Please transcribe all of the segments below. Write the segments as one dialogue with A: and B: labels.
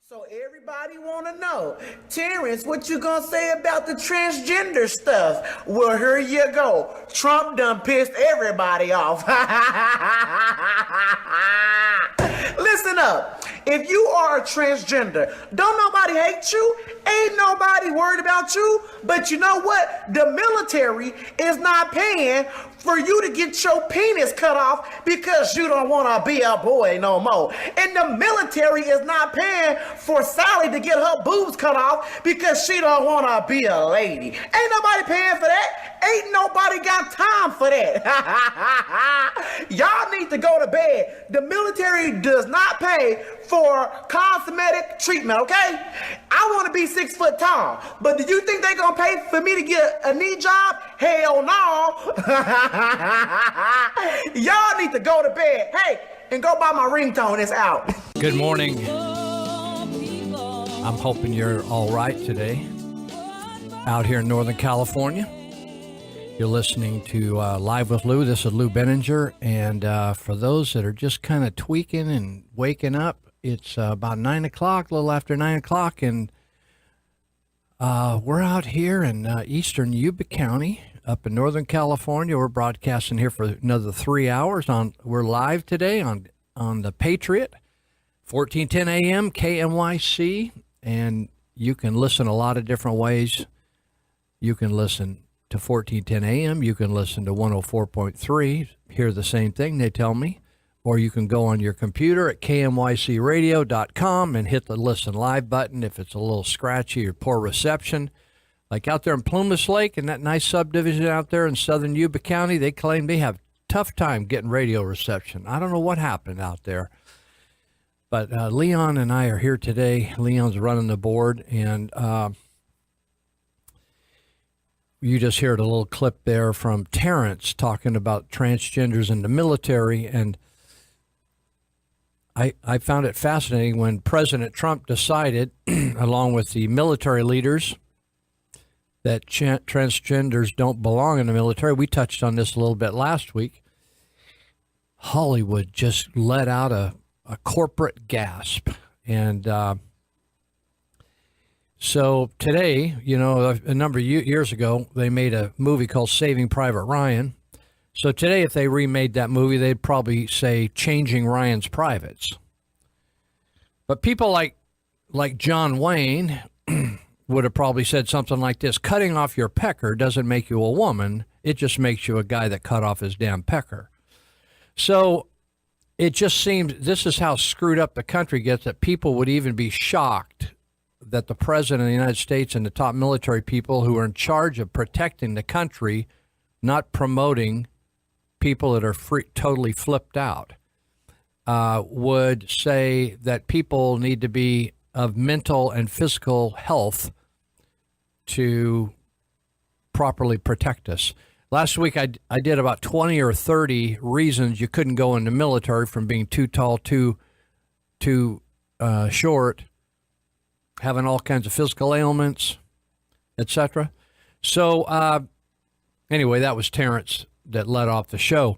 A: So everybody want to know, Terrence, what you gonna say about the transgender stuff? Well, here you go. Trump done pissed everybody off. Listen up. If you are a transgender, don't nobody hate you. Ain't nobody worried about you. But you know what? The military is not paying for you to get your penis cut off because you don't want to be a boy no more. And the military is not paying for Sally to get her boobs cut off because she don't want to be a lady. Ain't nobody paying for that. Ain't nobody got time for that. Y'all need to go to bed. The military does not pay for cosmetic treatment, okay? I want to be 6 foot tall, but do you think they're going to pay for me to get a knee job? Hell no. Y'all need to go to bed. Hey, and go buy my ringtone. It's out.
B: Good morning. I'm hoping you're all right today out here in Northern California. You're listening to Live with Lou. This is Lou Benninger. And for those that are just kind of tweaking and waking up, it's about 9 o'clock, a little after 9 o'clock. And we're out here in eastern Yuba County up in Northern California. We're broadcasting here for another 3 hours. We're live today on the Patriot, 1410 AM, KMYC. And you can listen a lot of different ways. You can listen to 1410 AM. You can listen to 104.3, hear the same thing, they tell me. Or you can go on your computer at kmycradio.com and hit the listen live button if it's a little scratchy or poor reception. Like out there in Plumas Lake and that nice subdivision out there in southern Yuba County, they claim they have a tough time getting radio reception. I don't know what happened out there. But Leon and I are here today. Leon's running the board, and you just heard a little clip there from Terrence talking about transgenders in the military, and I found it fascinating when President Trump decided, along with the military leaders, that transgenders don't belong in the military. We touched on this a little bit last week. Hollywood just let out a corporate gasp. And so today, you know, a number of years ago, they made a movie called Saving Private Ryan. So today, if they remade that movie, they'd probably say Changing Ryan's Privates. But people like John Wayne would have probably said something like this: cutting off your pecker doesn't make you a woman. It just makes you a guy that cut off his damn pecker. So it just seems this is how screwed up the country gets, that people would even be shocked that the president of the United States and the top military people who are in charge of protecting the country, not promoting people that are totally flipped out, would say that people need to be of mental and physical health to properly protect us. Last week, I did about 20 or 30 reasons you couldn't go in the military, from being too tall, too short, having all kinds of physical ailments, etc. So anyway, that was Terrence that led off the show.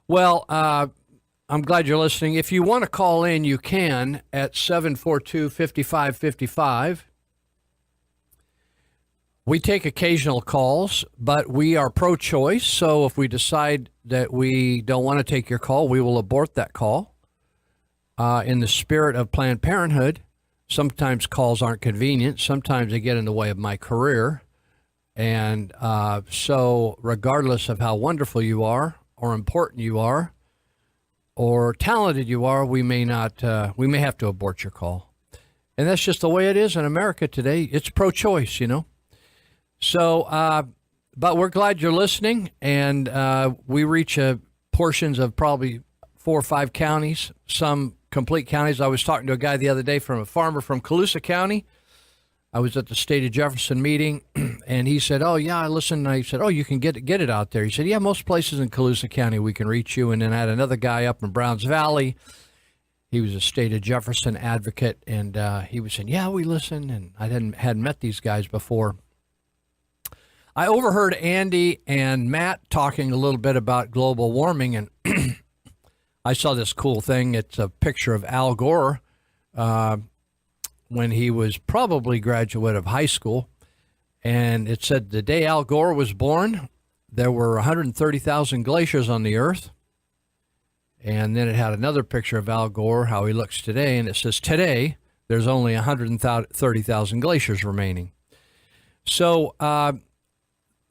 B: Well, I'm glad you're listening. If you want to call in, you can at 742-5555. We take occasional calls, but we are pro-choice. So if we decide that we don't want to take your call, we will abort that call. In the spirit of Planned Parenthood, sometimes calls aren't convenient. Sometimes they get in the way of my career. And so regardless of how wonderful you are or important you are or talented you are, we may have to abort your call. And that's just the way it is in America today. It's pro-choice, you know. So, but we're glad you're listening, and we reach portions of probably 4 or 5 counties, some complete counties. I was talking to a guy the other day from a farmer from Colusa County. I was at the State of Jefferson meeting, and he said, "Oh yeah, I listened." And I said, "Oh, you can get it out there." He said, "Yeah, most places in Colusa County we can reach you." And then I had another guy up in Browns Valley. He was a State of Jefferson advocate, and he was saying, "Yeah, we listen." And I hadn't met these guys before. I overheard Andy and Matt talking a little bit about global warming, and I saw this cool thing. It's a picture of Al Gore when he was probably graduate of high school, and it said the day Al Gore was born, there were 130,000 glaciers on the Earth. And then it had another picture of Al Gore, how he looks today, and it says today there's only 130,000 glaciers remaining. So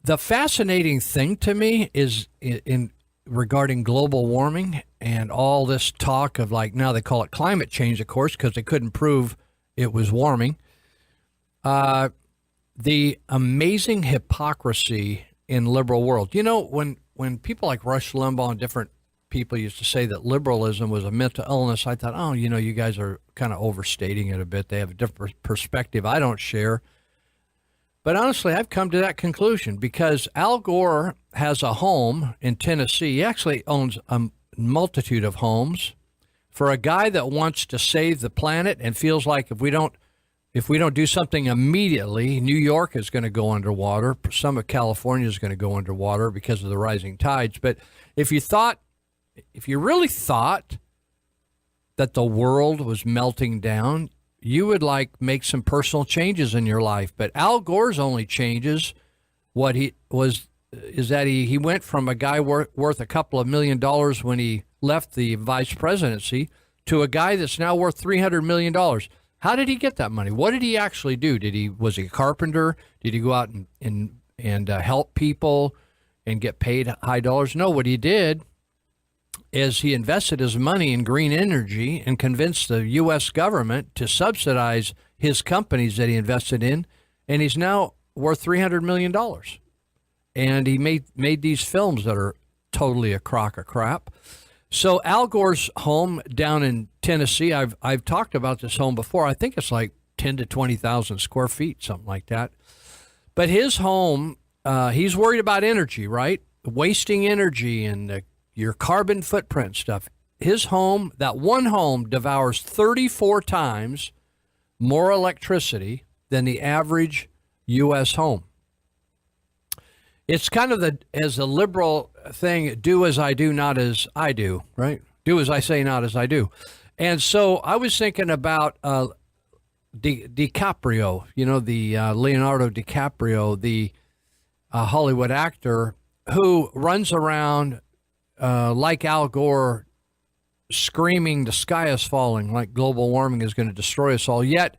B: the fascinating thing to me is in regarding global warming and all this talk of, like, now they call it climate change, of course, because they couldn't prove it was warming. The amazing hypocrisy in liberal world. You know, when people like Rush Limbaugh and different people used to say that liberalism was a mental illness, I thought, oh, you know, you guys are kind of overstating it a bit. They have a different perspective I don't share. But honestly, I've come to that conclusion because Al Gore has a home in Tennessee. He actually owns a multitude of homes. For a guy that wants to save the planet and feels like if we don't do something immediately, New York is going to go underwater. Some of California is going to go underwater because of the rising tides. But if you really thought that the world was melting down, you would make some personal changes in your life. But Al Gore's only changes is that he went from a guy worth a couple of $1 million when he left the vice presidency to a guy that's now worth $300 million. How did he get that money? What did he actually do? Was he a carpenter? Did he go out and help people and get paid high dollars? No, what he did is he invested his money in green energy and convinced the U.S. government to subsidize his companies that he invested in, and he's now worth $300 million. And he made these films that are totally a crock of crap. So Al Gore's home down in Tennessee, I've talked about this home before. I think it's like 10 to 20,000 square feet, something like that. But his home, he's worried about energy, right? Wasting energy and your carbon footprint stuff. His home, that one home, devours 34 times more electricity than the average U.S. home. It's kind of as a liberal thing, do as I do, not as I do, right? Do as I say, not as I do. And so I was thinking about DiCaprio, you know, the Leonardo DiCaprio, the Hollywood actor who runs around like Al Gore, screaming the sky is falling, like global warming is going to destroy us all. Yet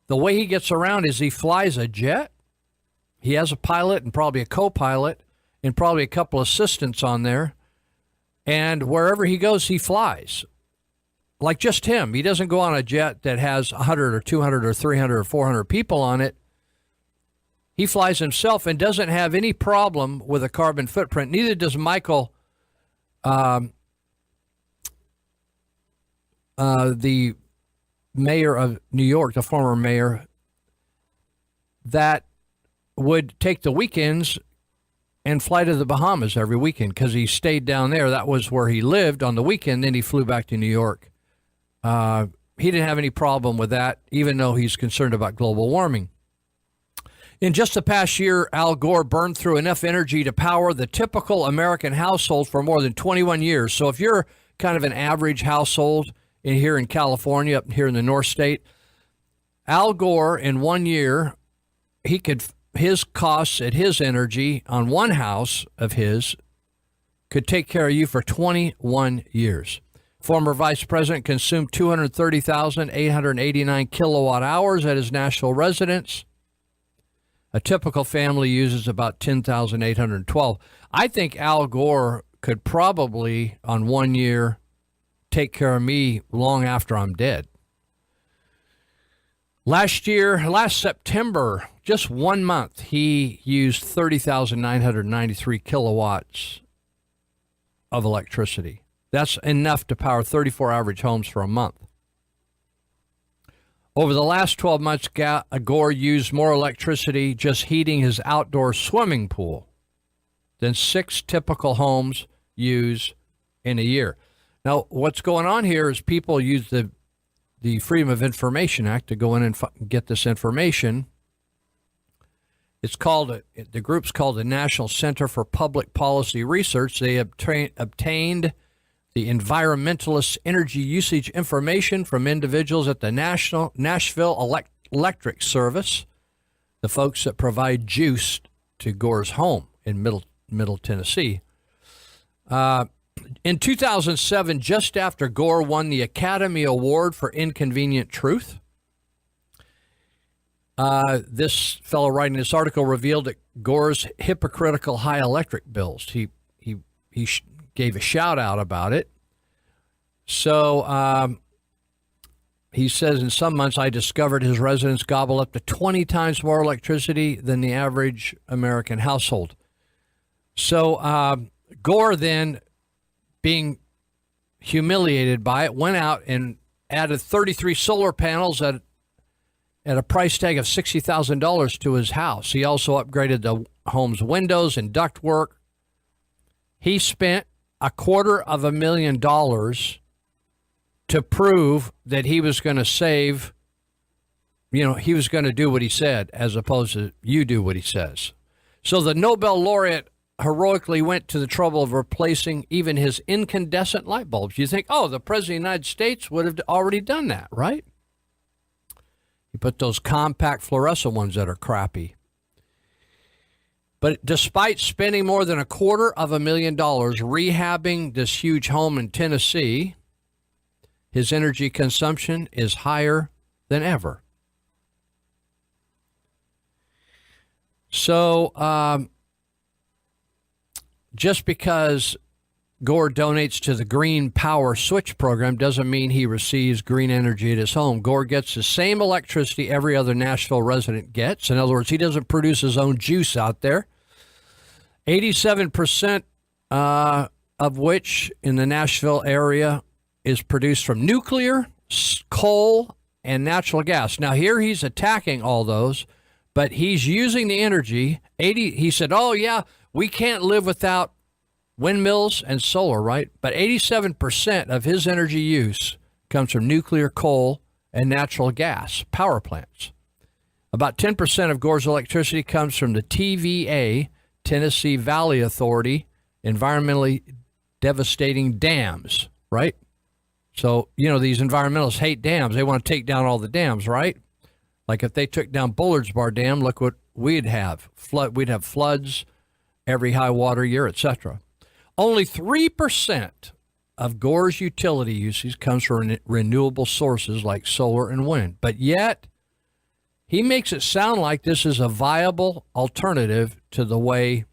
B: the way he gets around is he flies a jet. He has a pilot and probably a co-pilot and probably a couple assistants on there. And wherever he goes, he flies. Like just him. He doesn't go on a jet that has 100 or 200 or 300 or 400 people on it. He flies himself and doesn't have any problem with a carbon footprint. Neither does Michael, the mayor of New York, the former mayor, that would take the weekends and fly to the Bahamas every weekend because he stayed down there. That was where he lived on the weekend. Then he flew back to New York. He didn't have any problem with that, even though he's concerned about global warming. In just the past year, Al Gore burned through enough energy to power the typical American household for more than 21 years. So if you're kind of an average household here in California, up here in the North State, Al Gore in 1 year, he could his costs at his energy on one house of his could take care of you for 21 years. Former vice president consumed 230,889 kilowatt hours at his Nashville residence. A typical family uses about 10,812. I think Al Gore could probably, on 1 year, take care of me long after I'm dead. Last September, just 1 month, he used 30,993 kilowatts of electricity. That's enough to power 34 average homes for a month. Over the last 12 months, Gore used more electricity just heating his outdoor swimming pool than 6 typical homes use in a year. Now, what's going on here is people use the Freedom of Information Act to go in and get this information. It's called, the group's called the National Center for Public Policy Research. They obtained the environmentalist energy usage information from individuals at the Nashville Electric Service, the folks that provide juice to Gore's home in Middle Tennessee. In 2007, just after Gore won the Academy Award for Inconvenient Truth, this fellow writing this article revealed that Gore's hypocritical high electric bills. He gave a shout out about it. So he says, in some months, I discovered his residents gobble up to 20 times more electricity than the average American household. So Gore then, being humiliated by it, went out and added 33 solar panels at a price tag of $60,000 to his house. He also upgraded the home's windows and ductwork. He spent $250,000 to prove that he was going to save, he was going to do what he said, as opposed to you do what he says. So the Nobel laureate heroically went to the trouble of replacing even his incandescent light bulbs. You think, the President of the United States would have already done that, right? You put those compact fluorescent ones that are crappy. But despite spending more than $250,000 rehabbing this huge home in Tennessee, his energy consumption is higher than ever. So, just because Gore donates to the Green Power Switch program doesn't mean he receives green energy at his home. Gore gets the same electricity every other Nashville resident gets. In other words, he doesn't produce his own juice out there. 87% of which in the Nashville area is produced from nuclear, coal, and natural gas. Now, here he's attacking all those, but he's using the energy. He said, we can't live without windmills and solar, right? But 87% of his energy use comes from nuclear, coal, and natural gas power plants. About 10% of Gore's electricity comes from the TVA, Tennessee Valley Authority, environmentally devastating dams, right? So, these environmentalists hate dams. They want to take down all the dams, right? Like if they took down Bullards Bar Dam, look what we'd have. We'd have floods every high water year, etc. Only 3% of Gore's utility usage comes from renewable sources like solar and wind. But yet, he makes it sound like this is a viable alternative to the way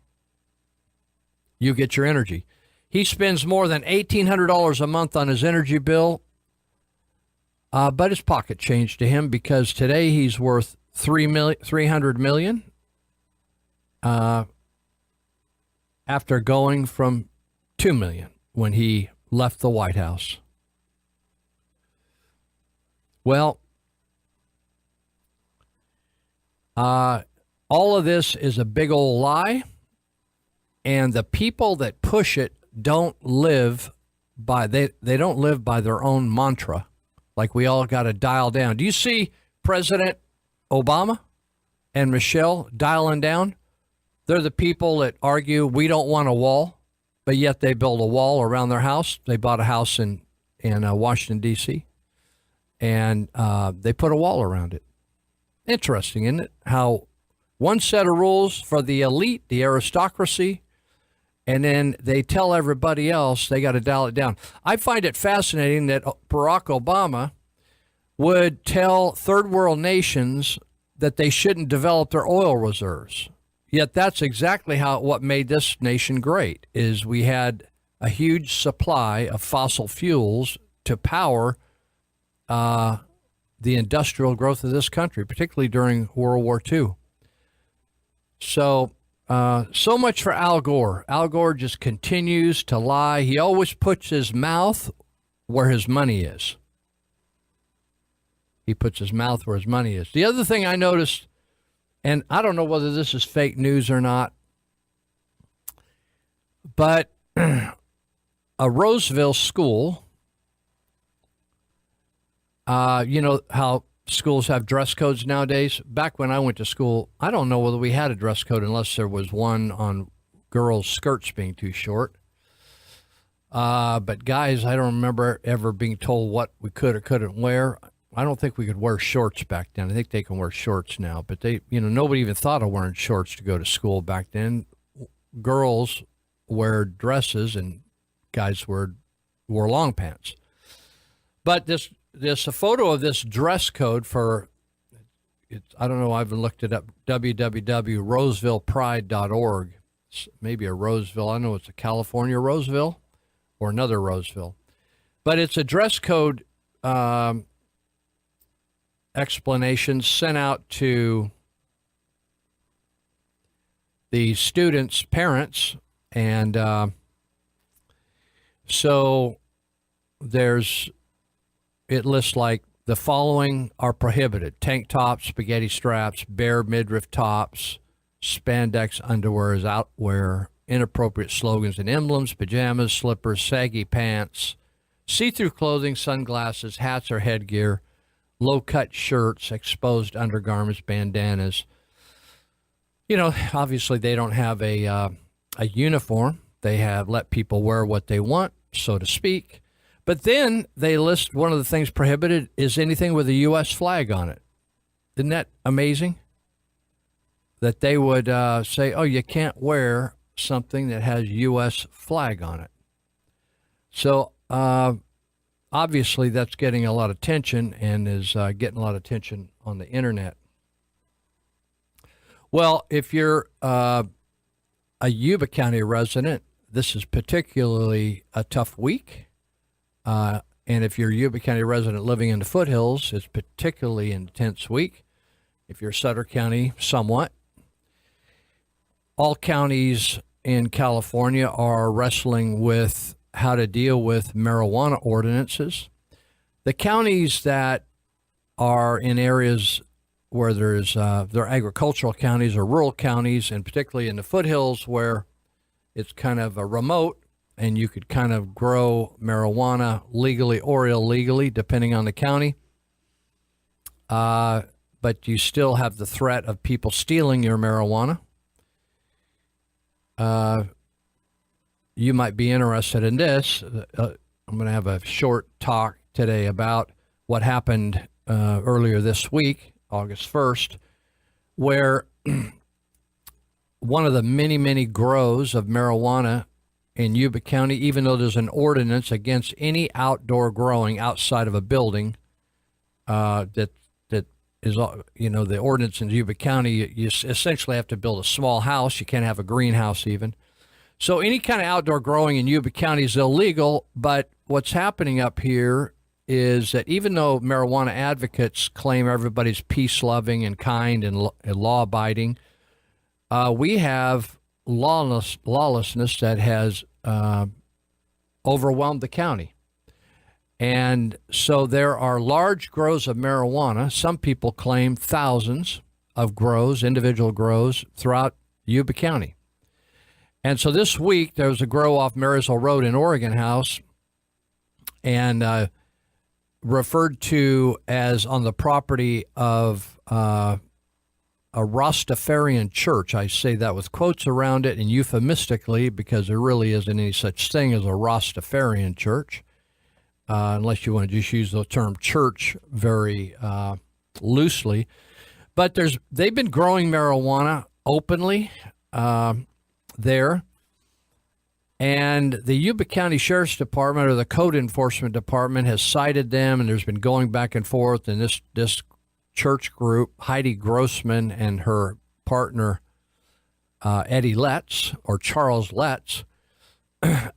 B: you get your energy. He spends more than $1,800 a month on his energy bill, but it's pocket change to him because today he's worth $300 million after going from $2 million when he left the White House. Well, all of this is a big old lie, and the people that push it don't live by they don't live by their own mantra. Like we all got to dial down. Do you see President Obama and Michelle dialing down? They're the people that argue we don't want a wall, but yet they build a wall around their house. They bought a house in Washington, D.C., and they put a wall around it. Interesting, isn't it? How One set of rules for the elite, the aristocracy, and then they tell everybody else they got to dial it down. I find it fascinating that Barack Obama would tell third world nations that they shouldn't develop their oil reserves. Yet that's exactly what made this nation great, is we had a huge supply of fossil fuels to power the industrial growth of this country, particularly during World War II. So much for Al Gore. Al Gore just continues to lie. He always puts his mouth where his money is. He puts his mouth where his money is. The other thing I noticed, and I don't know whether this is fake news or not, but a Roseville school, you know how schools have dress codes nowadays? Back when I went to school, I don't know whether we had a dress code unless there was one on girls' skirts being too short. But guys, I don't remember ever being told what we could or couldn't wear. I don't think we could wear shorts back then. I think they can wear shorts now, but nobody even thought of wearing shorts to go to school back then. Girls wear dresses and guys wore long pants. But this a photo of this dress code for, I don't know, I haven't looked it up, www.rosevillepride.org. It's maybe a Roseville. I know it's a California Roseville or another Roseville. But it's a dress code explanation sent out to the students' parents, and so it lists like the following are prohibited: tank tops, spaghetti straps, bare midriff tops, spandex underwear is outwear, inappropriate slogans and emblems, pajamas, slippers, saggy pants, see-through clothing, sunglasses, hats or headgear, low-cut shirts, exposed undergarments, bandanas. Obviously they don't have a uniform. They have let people wear what they want, so to speak. But then they list one of the things prohibited is anything with a U.S. flag on it. Isn't that amazing? That they would say, oh, you can't wear something that has U.S. flag on it. So obviously that's getting a lot of attention and is getting a lot of attention on the internet. Well, if you're a Yuba County resident, this is particularly a tough week. And if you're a Yuba County resident living in the foothills, it's particularly intense week. If you're Sutter County, somewhat. All counties in California are wrestling with how to deal with marijuana ordinances. The counties that are in areas where they're agricultural counties or rural counties, and particularly in the foothills where it's kind of a remote and you could kind of grow marijuana legally or illegally, depending on the county. But you still have the threat of people stealing your marijuana. You might be interested in this. I'm going to have a short talk today about what happened earlier this week, August 1st, where one of the many, many grows of marijuana in Yuba County, even though there's an ordinance against any outdoor growing outside of a building, that is, the ordinance in Yuba County, you essentially have to build a small house. You can't have a greenhouse even. So any kind of outdoor growing in Yuba County is illegal, but what's happening up here is that even though marijuana advocates claim everybody's peace-loving and kind and law-abiding, we have lawlessness that has overwhelmed the county. And so there are large grows of marijuana. Some people claim thousands of grows, individual grows, throughout Yuba County. And so this week, there was a grow off Marysville Road in Oregon House, and referred to as on the property of a Rastafarian church. I say that with quotes around it and euphemistically because there really isn't any such thing as a Rastafarian church, unless you want to just use the term church very loosely. But they've been growing marijuana openly there. And the Yuba County Sheriff's Department, or the Code Enforcement Department, has cited them, and there's been going back and forth. And this church group, Heidi Grossman and her partner, Eddie Letts, or Charles Letts,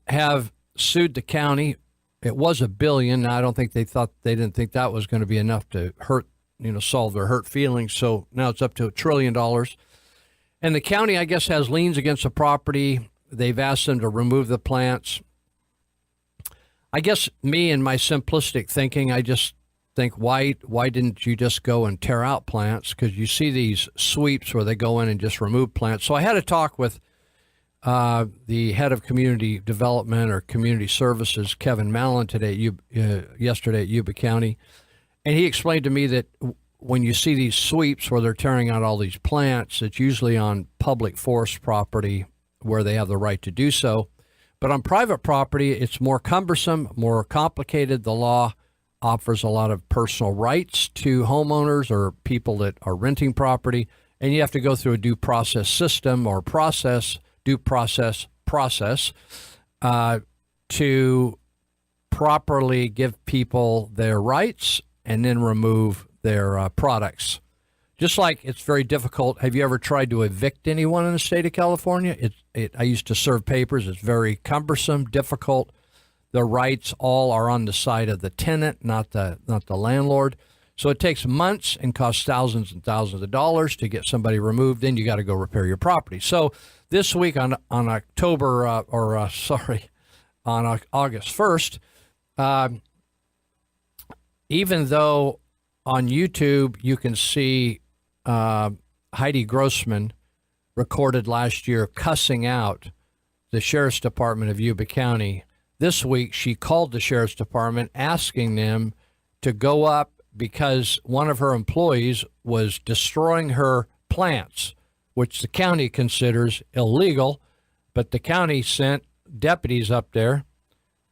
B: have sued the county. It was $1 billion. Now, I don't think they didn't think that was going to be enough to solve their hurt feelings. So now it's up to $1 trillion. And the county, I guess, has liens against the property. They've asked them to remove the plants. I guess me and my simplistic thinking, I just think, why didn't you just go and tear out plants? Because you see these sweeps where they go in and just remove plants. So I had a talk with the head of community development or community services, Kevin Mallon, yesterday at Yuba County. And he explained to me that when you see these sweeps where they're tearing out all these plants, it's usually on public forest property where they have the right to do so. But on private property, it's more cumbersome, more complicated. The law offers a lot of personal rights to homeowners or people that are renting property, and you have to go through a due process system or due process to properly give people their rights and then remove their products. Just like it's very difficult. Have you ever tried to evict anyone in the state of California? I used to serve papers. It's very cumbersome, difficult. The rights all are on the side of the tenant, not the landlord. So it takes months and costs thousands and thousands of dollars to get somebody removed. Then you got to go repair your property. So this week on August 1st, even though on YouTube you can see Heidi Grossman recorded last year cussing out the Sheriff's Department of Yuba County, this week she called the Sheriff's Department asking them to go up because one of her employees was destroying her plants, which the county considers illegal, but the county sent deputies up there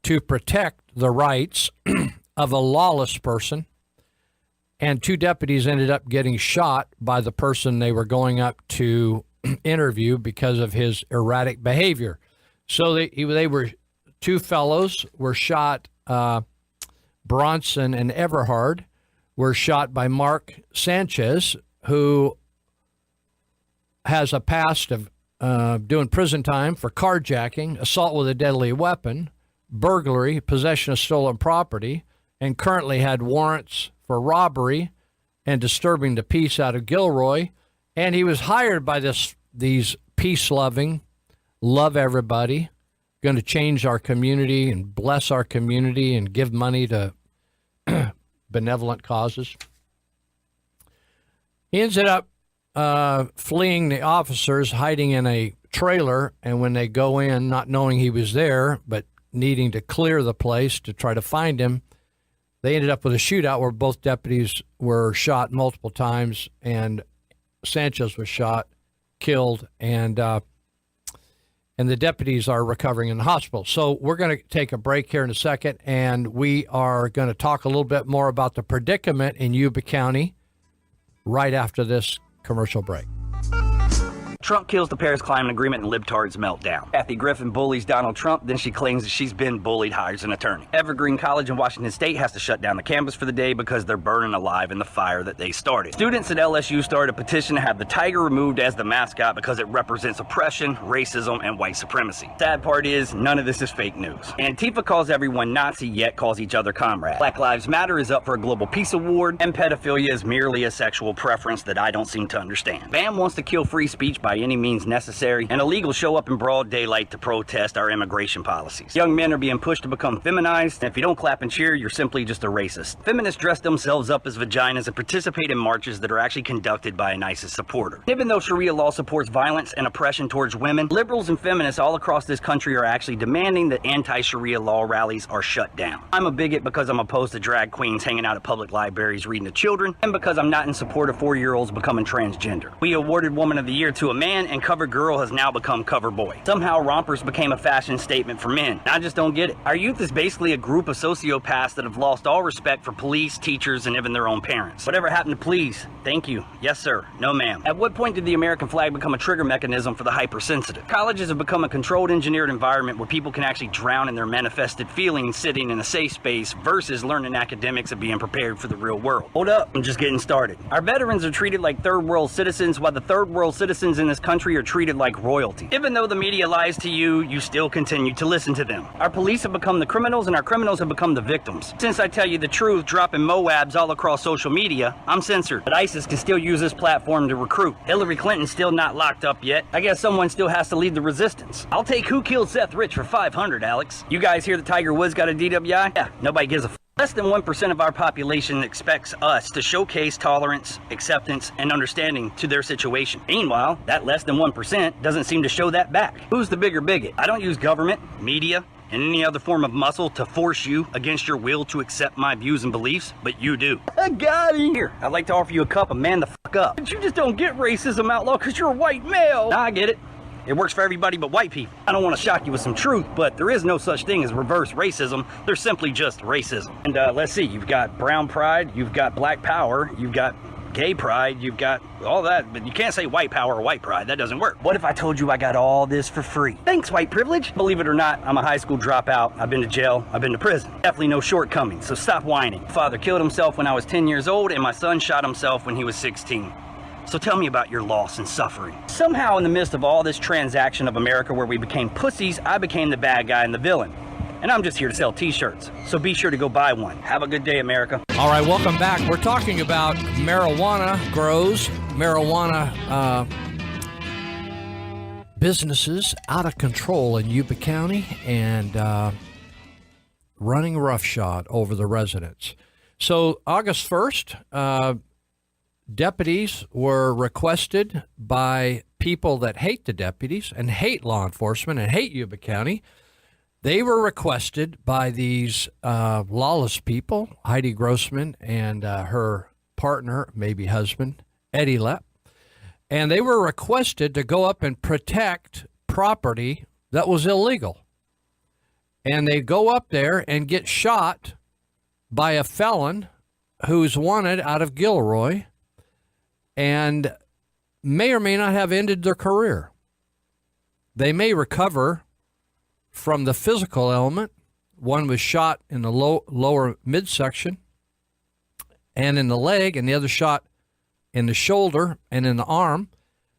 B: to protect the rights of a lawless person. And 2 deputies ended up getting shot by the person they were going up to interview because of his erratic behavior. So they were 2 fellows were shot. Bronson and Everhard were shot by Mark Sanchez, who has a past of doing prison time for carjacking, assault with a deadly weapon, burglary, possession of stolen property, and currently had warrants for robbery and disturbing the peace out of Gilroy. And he was hired by these peace-loving, love everybody, going to change our community and bless our community and give money to benevolent causes. He ended up fleeing the officers, hiding in a trailer, and when they go in, not knowing he was there, but needing to clear the place to try to find him, they ended up with a shootout where both deputies were shot multiple times, and Sanchez was shot, killed, and the deputies are recovering in the hospital. So we're going to take a break here in a second, and we are going to talk a little bit more about the predicament in Yuba County right after this commercial break.
C: Trump kills the Paris Climate Agreement and libtards melt down. Kathy Griffin bullies Donald Trump, then she claims that she's been bullied, hires an attorney. Evergreen College in Washington State has to shut down the campus for the day because they're burning alive in the fire that they started. Students at LSU started a petition to have the tiger removed as the mascot because it represents oppression, racism, and white supremacy. Sad part is, none of this is fake news. Antifa calls everyone Nazi, yet calls each other comrade. Black Lives Matter is up for a Global Peace Award, and pedophilia is merely a sexual preference that I don't seem to understand. BAM wants to kill free speech by any means necessary, and illegals show up in broad daylight to protest our immigration policies. Young men are being pushed to become feminized, and if you don't clap and cheer, you're simply just a racist. Feminists dress themselves up as vaginas and participate in marches that are actually conducted by an ISIS supporter. Even though Sharia law supports violence and oppression towards women, liberals and feminists all across this country are actually demanding that anti-Sharia law rallies are shut down. I'm a bigot because I'm opposed to drag queens hanging out at public libraries reading to children, and because I'm not in support of 4-year-olds becoming transgender. We awarded Woman of the Year to a man man and cover girl has now become cover boy. Somehow rompers became a fashion statement for men. I just don't get it. Our youth is basically a group of sociopaths that have lost all respect for police, teachers, and even their own parents. Whatever happened to please? Thank you. Yes, sir. No, ma'am. At what point did the American flag become a trigger mechanism for the hypersensitive? Colleges have become a controlled, engineered environment where people can actually drown in their manifested feelings sitting in a safe space versus learning academics and being prepared for the real world. Hold up, I'm just getting started. Our veterans are treated like third world citizens, while the third world citizens in this country are treated like royalty. Even though the media lies to you, you still continue to listen to them. Our police have become the criminals and our criminals have become the victims. Since I tell you the truth, dropping Moabs all across social media, I'm censored. But ISIS can still use this platform to recruit. Hillary Clinton's still not locked up yet. I guess someone still has to lead the resistance. I'll take Who Killed Seth Rich for 500, Alex. You guys hear that Tiger Woods got a DWI? Yeah, nobody gives a f. Less than 1% of our population expects us to showcase tolerance, acceptance, and understanding to their situation. Meanwhile, that less than 1% doesn't seem to show that back. Who's the bigger bigot? I don't use government, media, and any other form of muscle to force you against your will to accept my views and beliefs, but you do. I got it. Here, I'd like to offer you a cup of man the fuck up. But you just don't get racism outlawed because you're a white male. Nah, I get it. It works for everybody but white people. I don't want to shock you with some truth, but there is no such thing as reverse racism. There's simply just racism. And let's see, you've got brown pride, you've got black power, you've got gay pride, you've got all that, but you can't say white power or white pride. That doesn't work. What if I told you I got all this for free? Thanks, white privilege. Believe it or not, I'm a high school dropout. I've been to jail. I've been to prison. Definitely no shortcomings, so stop whining. Father killed himself when I was 10 years old, and my son shot himself when he was 16. So tell me about your loss and suffering. Somehow in the midst of all this transaction of America where we became pussies, I became the bad guy and the villain. And I'm just here to sell t-shirts. So be sure to go buy one. Have a good day, America.
B: All right, welcome back. We're talking about marijuana grows, marijuana businesses out of control in Yuba County and running roughshod over the residents. So August 1st, deputies were requested by people that hate the deputies and hate law enforcement and hate Yuba County. They were requested by these lawless people, Heidi Grossman and her partner, maybe husband, Eddie Lepp. And they were requested to go up and protect property that was illegal. And they go up there and get shot by a felon who's wanted out of Gilroy and may or may not have ended their career. They may recover from the physical element. One was shot in the lower midsection and in the leg, and the other shot in the shoulder and in the arm.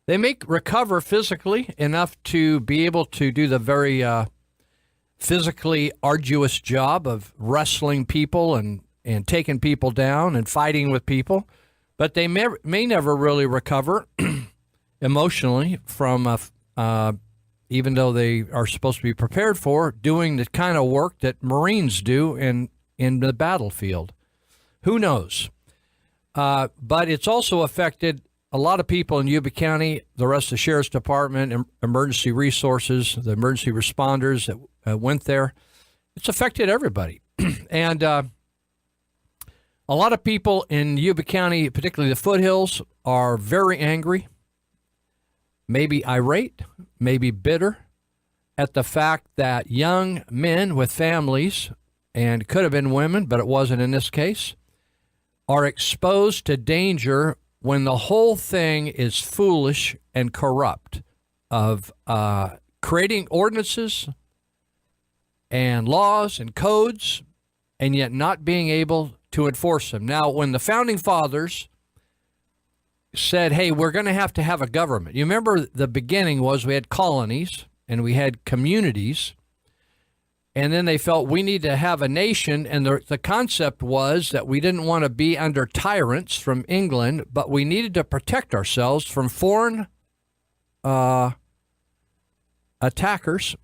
B: They may recover physically enough to be able to do the very physically arduous job of wrestling people and taking people down and fighting with people. But they may never really recover emotionally from, even though they are supposed to be prepared for, doing the kind of work that Marines do in the battlefield. Who knows? But it's also affected a lot of people in Yuba County, the rest of the Sheriff's Department, emergency resources, the emergency responders that went there. It's affected everybody. And a lot of people in Yuba County, particularly the foothills, are very angry, maybe irate, maybe bitter at the fact that young men with families, and could have been women, but it wasn't in this case, are exposed to danger when the whole thing is foolish and corrupt of creating ordinances and laws and codes and yet not being able to enforce them. Now, when the Founding Fathers said, hey, we're going to have a government. You remember the beginning was we had colonies and we had communities, and then they felt we need to have a nation, and the concept was that we didn't want to be under tyrants from England, but we needed to protect ourselves from foreign attackers,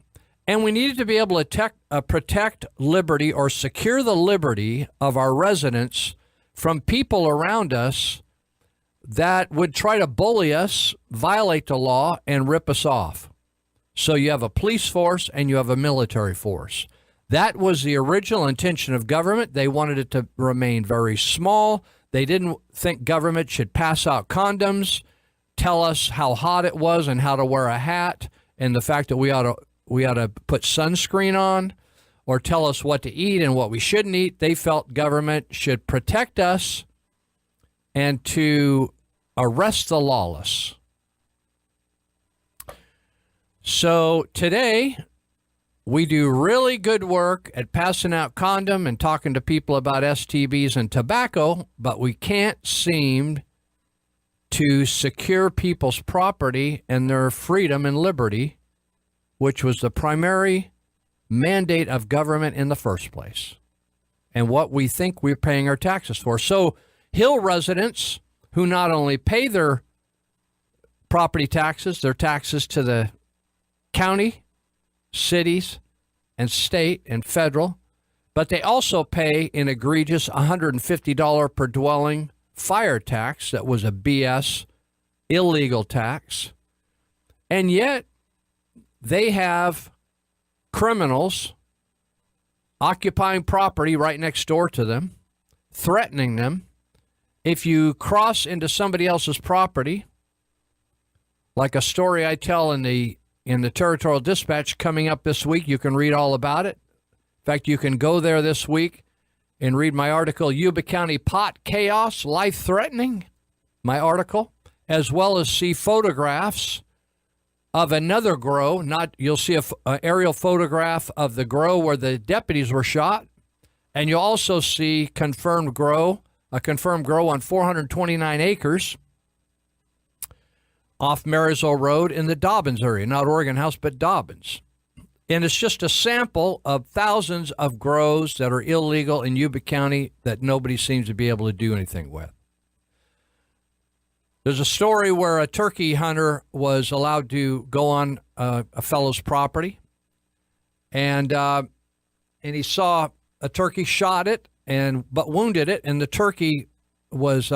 B: and we needed to be able to protect liberty or secure the liberty of our residents from people around us that would try to bully us, violate the law, and rip us off. So you have a police force and you have a military force. That was the original intention of government. They wanted it to remain very small. They didn't think government should pass out condoms tell us how hot it was and how to wear a hat and the fact that we ought to put sunscreen on, or tell us what to eat and what we shouldn't eat. They felt government should protect us and to arrest the lawless. So today, we do really good work at passing out condom and talking to people about STBs and tobacco, but we can't seem to secure people's property and their freedom and liberty, which was the primary mandate of government in the first place, and what we think we're paying our taxes for. So Hill residents who not only pay their property taxes, their taxes to the county, cities, and state and federal, but they also pay an egregious $150 per dwelling fire tax that was a BS illegal tax. And yet they have criminals occupying property right next door to them, threatening them. If you cross into somebody else's property, like a story I tell in the Territorial Dispatch coming up this week, you can read all about it. In fact, you can go there this week and read my article, Yuba County Pot Chaos, Life-Threatening, my article, as well as see photographs of another grow. You'll see an aerial photograph of the grow where the deputies were shot, and you'll also see a confirmed grow on 429 acres off Marysville Road in the Dobbins area, not Oregon House, but Dobbins. And it's just a sample of thousands of grows that are illegal in Yuba County that nobody seems to be able to do anything with. There's a story where a turkey hunter was allowed to go on a fellow's property, and he saw a turkey, shot it, but wounded it, and the turkey was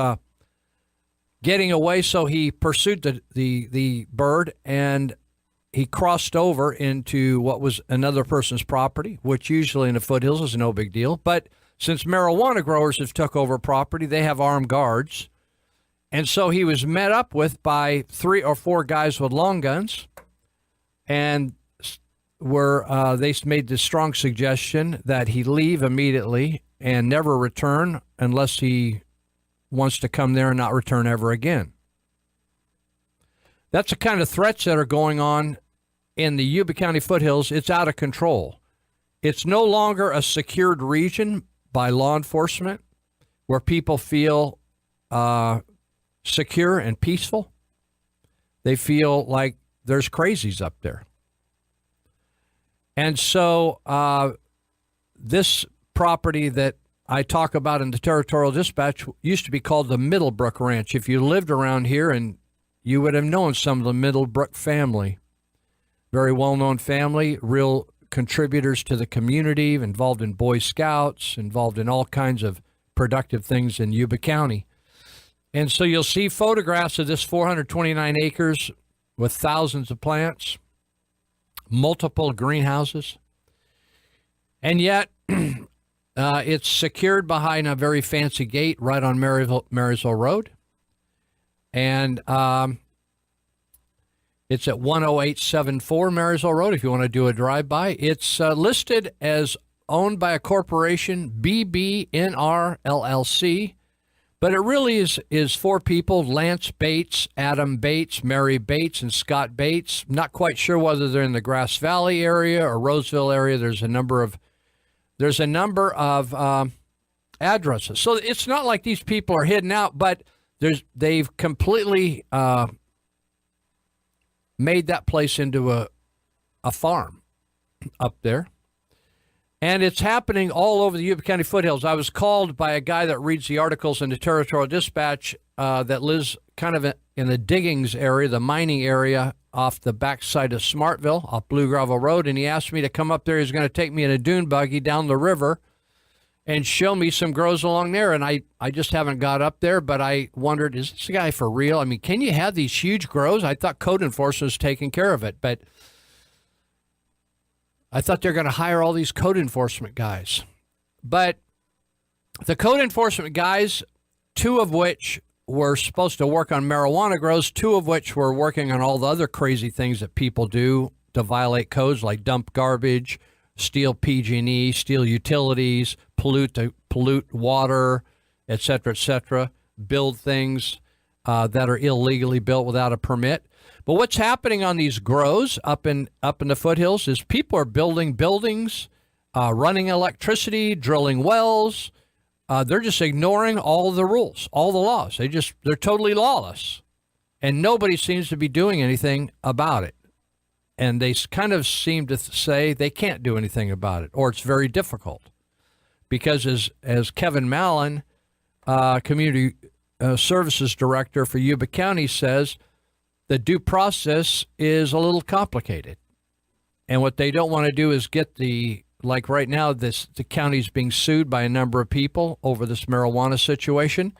B: getting away, so he pursued the bird, and he crossed over into what was another person's property, which usually in the foothills is no big deal. But since marijuana growers have took over property, they have armed guards. And so he was met up with by 3 or 4 guys with long guns, and they made the strong suggestion that he leave immediately and never return unless he wants to come there and not return ever again. That's the kind of threats that are going on in the Yuba County foothills. It's out of control. It's no longer a secured region by law enforcement where people feel secure and peaceful. They feel like there's crazies up there. And so this property that I talk about in the Territorial Dispatch used to be called the Middlebrook Ranch. If you lived around here, and you would have known some of the Middlebrook family. Very well-known family, real contributors to the community, involved in Boy Scouts, involved in all kinds of productive things in Yuba County. And so you'll see photographs of this 429 acres with thousands of plants, multiple greenhouses. And yet, it's secured behind a very fancy gate right on Marysville Road. And it's at 10874 Marysville Road if you want to do a drive-by. It's listed as owned by a corporation, BBNR LLC, but it really is 4 people, Lance Bates, Adam Bates, Mary Bates, and Scott Bates. Not quite sure whether they're in the Grass Valley area or Roseville area. There's a number of addresses. So it's not like these people are hidden out, but they've completely made that place into a farm up there. And it's happening all over the Yuba County foothills. I was called by a guy that reads the articles in the Territorial Dispatch that lives kind of in the diggings area, the mining area off the backside of Smartville, off Blue Gravel Road, and he asked me to come up there. He's going to take me in a dune buggy down the river and show me some grows along there. And I just haven't got up there, but I wondered, is this guy for real? I mean, can you have these huge grows? I thought code enforcement was taking care of it, but I thought they're going to hire all these code enforcement guys. But the code enforcement guys, 2 of which were supposed to work on marijuana grows, 2 of which were working on all the other crazy things that people do to violate codes, like dump garbage, steal PG&E, steal utilities, pollute water, et cetera, build things that are illegally built without a permit. But what's happening on these grows up in the foothills is people are building buildings, running electricity, drilling wells. They're just ignoring all the rules, all the laws. They're totally lawless, and nobody seems to be doing anything about it. And they kind of seem to say they can't do anything about it, or it's very difficult, because as Kevin Mallon, community services director for Yuba County, says, the due process is a little complicated. And what they don't want to do is get like right now, the county's being sued by a number of people over this marijuana situation.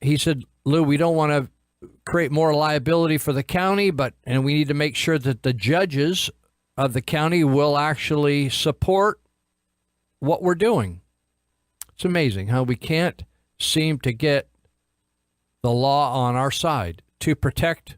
B: He said, Lou, we don't want to create more liability for the county, and we need to make sure that the judges of the county will actually support what we're doing. It's amazing how we can't seem to get the law on our side to protect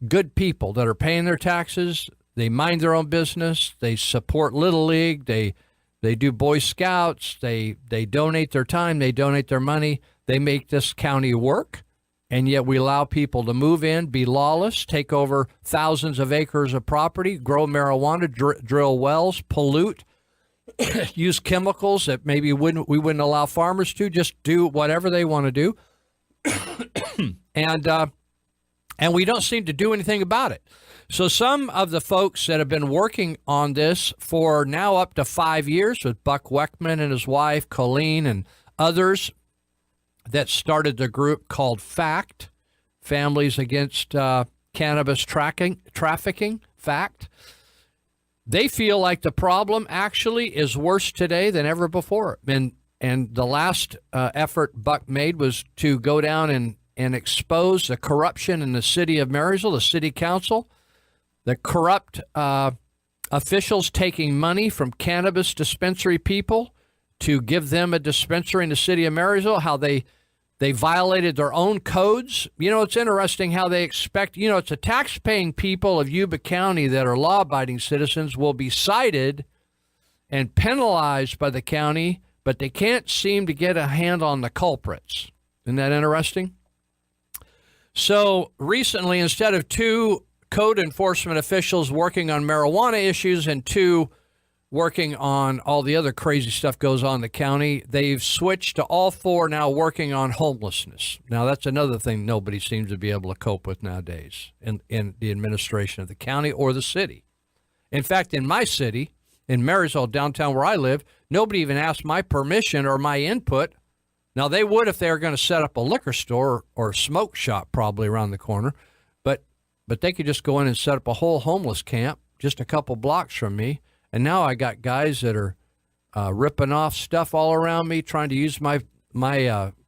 B: good people that are paying their taxes. They mind their own business. They support Little League. They do Boy Scouts. They donate their time. They donate their money. They make this county work. And yet we allow people to move in, be lawless, take over thousands of acres of property, grow marijuana, drill wells, pollute, use chemicals that maybe we wouldn't allow farmers to, just do whatever they want to do. And we don't seem to do anything about it. So some of the folks that have been working on this for now up to 5 years, with Buck Weckman and his wife, Colleen, and others, that started the group called FACT, Families Against Cannabis Trafficking, FACT. They feel like the problem actually is worse today than ever before. And the last effort Buck made was to go down and expose the corruption in the city of Marysville, the city council, the corrupt officials taking money from cannabis dispensary people to give them a dispensary in the city of Marysville, how they violated their own codes. You know, it's interesting how they expect, it's the tax-paying people of Yuba County that are law-abiding citizens will be cited and penalized by the county, but they can't seem to get a hand on the culprits. Isn't that interesting? So recently, instead of 2 code enforcement officials working on marijuana issues and 2 working on all the other crazy stuff goes on in the county, they've switched to all 4 now working on homelessness. Now, that's another thing nobody seems to be able to cope with nowadays in the administration of the county or the city. In fact, in my city, in Marysville, downtown where I live, nobody even asked my permission or my input. Now, they would if they were going to set up a liquor store or a smoke shop probably around the corner, but they could just go in and set up a whole homeless camp just a couple blocks from me. And now I got guys that are ripping off stuff all around me, trying to use my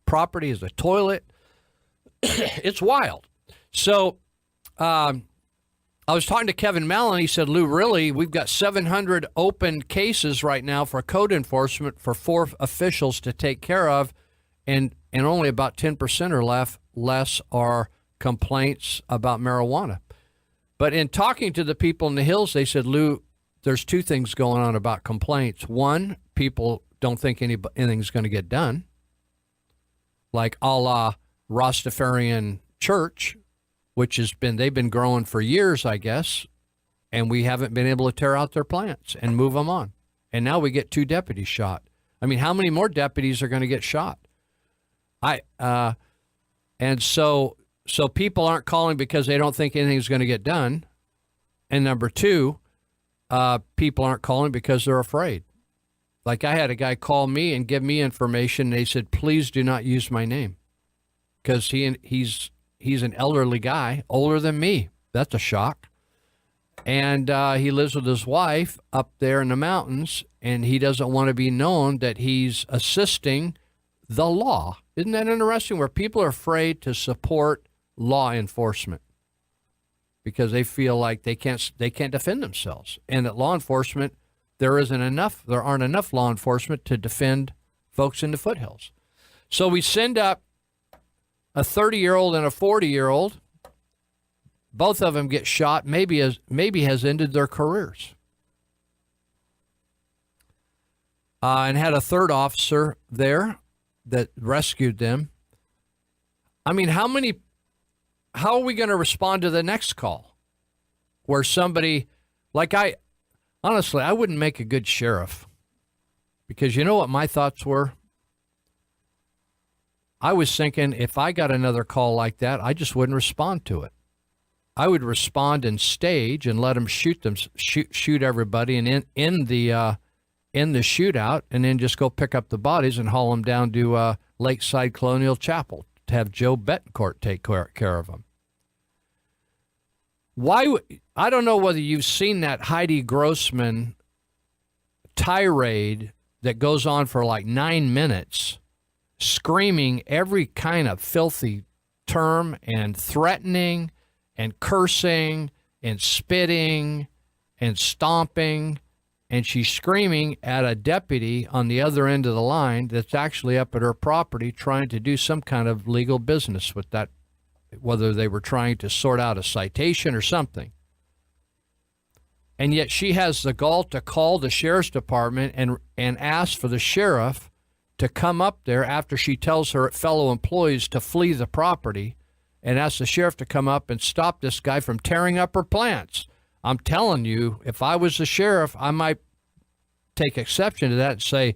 B: property as a toilet. It's wild. So I was talking to Kevin Mallon. He said, Lou, really, we've got 700 open cases right now for code enforcement for 4 officials to take care of, and only about 10% or less are complaints about marijuana. But in talking to the people in the hills, they said, Lou, there's 2 things going on about complaints. One, people don't think anything's going to get done, like a la Rastafarian Church, which they've been growing for years, I guess, and we haven't been able to tear out their plants and move them on. And now we get 2 deputies shot. I mean, how many more deputies are going to get shot? And so people aren't calling because they don't think anything's going to get done. And number 2, people aren't calling because they're afraid. Like, I had a guy call me and give me information. They said, please do not use my name, because he's an elderly guy, older than me. That's a shock. And he lives with his wife up there in the mountains, and he doesn't want to be known that he's assisting the law. Isn't that interesting? Where people are afraid to support law enforcement because they feel like they can't defend themselves, and that law enforcement, there aren't enough law enforcement to defend folks in the foothills. So we send up a 30-year-old and a 40-year-old, both of them get shot, maybe has ended their careers. And had a third officer there that rescued them. I mean, how are we going to respond to the next call where somebody, honestly, I wouldn't make a good sheriff, because you know what my thoughts were? I was thinking if I got another call like that, I just wouldn't respond to it. I would respond in stage and let them shoot everybody, and in the shootout, and then just go pick up the bodies and haul them down to Lakeside Colonial Chapel to have Joe Betancourt take care of them. I don't know whether you've seen that Heidi Grossman tirade that goes on for like 9 minutes, screaming every kind of filthy term and threatening and cursing and spitting and stomping. And she's screaming at a deputy on the other end of the line that's actually up at her property trying to do some kind of legal business with that, whether they were trying to sort out a citation or something. And yet she has the gall to call the sheriff's department and ask for the sheriff to come up there after she tells her fellow employees to flee the property, and ask the sheriff to come up and stop this guy from tearing up her plants. I'm telling you, if I was the sheriff, I might take exception to that and say,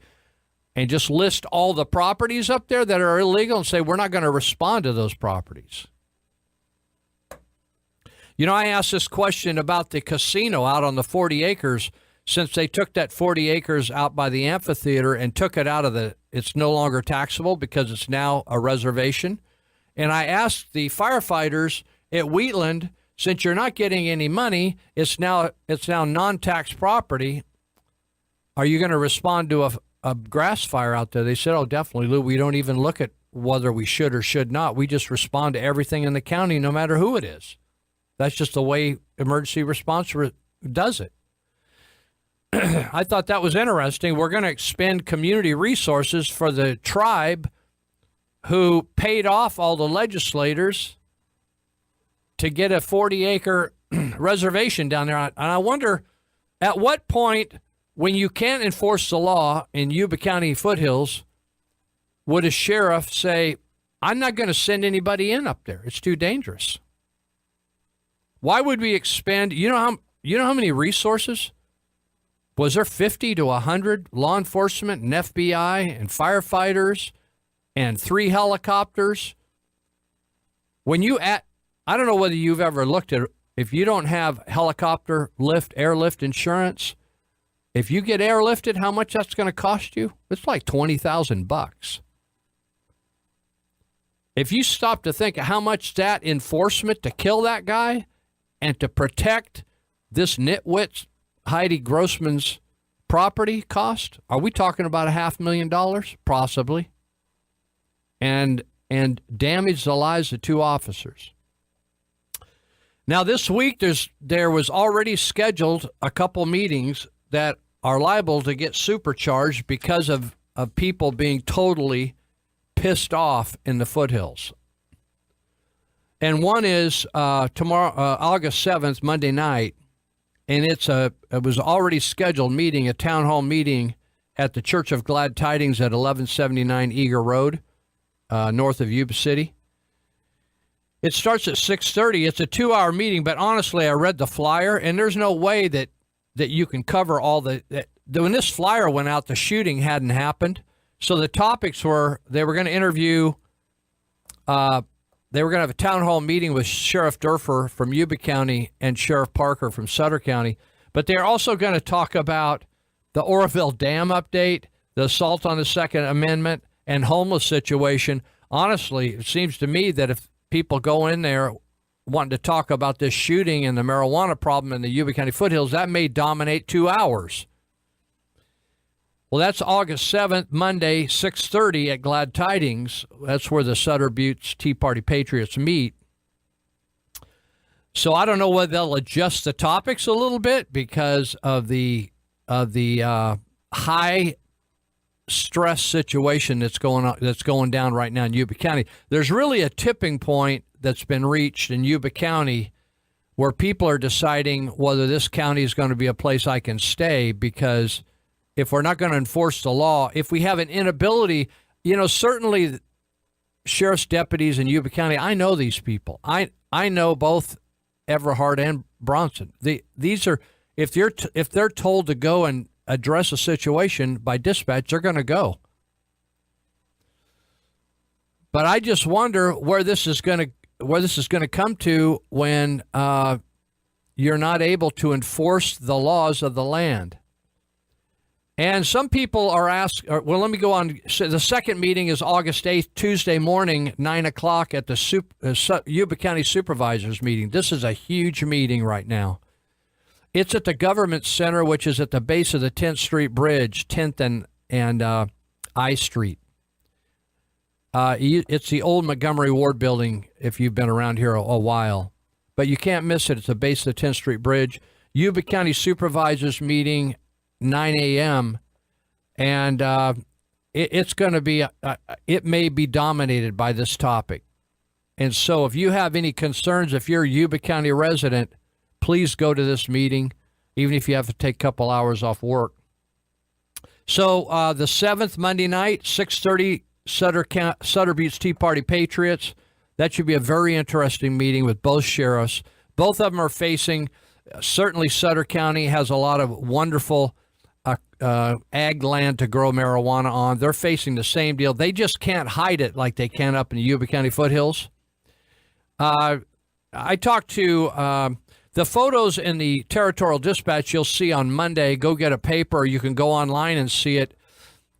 B: and just list all the properties up there that are illegal and say, we're not going to respond to those properties. You know, I asked this question about the casino out on the 40 acres, since they took that 40 acres out by the amphitheater and took it out of it's no longer taxable because it's now a reservation. And I asked the firefighters at Wheatland, since you're not getting any money, it's now non-tax property. Are you going to respond to a grass fire out there? They said, oh, definitely, Lou. We don't even look at whether we should or should not. We just respond to everything in the county, no matter who it is. That's just the way emergency response does it. I thought that was interesting. We're going to expend community resources for the tribe who paid off all the legislators to get a 40-acre reservation down there. And I wonder, at what point, when you can't enforce the law in Yuba County foothills, would a sheriff say, I'm not going to send anybody in up there. It's too dangerous. Why would we expend, you know how many resources? Was there 50 to 100 law enforcement and FBI and firefighters and 3 helicopters? I don't know whether you've ever looked at, if you don't have helicopter airlift insurance, if you get airlifted, how much that's going to cost you? It's like $20,000. If you stop to think of how much that enforcement to kill that guy and to protect this nitwit Heidi Grossman's property cost, are we talking about $500,000? Possibly. And damage the lives of 2 officers. Now, this week, there was already scheduled a couple meetings that are liable to get supercharged because of people being totally pissed off in the foothills. And one is tomorrow, August 7th, Monday night, and it was already scheduled meeting, a town hall meeting at the Church of Glad Tidings at 1179 Eager Road, north of Yuba City. It starts at 6:30. It's a 2-hour meeting, but honestly, I read the flyer, and there's no way that you can cover all when this flyer went out, the shooting hadn't happened. So the topics were, they were going to interview, they were going to have a town hall meeting with Sheriff Durfer from Yuba County and Sheriff Parker from Sutter County. But they're also going to talk about the Oroville Dam update, the assault on the Second Amendment, and homeless situation. Honestly, it seems to me that if people go in there wanting to talk about this shooting and the marijuana problem in the Yuba County foothills, that may dominate 2 hours. Well, that's August 7th, Monday, 6:30 at Glad Tidings. That's where the Sutter Buttes Tea Party Patriots meet. So I don't know whether they'll adjust the topics a little bit because of the high stress situation that's going down right now in Yuba County. There's really a tipping point that's been reached in Yuba County where people are deciding whether this county is going to be a place I can stay, because if we're not going to enforce the law, if we have an inability, certainly sheriff's deputies in Yuba County, I know these people. I know both Everhart and Bronson. These are, if they're told to go and address a situation by dispatch, they're going to go. But I just wonder where this is going to come to when you're not able to enforce the laws of the land. And some people are asked, well, let me go on. So the second meeting is August 8th, Tuesday morning, 9 o'clock at the Yuba County Supervisors meeting. This is a huge meeting right now. It's at the Government Center, which is at the base of the 10th Street Bridge, 10th and I Street. It's the old Montgomery Ward building if you've been around here a while. But you can't miss it. It's the base of the 10th Street Bridge. Yuba County Supervisors meeting, 9 a.m. And it's going to be, it may be dominated by this topic. And so if you have any concerns, if you're a Yuba County resident, please go to this meeting, even if you have to take a couple hours off work. So the 7th, Monday night, 6:30, Sutter Buttes Tea Party Patriots. That should be a very interesting meeting with both sheriffs. Both of them are facing, certainly Sutter County has a lot of wonderful ag land to grow marijuana on. They're facing the same deal. They just can't hide it like they can up in the Yuba County foothills. I talked to the photos in the Territorial Dispatch you'll see on Monday. Go get a paper, or you can go online and see it.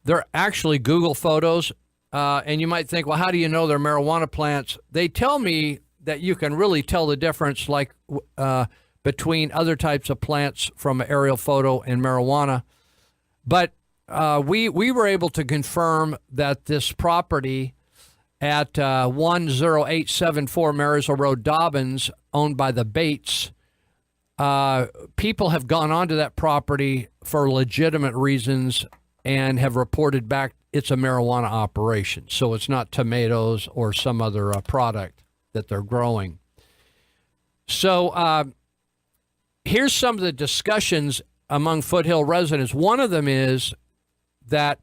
B: They're actually Google photos, and you might think, well, how do you know they're marijuana plants? They tell me that you can really tell the difference, like between other types of plants from an aerial photo and marijuana. But we were able to confirm that this property at 10874 Marysville Road, Dobbins, owned by the Bates, people have gone onto that property for legitimate reasons and have reported back it's a marijuana operation. So it's not tomatoes or some other product that they're growing. So here's some of the discussions among Foothill residents. One of them is that,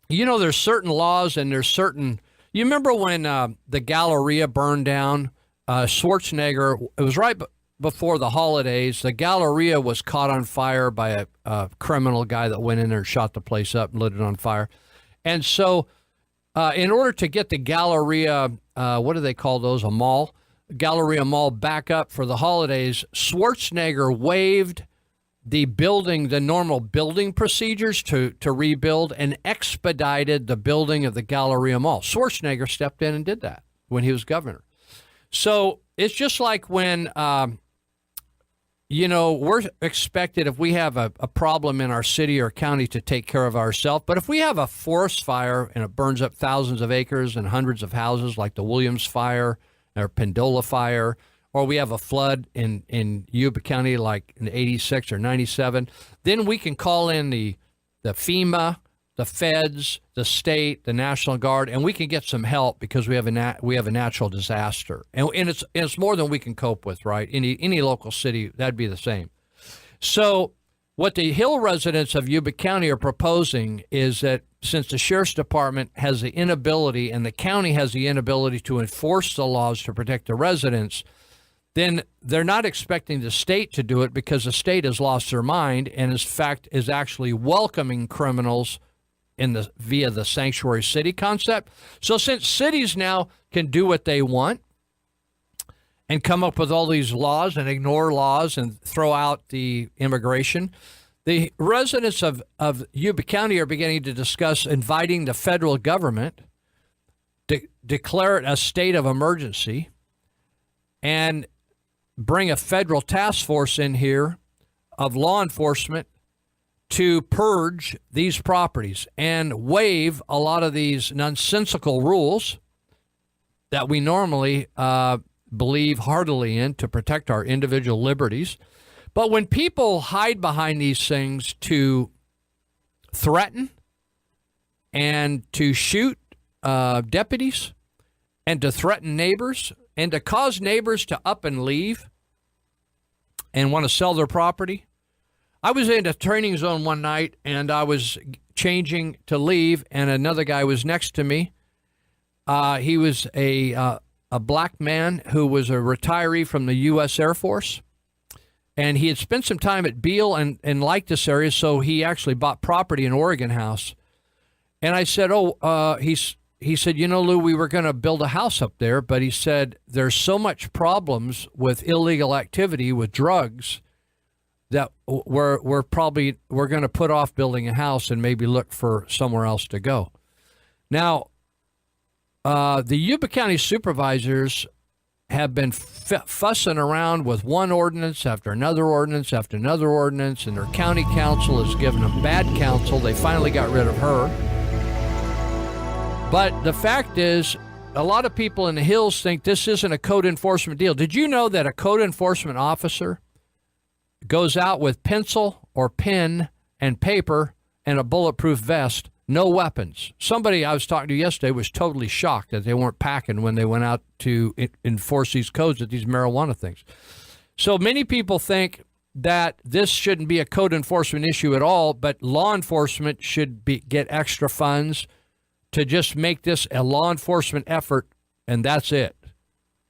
B: there's certain laws and there's certain, you remember when the Galleria burned down, Schwarzenegger, it was right before the holidays. The Galleria was caught on fire by a criminal guy that went in there and shot the place up and lit it on fire. And so in order to get the Galleria, what do they call those, a mall? Galleria Mall back up for the holidays, Schwarzenegger waived the normal building procedures to rebuild and expedited the building of the Galleria Mall. Schwarzenegger stepped in and did that when he was governor. So it's just like when, we're expected, if we have a problem in our city or county, to take care of ourselves. But if we have a forest fire and it burns up thousands of acres and hundreds of houses, like the Williams Fire or Pendola Fire, or we have a flood in Yuba County like in 86 or 97, then we can call in the FEMA, the feds, the state, the National Guard, and we can get some help because we have a natural disaster. And it's more than we can cope with, right? Any local city, that'd be the same. So what the Hill residents of Yuba County are proposing is that since the Sheriff's Department has the inability and the county has the inability to enforce the laws to protect the residents, then they're not expecting the state to do it because the state has lost their mind and, in fact, is actually welcoming criminals via the sanctuary city concept. So since cities now can do what they want and come up with all these laws and ignore laws and throw out the immigration, the residents of Yuba County are beginning to discuss inviting the federal government to declare it a state of emergency and bring a federal task force in here of law enforcement to purge these properties and waive a lot of these nonsensical rules that we normally believe heartily in to protect our individual liberties. But when people hide behind these things to threaten and to shoot deputies and to threaten neighbors and to cause neighbors to up and leave and want to sell their property. I was in a training zone one night, and I was changing to leave, and another guy was next to me. He was a black man who was a retiree from the U.S. Air Force, and he had spent some time at Beale and liked this area, so he actually bought property in Oregon House. And I said, he said, you know, Lou, we were going to build a house up there, but he said there's so much problems with illegal activity with drugs that we're going to put off building a house and maybe look for somewhere else to go. Now, the Yuba County supervisors have been fussing around with one ordinance after another ordinance after another ordinance, and their county council has given them bad counsel. They finally got rid of her. But the fact is, a lot of people in the hills think this isn't a code enforcement deal. Did you know that a code enforcement officer goes out with pencil or pen and paper and a bulletproof vest, no weapons? Somebody I was talking to yesterday was totally shocked that they weren't packing when they went out to enforce these codes at these marijuana things. So many people think that this shouldn't be a code enforcement issue at all, but law enforcement should get extra funds to just make this a law enforcement effort, and that's it.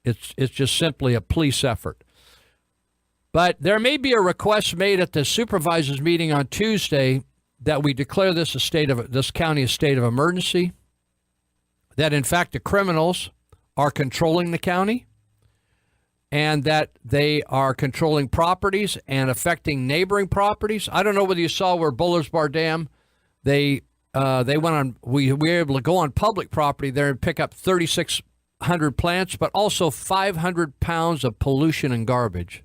B: It's just simply a police effort. But there may be a request made at the supervisors meeting on Tuesday that we declare this county a state of emergency, that in fact the criminals are controlling the county, and that they are controlling properties and affecting neighboring properties. I don't know whether you saw where Bullers Bar Dam, they went on, we were able to go on public property there and pick up 3,600 plants, but also 500 pounds of pollution and garbage.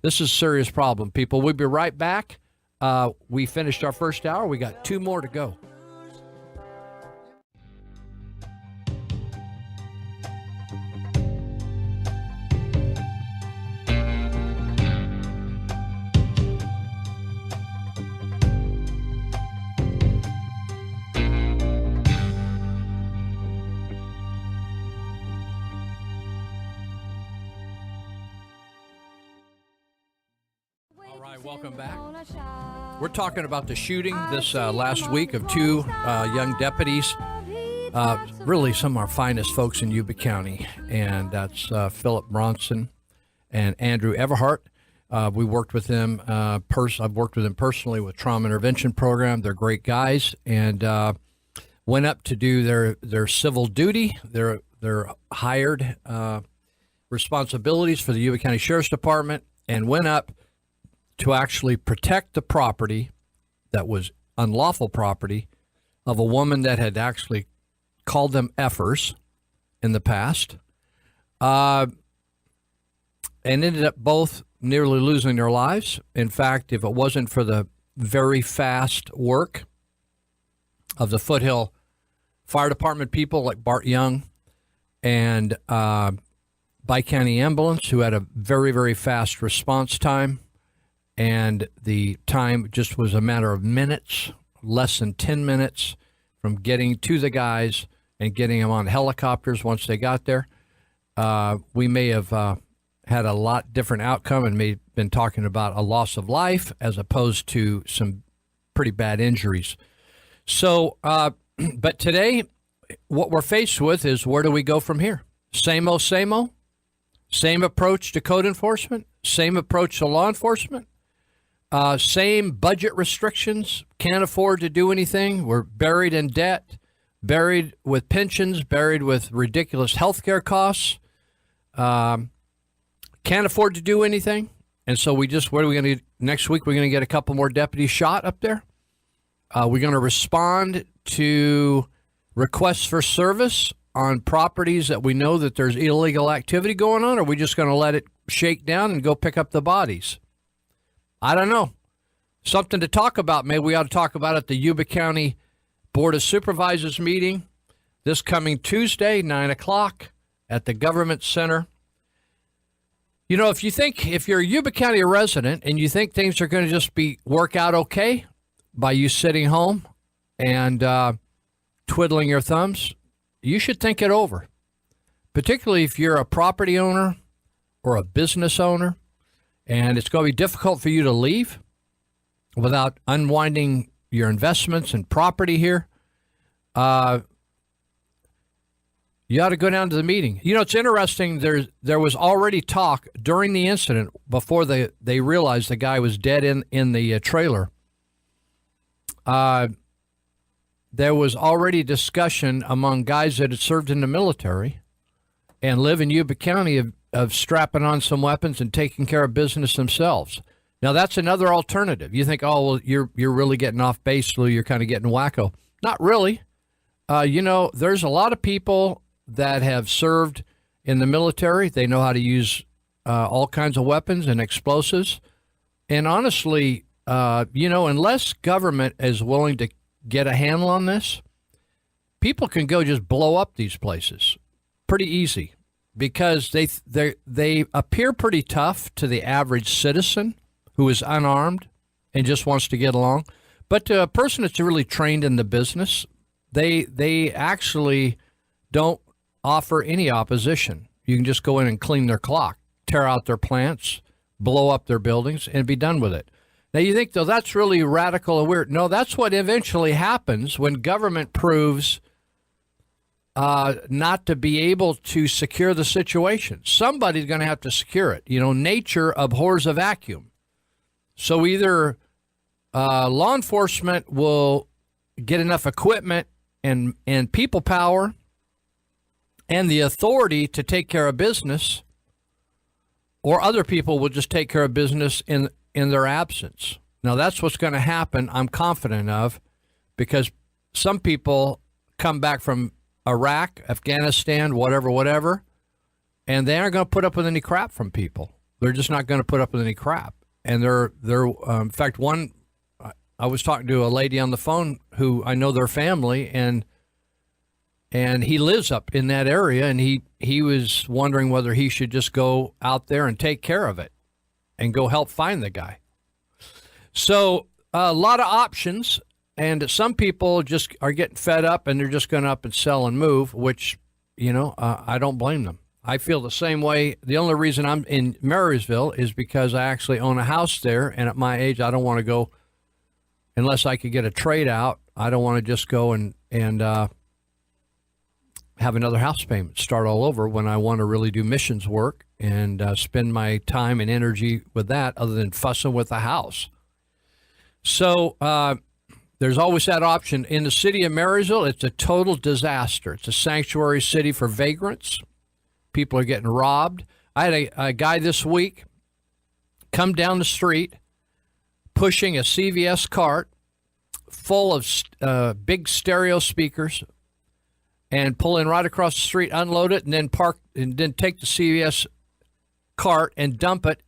B: This is a serious problem, people. We'll be right back. We finished our first hour. We got 2 more to go. Welcome back. We're talking about the shooting this last week of 2 young deputies, really some of our finest folks in Yuba County, and that's Philip Bronson and Andrew Everhart. We worked with them. I've worked with them personally with Trauma Intervention Program. They're great guys, and went up to do their civil duty, their hired responsibilities for the Yuba County Sheriff's Department, and went up to actually protect the property that was unlawful property of a woman that had actually called them effers in the past, and ended up both nearly losing their lives. In fact, if it wasn't for the very fast work of the Foothill Fire Department people like Bart Young and Bi-County Ambulance, who had a very, very fast response time, and the time just was a matter of minutes, less than 10 minutes from getting to the guys and getting them on helicopters once they got there. We may have had a lot different outcome and may have been talking about a loss of life as opposed to some pretty bad injuries. So, but today, what we're faced with is, where do we go from here? Same old, same old? Same approach to code enforcement? Same approach to law enforcement? Same budget restrictions, can't afford to do anything. We're buried in debt, buried with pensions, buried with ridiculous health care costs. Can't afford to do anything. And so what are we going to do next week? We're going to get a couple more deputies shot up there. We're going to respond to requests for service on properties that we know that there's illegal activity going on, or are we just going to let it shake down and go pick up the bodies? I don't know. Something to talk about. Maybe we ought to talk about at the Yuba County Board of Supervisors meeting this coming Tuesday, 9 o'clock at the Government Center. You know, if you're a Yuba County resident and you think things are going to just work out okay by you sitting home and twiddling your thumbs, you should think it over, particularly if you're a property owner or a business owner, and it's going to be difficult for you to leave without unwinding your investments and property here. You ought to go down to the meeting. You know, it's interesting. There was already talk during the incident before they realized the guy was dead in the trailer. There was already discussion among guys that had served in the military and live in Yuba County of strapping on some weapons and taking care of business themselves. Now, that's another alternative. You think, oh, well, you're really getting off base, Lou. You're kind of getting wacko. Not really. You know, there's a lot of people that have served in the military. They know how to use all kinds of weapons and explosives. And honestly, you know, unless government is willing to get a handle on this, people can go just blow up these places pretty easy because they appear pretty tough to the average citizen who is unarmed and just wants to get along. But to a person that's really trained in the business, they actually don't offer any opposition. You can just go in and clean their clock, tear out their plants, blow up their buildings, and be done with it. Now, you think, though, that's really radical and weird. No, that's what eventually happens when government proves not to be able to secure the situation. Somebody's going to have to secure it. You know, nature abhors a vacuum. So either law enforcement will get enough equipment and people power and the authority to take care of business, or other people will just take care of business in their absence. Now, that's what's going to happen, I'm confident of, because some people come back from Iraq, Afghanistan, whatever, and they aren't going to put up with any crap from people. They're just not going to put up with any crap. And they're in fact, I was talking to a lady on the phone who I know their family, and he lives up in that area, and he was wondering whether he should just go out there and take care of it and go help find the guy. So a lot of options, and some people just are getting fed up and they're just going to up and sell and move, which, you know, I don't blame them. I feel the same way. The only reason I'm in Marysville is because I actually own a house there, and at my age, I don't want to go unless I could get a trade out. I don't want to just go and have another house payment, start all over, when I want to really do missions work and spend my time and energy with that other than fussing with the house. So there's always that option. In the city of Marysville, it's a total disaster. It's a sanctuary city for vagrants. People are getting robbed. I had a guy this week come down the street pushing a CVS cart full of big stereo speakers and pull in right across the street, unload it, and then park, and then take the CVS cart and dump it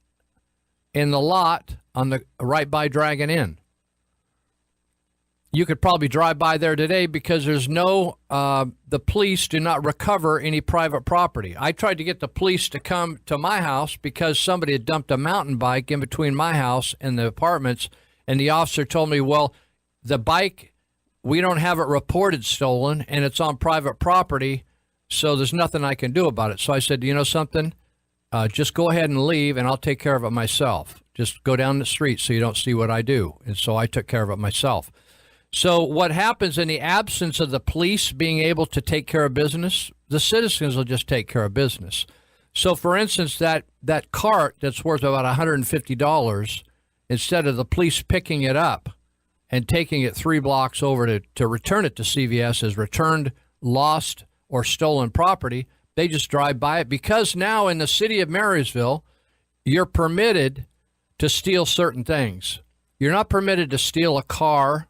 B: in the lot on the right by Dragon Inn. You could probably drive by there today because there's no, the police do not recover any private property. I tried to get the police to come to my house because somebody had dumped a mountain bike in between my house and the apartments, and the officer told me, well, the bike, we don't have it reported stolen, and it's on private property, so there's nothing I can do about it. So I said, you know something? Just go ahead and leave, and I'll take care of it myself. Just go down the street so you don't see what I do. And so I took care of it myself. So what happens in the absence of the police being able to take care of business, the citizens will just take care of business. So, for instance, that cart that's worth about $150, instead of the police picking it up and taking it 3 blocks over to return it to CVS as returned, lost, or stolen property, they just drive by it. Because now in the city of Marysville, you're permitted to steal certain things. You're not permitted to steal a car,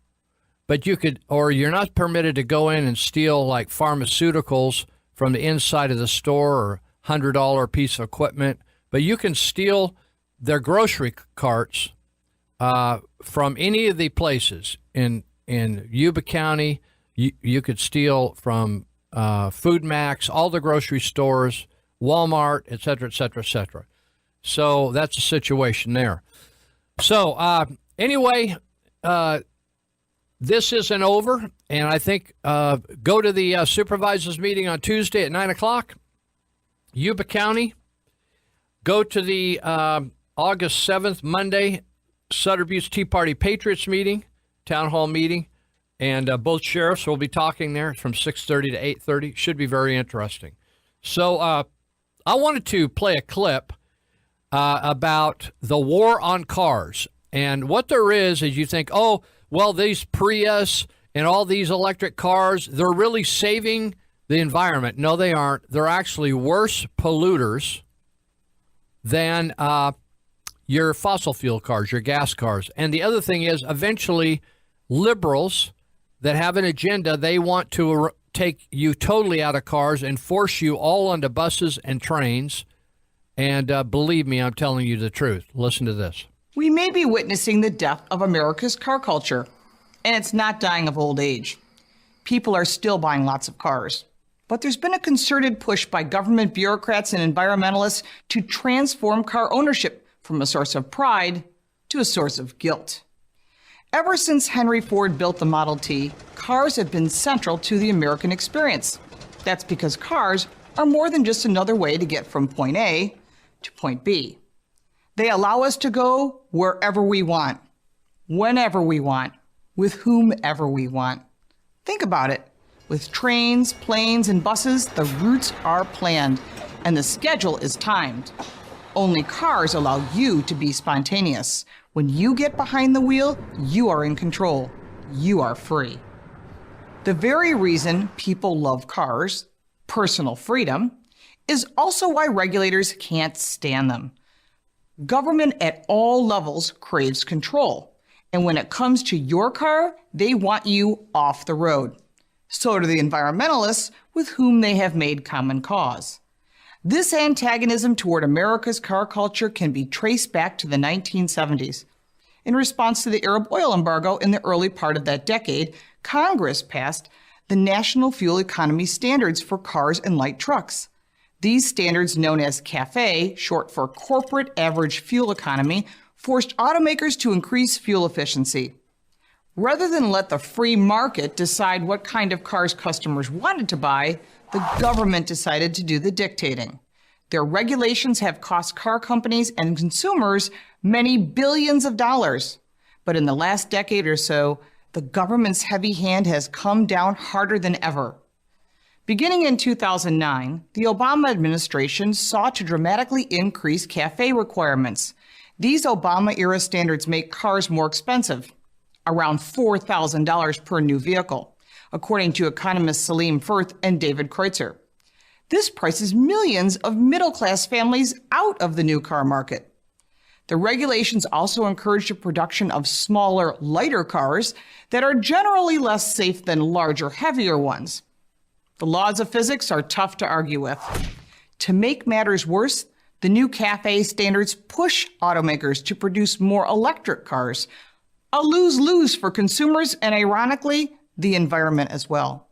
B: but you could, or you're not permitted to go in and steal like pharmaceuticals from the inside of the store or $100 piece of equipment, but you can steal their grocery carts from any of the places in Yuba County. You could steal from Food Max, all the grocery stores, Walmart, et cetera, et cetera, et cetera. So that's the situation there. So anyway, this isn't over, and I think go to the supervisors meeting on Tuesday at 9 o'clock, Yuba County. Go to the August 7th, Monday, Sutter Butte Tea Party Patriots meeting, town hall meeting, and both sheriffs will be talking there from 6:30 to 8:30. Should be very interesting. So I wanted to play a clip about the war on cars. And what there is you think, oh, well, these Prius and all these electric cars, they're really saving the environment. No, they aren't. They're actually worse polluters than your fossil fuel cars, your gas cars. And the other thing is, eventually, liberals that have an agenda, they want to take you totally out of cars and force you all onto buses and trains. And believe me, I'm telling you the truth. Listen to this.
D: We may be witnessing the death of America's car culture, and it's not dying of old age. People are still buying lots of cars. But there's been a concerted push by government bureaucrats and environmentalists to transform car ownership from a source of pride to a source of guilt. Ever since Henry Ford built the Model T, cars have been central to the American experience. That's because cars are more than just another way to get from point A to point B. They allow us to go wherever we want, whenever we want, with whomever we want. Think about it. With trains, planes, and buses, the routes are planned, and the schedule is timed. Only cars allow you to be spontaneous. When you get behind the wheel, you are in control. You are free. The very reason people love cars, personal freedom, is also why regulators can't stand them. Government at all levels craves control, and when it comes to your car, they want you off the road. So do the environmentalists with whom they have made common cause. This antagonism toward America's car culture can be traced back to the 1970s. In response to the Arab oil embargo in the early part of that decade, Congress passed the National Fuel Economy Standards for cars and light trucks. These standards, known as CAFE, short for Corporate Average Fuel Economy, forced automakers to increase fuel efficiency. Rather than let the free market decide what kind of cars customers wanted to buy, the government decided to do the dictating. Their regulations have cost car companies and consumers many billions of dollars. But in the last decade or so, the government's heavy hand has come down harder than ever. Beginning in 2009, the Obama administration sought to dramatically increase CAFE requirements. These Obama-era standards make cars more expensive, around $4,000 per new vehicle, according to economists Salim Firth and David Kreutzer. This prices millions of middle-class families out of the new car market. The regulations also encourage the production of smaller, lighter cars that are generally less safe than larger, heavier ones. The laws of physics are tough to argue with. To make matters worse, the new CAFE standards push automakers to produce more electric cars, a lose-lose for consumers and, ironically, the environment as well.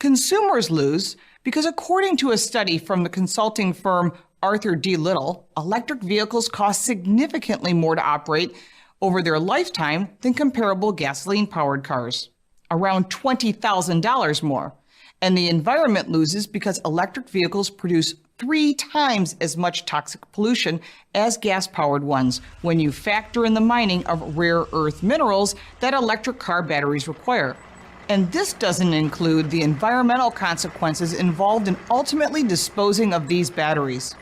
D: Consumers lose because, according to a study from the consulting firm Arthur D. Little, electric vehicles cost significantly more to operate over their lifetime than comparable gasoline-powered cars, around $20,000 more. And the environment loses because electric vehicles produce 3 times as much toxic pollution as gas-powered ones when you factor in the mining of rare earth minerals that electric car batteries require. And this doesn't include the environmental consequences involved in ultimately disposing of these batteries.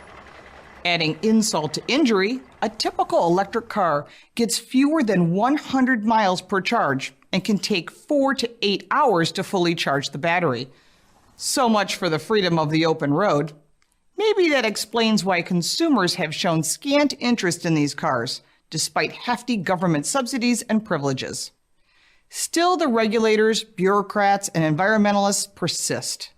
D: Adding insult to injury, a typical electric car gets fewer than 100 miles per charge and can take 4 to 8 hours to fully charge the battery. So much for the freedom of the open road. Maybe that explains why consumers have shown scant interest in these cars, despite hefty government subsidies and privileges. Still, the regulators, bureaucrats, and environmentalists persist.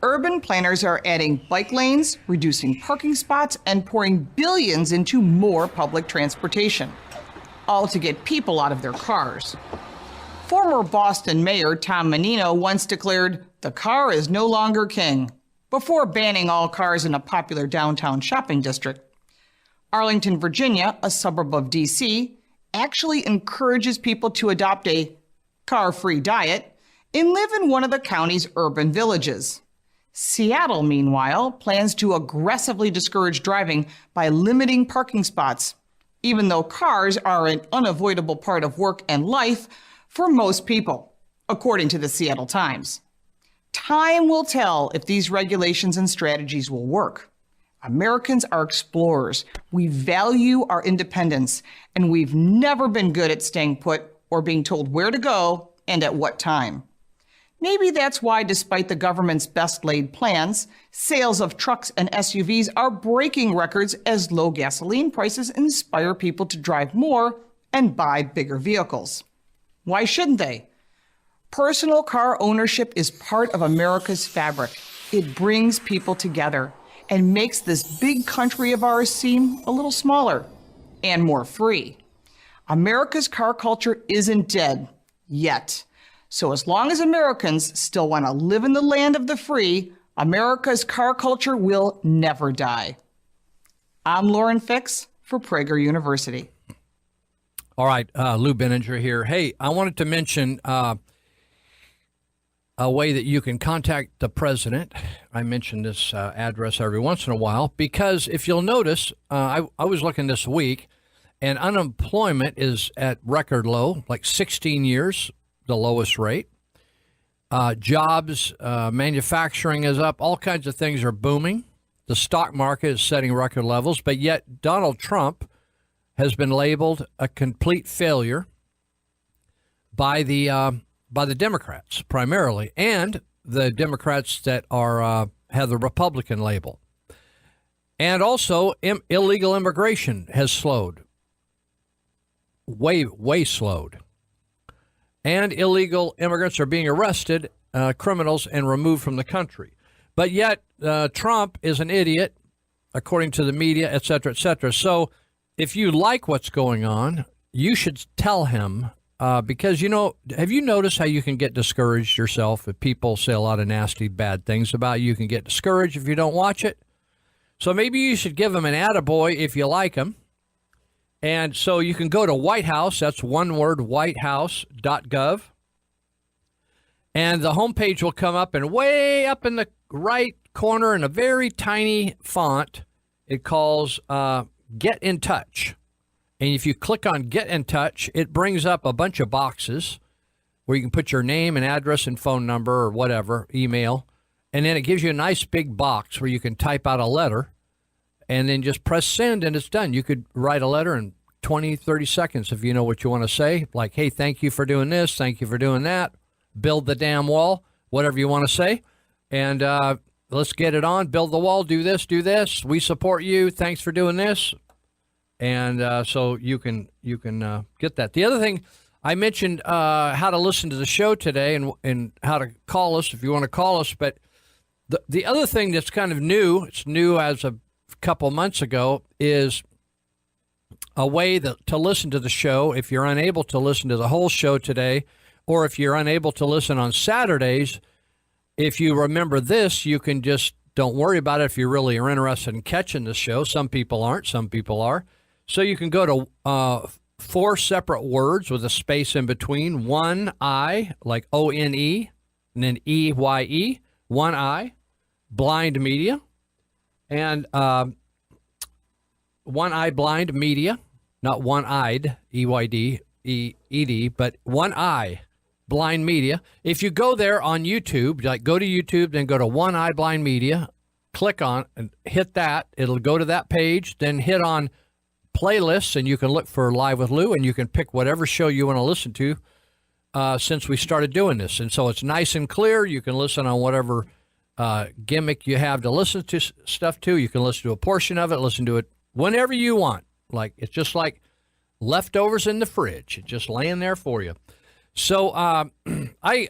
D: Urban planners are adding bike lanes, reducing parking spots, and pouring billions into more public transportation, all to get people out of their cars. Former Boston Mayor Tom Menino once declared, "The car is no longer king," before banning all cars in a popular downtown shopping district. Arlington, Virginia, a suburb of D.C., actually encourages people to adopt a car-free diet, and live in one of the county's urban villages. Seattle, meanwhile, plans to aggressively discourage driving by limiting parking spots, even though cars are an unavoidable part of work and life for most people, according to the Seattle Times. Time will tell if these regulations and strategies will work. Americans are explorers. We value our independence, and we've never been good at staying put or being told where to go and at what time. Maybe that's why, despite the government's best-laid plans, sales of trucks and SUVs are breaking records as low gasoline prices inspire people to drive more and buy bigger vehicles. Why shouldn't they? Personal car ownership is part of America's fabric. It brings people together and makes this big country of ours seem a little smaller and more free. America's car culture isn't dead yet. So as long as Americans still want to live in the land of the free, America's car culture will never die. I'm Lauren Fix for Prager University.
B: All right, Lou Benninger here. Hey, I wanted to mention a way that you can contact the president. I mention this address every once in a while because if you'll notice, I was looking this week, and unemployment is at record low, like 16 years. The lowest rate. Jobs, manufacturing is up. All kinds of things are booming. The stock market is setting record levels, but yet Donald Trump has been labeled a complete failure by the Democrats primarily, and the Democrats that are have the Republican label. And also, illegal immigration has slowed, way slowed. And illegal immigrants are being arrested, criminals, and removed from the country. But yet, Trump is an idiot, according to the media, et cetera, et cetera. So if you like what's going on, you should tell him, because, have you noticed how you can get discouraged yourself if people say a lot of nasty, bad things about you? You can get discouraged if you don't watch it. So maybe you should give him an attaboy if you like him. And so you can go to White House, that's one word, whitehouse.gov. And the homepage will come up, and way up in the right corner in a very tiny font, it calls Get in Touch. And if you click on Get in Touch, it brings up a bunch of boxes where you can put your name and address and phone number or whatever, email. And then it gives you a nice big box where you can type out a letter. And then just press send, and it's done. You could write a letter in 20, 30 seconds if you know what you want to say. Like, hey, thank you for doing this. Thank you for doing that. Build the damn wall, whatever you want to say. And let's get it on. Build the wall. Do this. Do this. We support you. Thanks for doing this. And so you can get that. The other thing, I mentioned how to listen to the show today and how to call us if you want to call us. But the other thing that's kind of new, it's new as a couple months ago, is a way to listen to the show if you're unable to listen to the whole show today, or if you're unable to listen on Saturdays. If you remember this, you can just don't worry about it if you really are interested in catching the show. Some people aren't, some people are. So you can go to 4 separate words with a space in between, one I, like O-N-E, and then E-Y-E, one I, Blind Media. And One Eye Blind Media, not one-eyed, E-Y-D, E-E-D, but One Eye Blind Media. If you go there on YouTube, like go to YouTube, then go to One Eye Blind Media, click on and hit that. It'll go to that page. Then hit on playlists, and you can look for Live with Lou, and you can pick whatever show you want to listen to since we started doing this. And so it's nice and clear. You can listen on whatever gimmick you have to listen to stuff to. You can listen to a portion of it, listen to it whenever you want. Like, it's just like leftovers in the fridge. It's just laying there for you. So I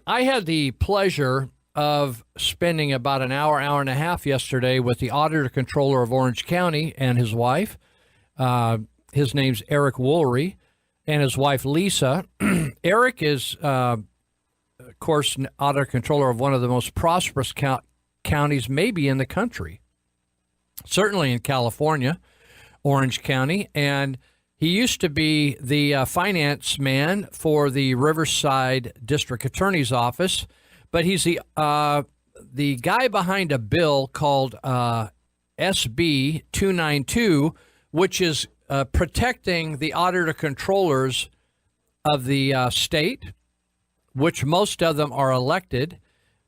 B: had the pleasure of spending about an hour and a half yesterday with the auditor controller of Orange County and his wife. His name's Eric Woolery, and his wife, Lisa. Eric is, of course, auditor controller of one of the most prosperous counties maybe in the country, certainly in California, Orange County. And He used to be the finance man for the Riverside District Attorney's Office, but he's the guy behind a bill called SB 292, which is protecting the auditor controllers of the state, which most of them are elected.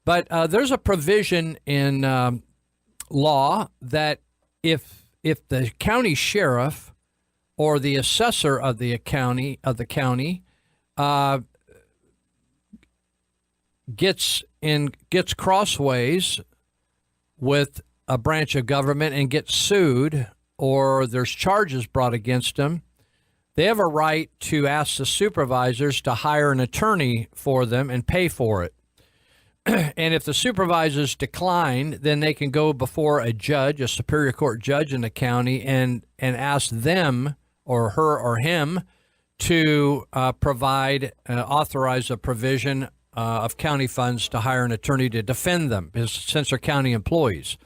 B: But there's a provision in law that if the county sheriff or the assessor of the county gets crossways with a branch of government and gets sued, or there's charges brought against them, they have a right to ask the supervisors to hire an attorney for them and pay for it. And if the supervisors decline, then they can go before a judge, a superior court judge in the county, and ask them or her or him to authorize a provision of county funds to hire an attorney to defend them, since they're county employees.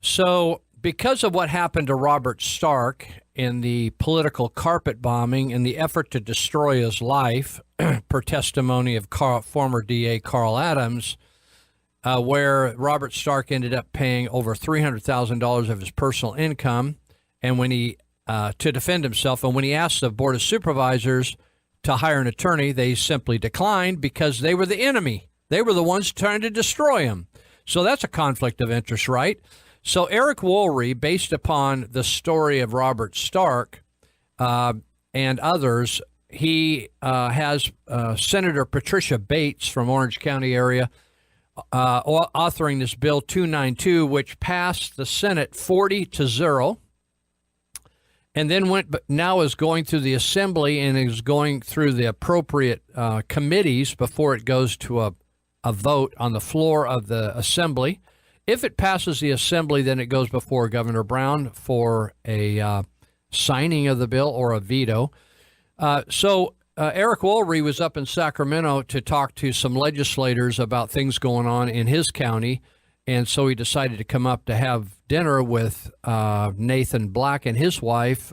B: So because of what happened to Robert Stark in the political carpet bombing and the effort to destroy his life, per testimony of former DA Carl Adams, where Robert Stark ended up paying over $300,000 of his personal income, and when he to defend himself, and when he asked the Board of Supervisors to hire an attorney, they simply declined because they were the enemy. They were the ones trying to destroy him. So that's a conflict of interest, right? So Eric Woolry, based upon the story of Robert Stark and others, he has Senator Patricia Bates from Orange County area authoring this Bill 292, which passed the Senate 40-0, and then now is going through the Assembly and is going through the appropriate committees before it goes to a vote on the floor of the Assembly. If it passes the Assembly, then it goes before Governor Brown for a signing of the bill or a veto. So Eric Woolry was up in Sacramento to talk to some legislators about things going on in his county, and so he decided to come up to have dinner with Nathan Black and his wife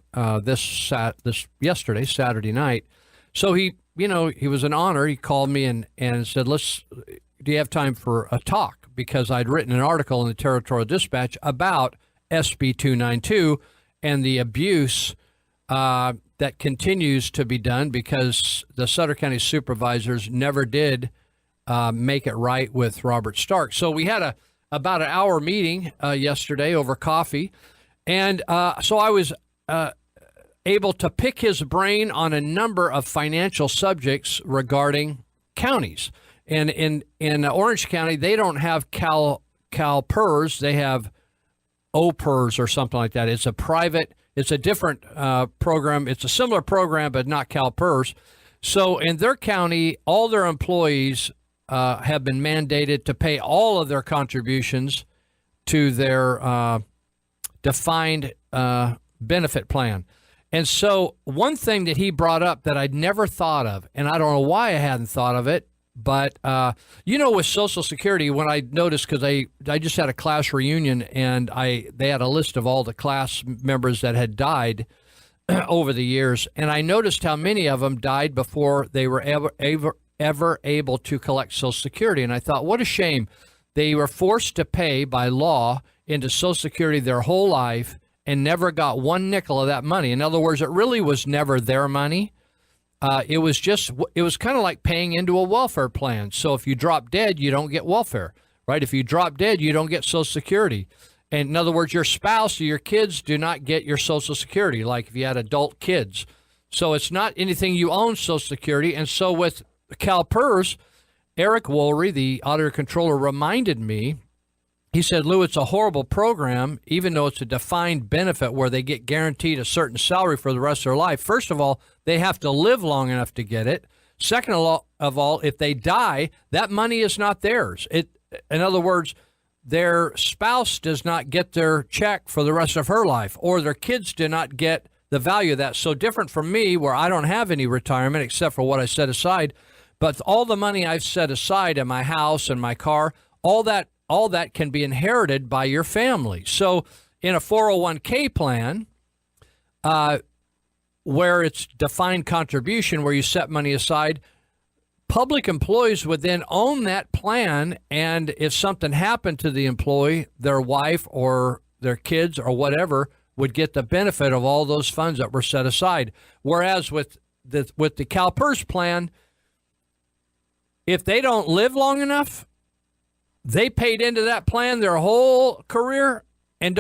B: yesterday, Saturday night. So he was an honor. He called me and said, do you have time for a talk? Because I'd written an article in the Territorial Dispatch about SB 292 and the abuse that continues to be done because the Sutter County supervisors never did make it right with Robert Stark. So we had about an hour meeting yesterday over coffee, and so I was able to pick his brain on a number of financial subjects regarding counties. And in Orange County, they don't have CalPERS. They have OPERS or something like that. It's a different program. It's a similar program, but not CalPERS. So in their county, all their employees have been mandated to pay all of their contributions to their defined benefit plan. And so one thing that he brought up that I'd never thought of, and I don't know why I hadn't thought of it, but, with Social Security, when I noticed, because I just had a class reunion and they had a list of all the class members that had died over the years. And I noticed how many of them died before they were ever able to collect Social Security. And I thought, what a shame. They were forced to pay by law into Social Security their whole life and never got one nickel of that money. In other words, it really was never their money. It was kind of like paying into a welfare plan. So if you drop dead, you don't get welfare, right? If you drop dead, you don't get Social Security. And in other words, your spouse or your kids do not get your Social Security, like if you had adult kids. So it's not anything you own, Social Security. And so with CalPERS, Eric Woolry, the auditor controller, reminded me, he said, Lou, it's a horrible program, even though it's a defined benefit where they get guaranteed a certain salary for the rest of their life. First of all, they have to live long enough to get it. Second of all, if they die, that money is not theirs. In other words, their spouse does not get their check for the rest of her life, or their kids do not get the value of that. So different from me, where I don't have any retirement except for what I set aside. But all the money I've set aside in my house and my car, all that can be inherited by your family. So in a 401k plan, where it's defined contribution, where you set money aside, public employees would then own that plan. And if something happened to the employee, their wife or their kids or whatever would get the benefit of all those funds that were set aside. Whereas with the CalPERS plan, if they don't live long enough, they paid into that plan their whole career, and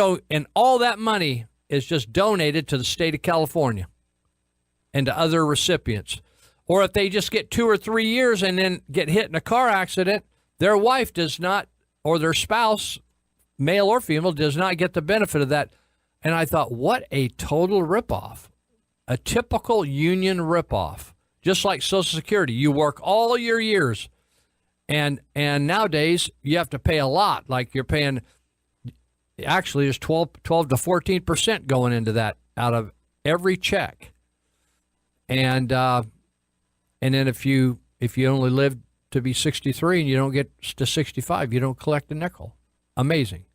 B: all that money is just donated to the state of California and to other recipients. Or if they just get 2 or 3 years and then get hit in a car accident, their wife does not, or their spouse, male or female, does not get the benefit of that. And I thought, what a total ripoff. A typical union ripoff. Just like Social Security. You work all your years. And nowadays, you have to pay a lot. Like you're paying, actually, there's 12 to 14% going into that out of every check. And then if you only live to be 63 and you don't get to 65, you don't collect a nickel. Amazing.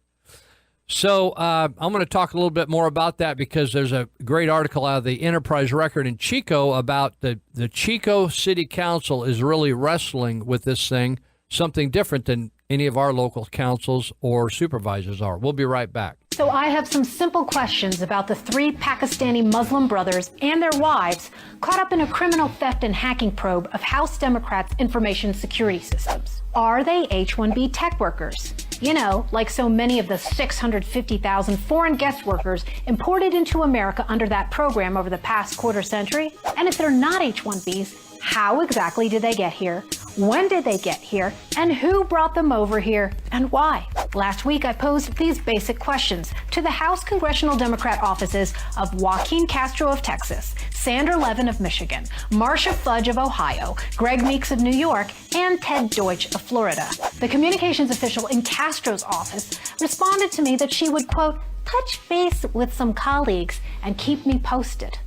B: So I'm going to talk a little bit more about that because there's a great article out of the Enterprise Record in Chico about the Chico City Council is really wrestling with this thing, something different than any of our local councils or supervisors are. We'll be right back.
E: So I have some simple questions about the 3 Pakistani Muslim brothers and their wives caught up in a criminal theft and hacking probe of House Democrats' information security systems. Are they H-1B tech workers? You know, like so many of the 650,000 foreign guest workers imported into America under that program over the past quarter century? And if they're not H-1Bs, how exactly did they get here? When did they get here? And who brought them over here and why? Last week, I posed these basic questions to the House Congressional Democrat offices of Joaquin Castro of Texas, Sandra Levin of Michigan, Marcia Fudge of Ohio, Greg Meeks of New York, and Ted Deutsch of Florida. The communications official in Castro's office responded to me that she would, quote, touch base with some colleagues and keep me posted.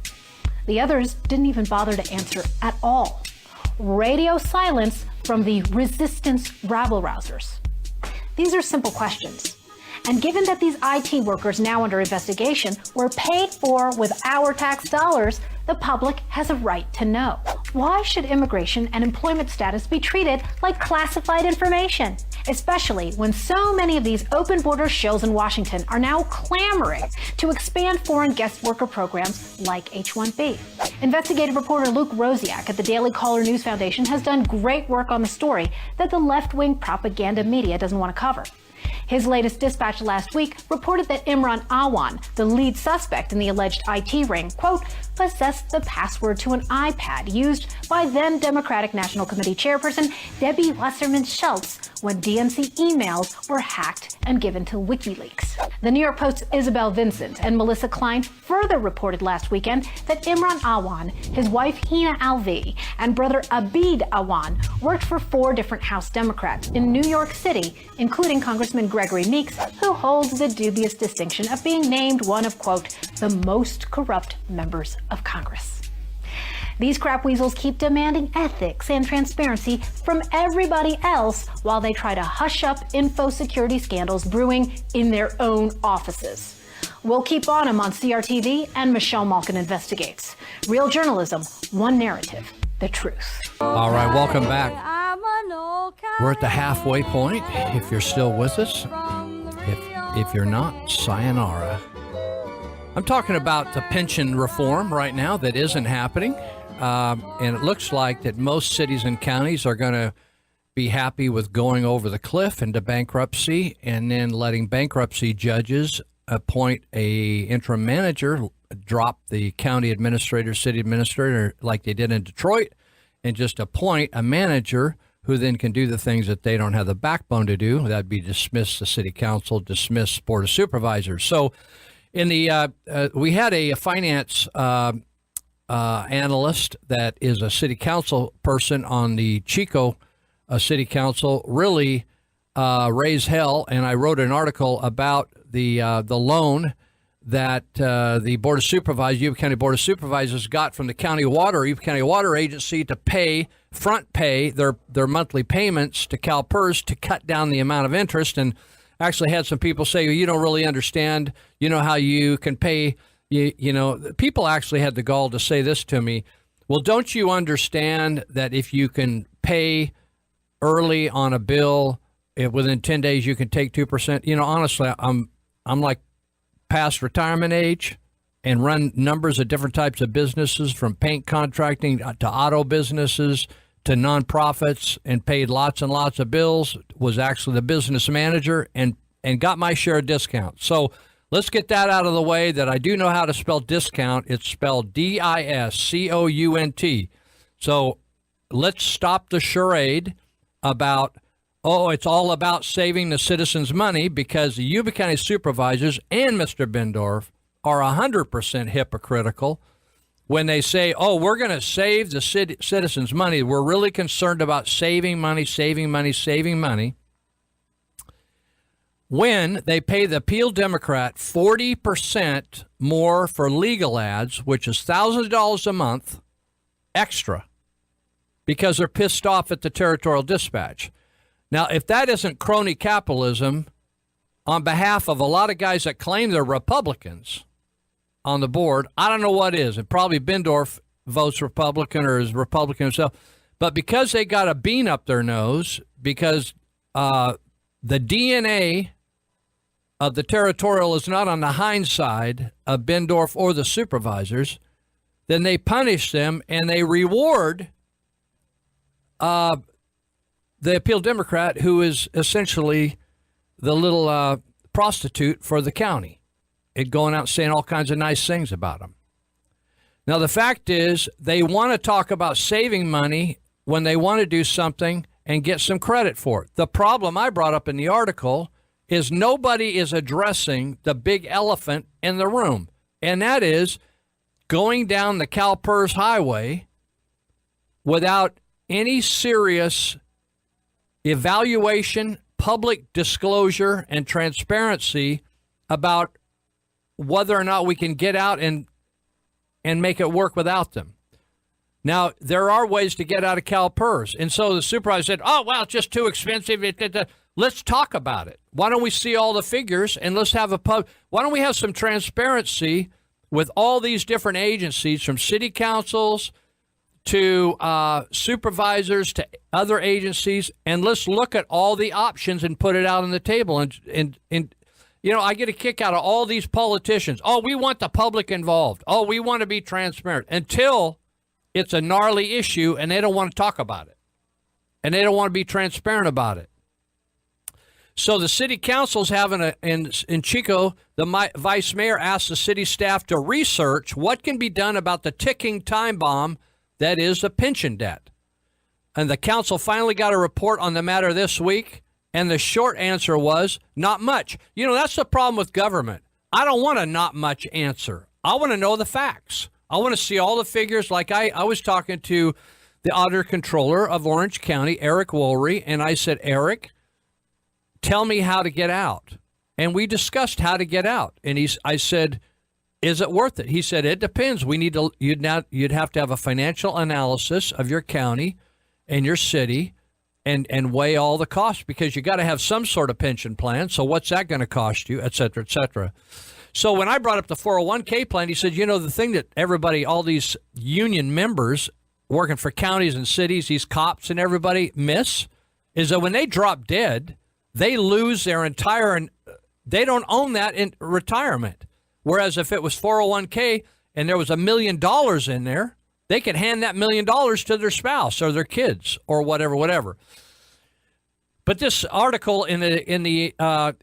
E: The others didn't even bother to answer at all. Radio silence from the resistance rabble-rousers. These are simple questions. And given that these IT workers now under investigation were paid for with our tax dollars, the public has a right to know. Why should immigration and employment status be treated like classified information? Especially when so many of these open border shills in Washington are now clamoring to expand foreign guest worker programs like H-1B. Investigative reporter Luke Rosiak at the Daily Caller News Foundation has done great work on the story that the left-wing propaganda media doesn't want to cover. His latest dispatch last week reported that Imran Awan, the lead suspect in the alleged IT ring, quote, possessed the password to an iPad used by then Democratic National Committee chairperson Debbie Wasserman Schultz when DNC emails were hacked and given to WikiLeaks. The New York Post's Isabel Vincent and Melissa Klein further reported last weekend that Imran Awan, his wife Hina Alvi, and brother Abid Awan worked for 4 different House Democrats in New York City, including Congressman Gregory Meeks, who holds the dubious distinction of being named one of, quote, the most corrupt members of Congress. These crap weasels keep demanding ethics and transparency from everybody else while they try to hush up info security scandals brewing in their own offices. We'll keep on them on CRTV and Michelle Malkin Investigates. Real journalism, one narrative, the truth.
B: All right, welcome back. We're at the halfway point. If you're still with us, if you're not, sayonara. I'm talking about the pension reform right now that isn't happening. And it looks like that most cities and counties are going to be happy with going over the cliff into bankruptcy and then letting bankruptcy judges appoint a interim manager, drop the county administrator, city administrator like they did in Detroit, and just appoint a manager who then can do the things that they don't have the backbone to do. That'd be dismiss the city council, dismiss board of supervisors. So in the we had a finance analyst that is a city council person on the Chico City Council really raise hell, and I wrote an article about the loan that the Board of Supervisors, Yuba County Board of Supervisors, got from the County Water, Yuba County Water Agency to front pay their monthly payments to CalPERS to cut down the amount of interest. And actually had some people say, well, you don't really understand, how you can pay you know, people actually had the gall to say this to me. Well, don't you understand that if you can pay early on a bill, within 10 days you can take 2%? You know, honestly, I'm like past retirement age and run numbers of different types of businesses, from paint contracting to auto businesses to nonprofits, and paid lots and lots of bills, was actually the business manager, and got my share of discount. So let's get that out of the way, that I do know how to spell discount. It's spelled DISCOUNT. So let's stop the charade about, oh, it's all about saving the citizens money, because the Yuba County supervisors and Mr. Bendorf are 100% hypocritical when they say, oh, we're going to save the citizens money. We're really concerned about saving money, when they pay the Peel Democrat 40% more for legal ads, which is thousands of dollars a month extra, because they're pissed off at the Territorial Dispatch. Now, if that isn't crony capitalism on behalf of a lot of guys that claim they're Republicans on the board, I don't know what is. And probably Bendorf votes Republican or is Republican himself. But because they got a bean up their nose, because the DNA of the Territorial is not on the hind side of Bendorf or the supervisors, then they punish them and they reward the Appeal Democrat, who is essentially the little prostitute for the county, and going out and saying all kinds of nice things about them. Now, the fact is, they want to talk about saving money when they want to do something and get some credit for it. The problem I brought up in the article is nobody is addressing the big elephant in the room, and that is going down the CalPERS highway without any serious evaluation, public disclosure, and transparency about whether or not we can get out and make it work without them. Now, there are ways to get out of CalPERS. And so the supervisor said, oh, well, it's just too expensive. Let's talk about it. Why don't we see all the figures, and let's have why don't we have some transparency with all these different agencies, from city councils to supervisors to other agencies, and let's look at all the options and put it out on the table. And you know, I get a kick out of all these politicians. Oh, we want the public involved. Oh, we want to be transparent, until it's a gnarly issue and they don't want to talk about it. And they don't want to be transparent about it. So the city council's having in Chico, the vice mayor asked the city staff to research what can be done about the ticking time bomb that is the pension debt. And the council finally got a report on the matter this week, and the short answer was not much. You know, that's the problem with government. I don't want a not much answer. I want to know the facts. I want to see all the figures. Like I was talking to the auditor controller of Orange County, Eric Wolry, and I said, Eric, tell me how to get out. And we discussed how to get out. And I said, is it worth it? He said, it depends. You'd have to have a financial analysis of your county and your city and weigh all the costs, because you got to have some sort of pension plan. So what's that going to cost you, et cetera, et cetera. So when I brought up the 401k plan, he said, you know, the thing that everybody, all these union members working for counties and cities, these cops and everybody miss, is that when they drop dead, they lose their they don't own that in retirement. Whereas if it was 401k and there was $1 million in there, they could hand that $1 million to their spouse or their kids or whatever. But this article in the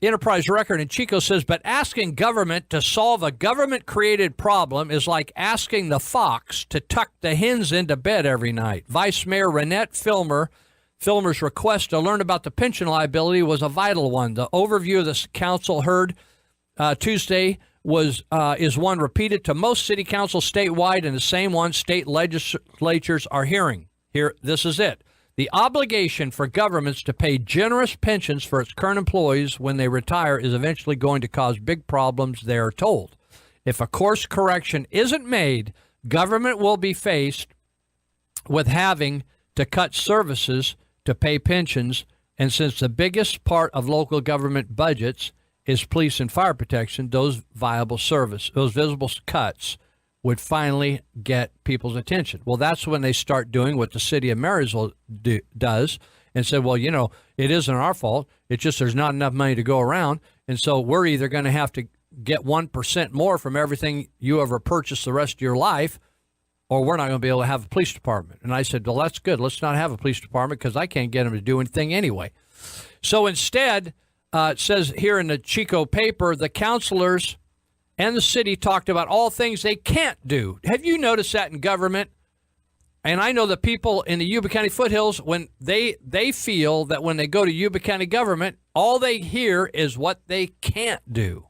B: Enterprise Record in Chico says, but asking government to solve a government-created problem is like asking the fox to tuck the hens into bed every night. Vice Mayor Renette Filmer's request to learn about the pension liability was a vital one. The overview of the council heard Tuesday is one repeated to most city councils statewide, and the same one state legislatures are hearing. Here, this is it. The obligation for governments to pay generous pensions for its current employees when they retire is eventually going to cause big problems, they are told. If a course correction isn't made, government will be faced with having to cut services to pay pensions, and since the biggest part of local government budgets is police and fire protection, those visible cuts would finally get people's attention. Well, that's when they start doing what the city of Marysville does and said, well, you know, it isn't our fault. It's just there's not enough money to go around. And so we're either going to have to get 1% more from everything you ever purchased the rest of your life, or we're not going to be able to have a police department. And I said, well, that's good. Let's not have a police department because I can't get them to do anything anyway. So instead, it says here in the Chico paper, the councilors and the city talked about all things they can't do. Have you noticed that in government? And I know the people in the Yuba County foothills, when they feel that when they go to Yuba County government, all they hear is what they can't do.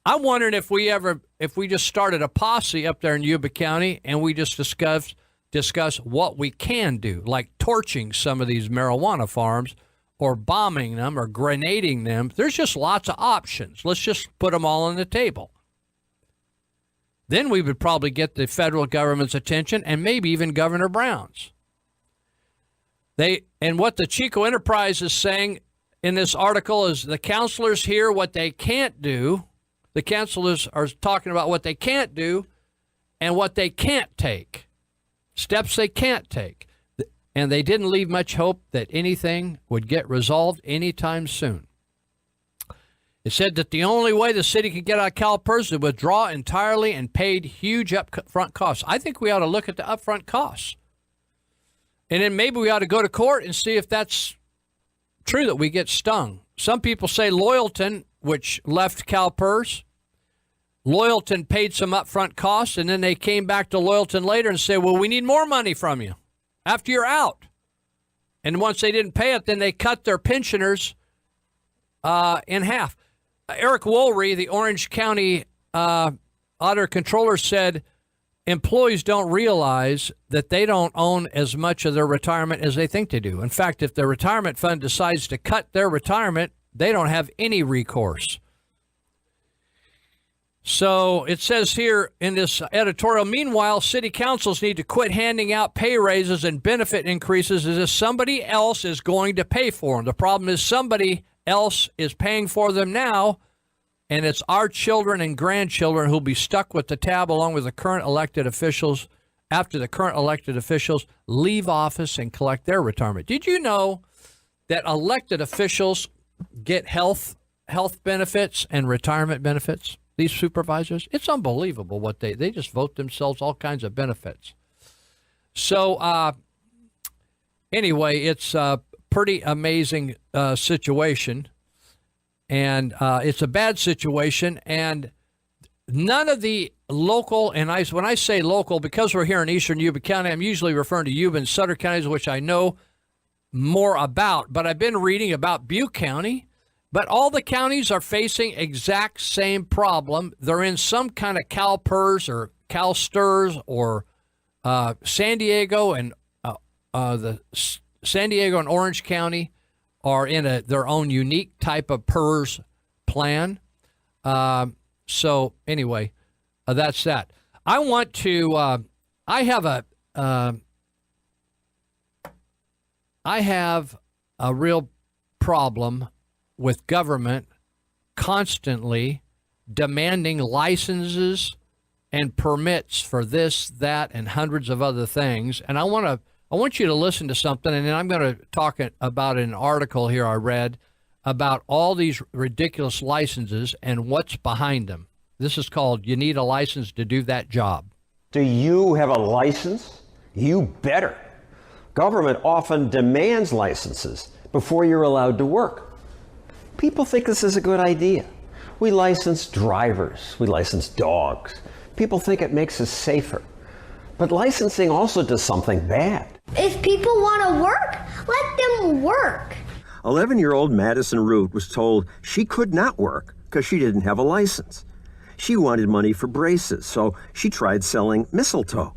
B: I'm wondering if we just started a posse up there in Yuba County and we just discuss what we can do, like torching some of these marijuana farms or bombing them or grenading them. There's just lots of options. Let's just put them all on the table. Then we would probably get the federal government's attention and maybe even Governor Brown's. And what the Chico Enterprise is saying in this article is the counselors hear what they can't do. The counselors are talking about what they can't do and what they can't take, steps they can't take. And they didn't leave much hope that anything would get resolved anytime soon. It said that the only way the city could get out of CalPERS is to withdraw entirely and paid huge upfront costs. I think we ought to look at the upfront costs. And then maybe we ought to go to court and see if that's true that we get stung. Some people say Loyalton, which left CalPERS, Loyalton paid some upfront costs, and then they came back to Loyalton later and said, well, we need more money from you after you're out. And once they didn't pay it, then they cut their pensioners in half. Eric Woolry, the Orange County Auditor Controller, said employees don't realize that they don't own as much of their retirement as they think they do. In fact, if their retirement fund decides to cut their retirement, they don't have any recourse. So it says here in this editorial, meanwhile, city councils need to quit handing out pay raises and benefit increases as if somebody else is going to pay for them. The problem is somebody else is paying for them now, and it's our children and grandchildren who'll be stuck with the tab along with the current elected officials after the current elected officials leave office and collect their retirement. Did you know that elected officials get health benefits and retirement benefits? These supervisors, it's unbelievable what they just vote themselves all kinds of benefits. So anyway, it's a pretty amazing situation, and it's a bad situation, and none of the local, and when I say local, because we're here in eastern Yuba County, I'm usually referring to Yuba and Sutter counties, which I know more about, but I've been reading about Butte County. But all the counties are facing exact same problem. They're in some kind of CalPERS or CalSTRS or San Diego and San Diego and Orange County are in their own unique type of PERS plan. So anyway, that's that. I want to. I have a real problem with government constantly demanding licenses and permits for this, that, and hundreds of other things. And I want you to listen to something, and then I'm going to talk about an article here I read about all these ridiculous licenses and what's behind them. This is called "You Need a License to Do That Job."
F: Do you have a license? You better. Government often demands licenses before you're allowed to work. People think this is a good idea. We license drivers. We license dogs. People think it makes us safer. But licensing also does something bad.
G: If people want to work, let them work.
F: 11-year-old Madison Root was told she could not work because she didn't have a license. She wanted money for braces, so she tried selling mistletoe.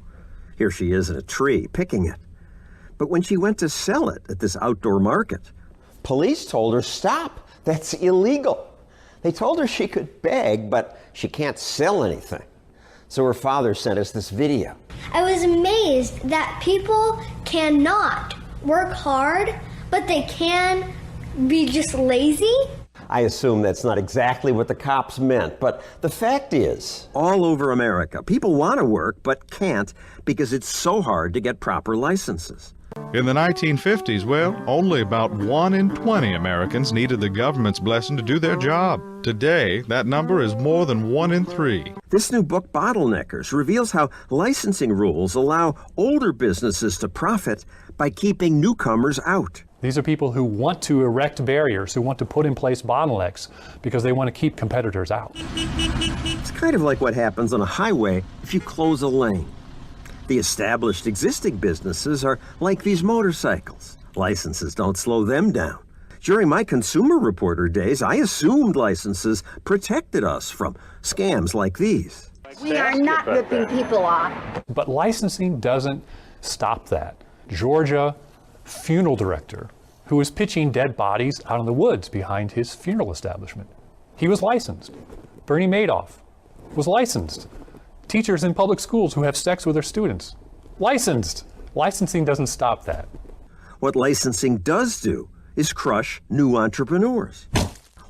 F: Here she is in a tree, picking it. But when she went to sell it at this outdoor market, police told her, "Stop. That's illegal." They told her she could beg, but she can't sell anything. So her father sent us this video.
G: I was amazed that people cannot work hard, but they can be just lazy.
F: I assume that's not exactly what the cops meant, but the fact is, all over America, people want to work but can't because it's so hard to get proper licenses.
H: In the 1950s, well, only about 1 in 20 Americans needed the government's blessing to do their job. Today, that number is more than 1 in 3.
F: This new book, Bottleneckers, reveals how licensing rules allow older businesses to profit by keeping newcomers out.
I: These are people who want to erect barriers, who want to put in place bottlenecks because they want to keep competitors out.
F: It's kind of like what happens on a highway if you close a lane. The established existing businesses are like these motorcycles. Licenses don't slow them down. During my consumer reporter days, I assumed licenses protected us from scams like these.
G: We are not ripping people off.
I: But licensing doesn't stop that. Georgia funeral director who was pitching dead bodies out in the woods behind his funeral establishment. He was licensed. Bernie Madoff was licensed. Teachers in public schools who have sex with their students, licensed. Licensing doesn't stop that.
F: What licensing does do is crush new entrepreneurs.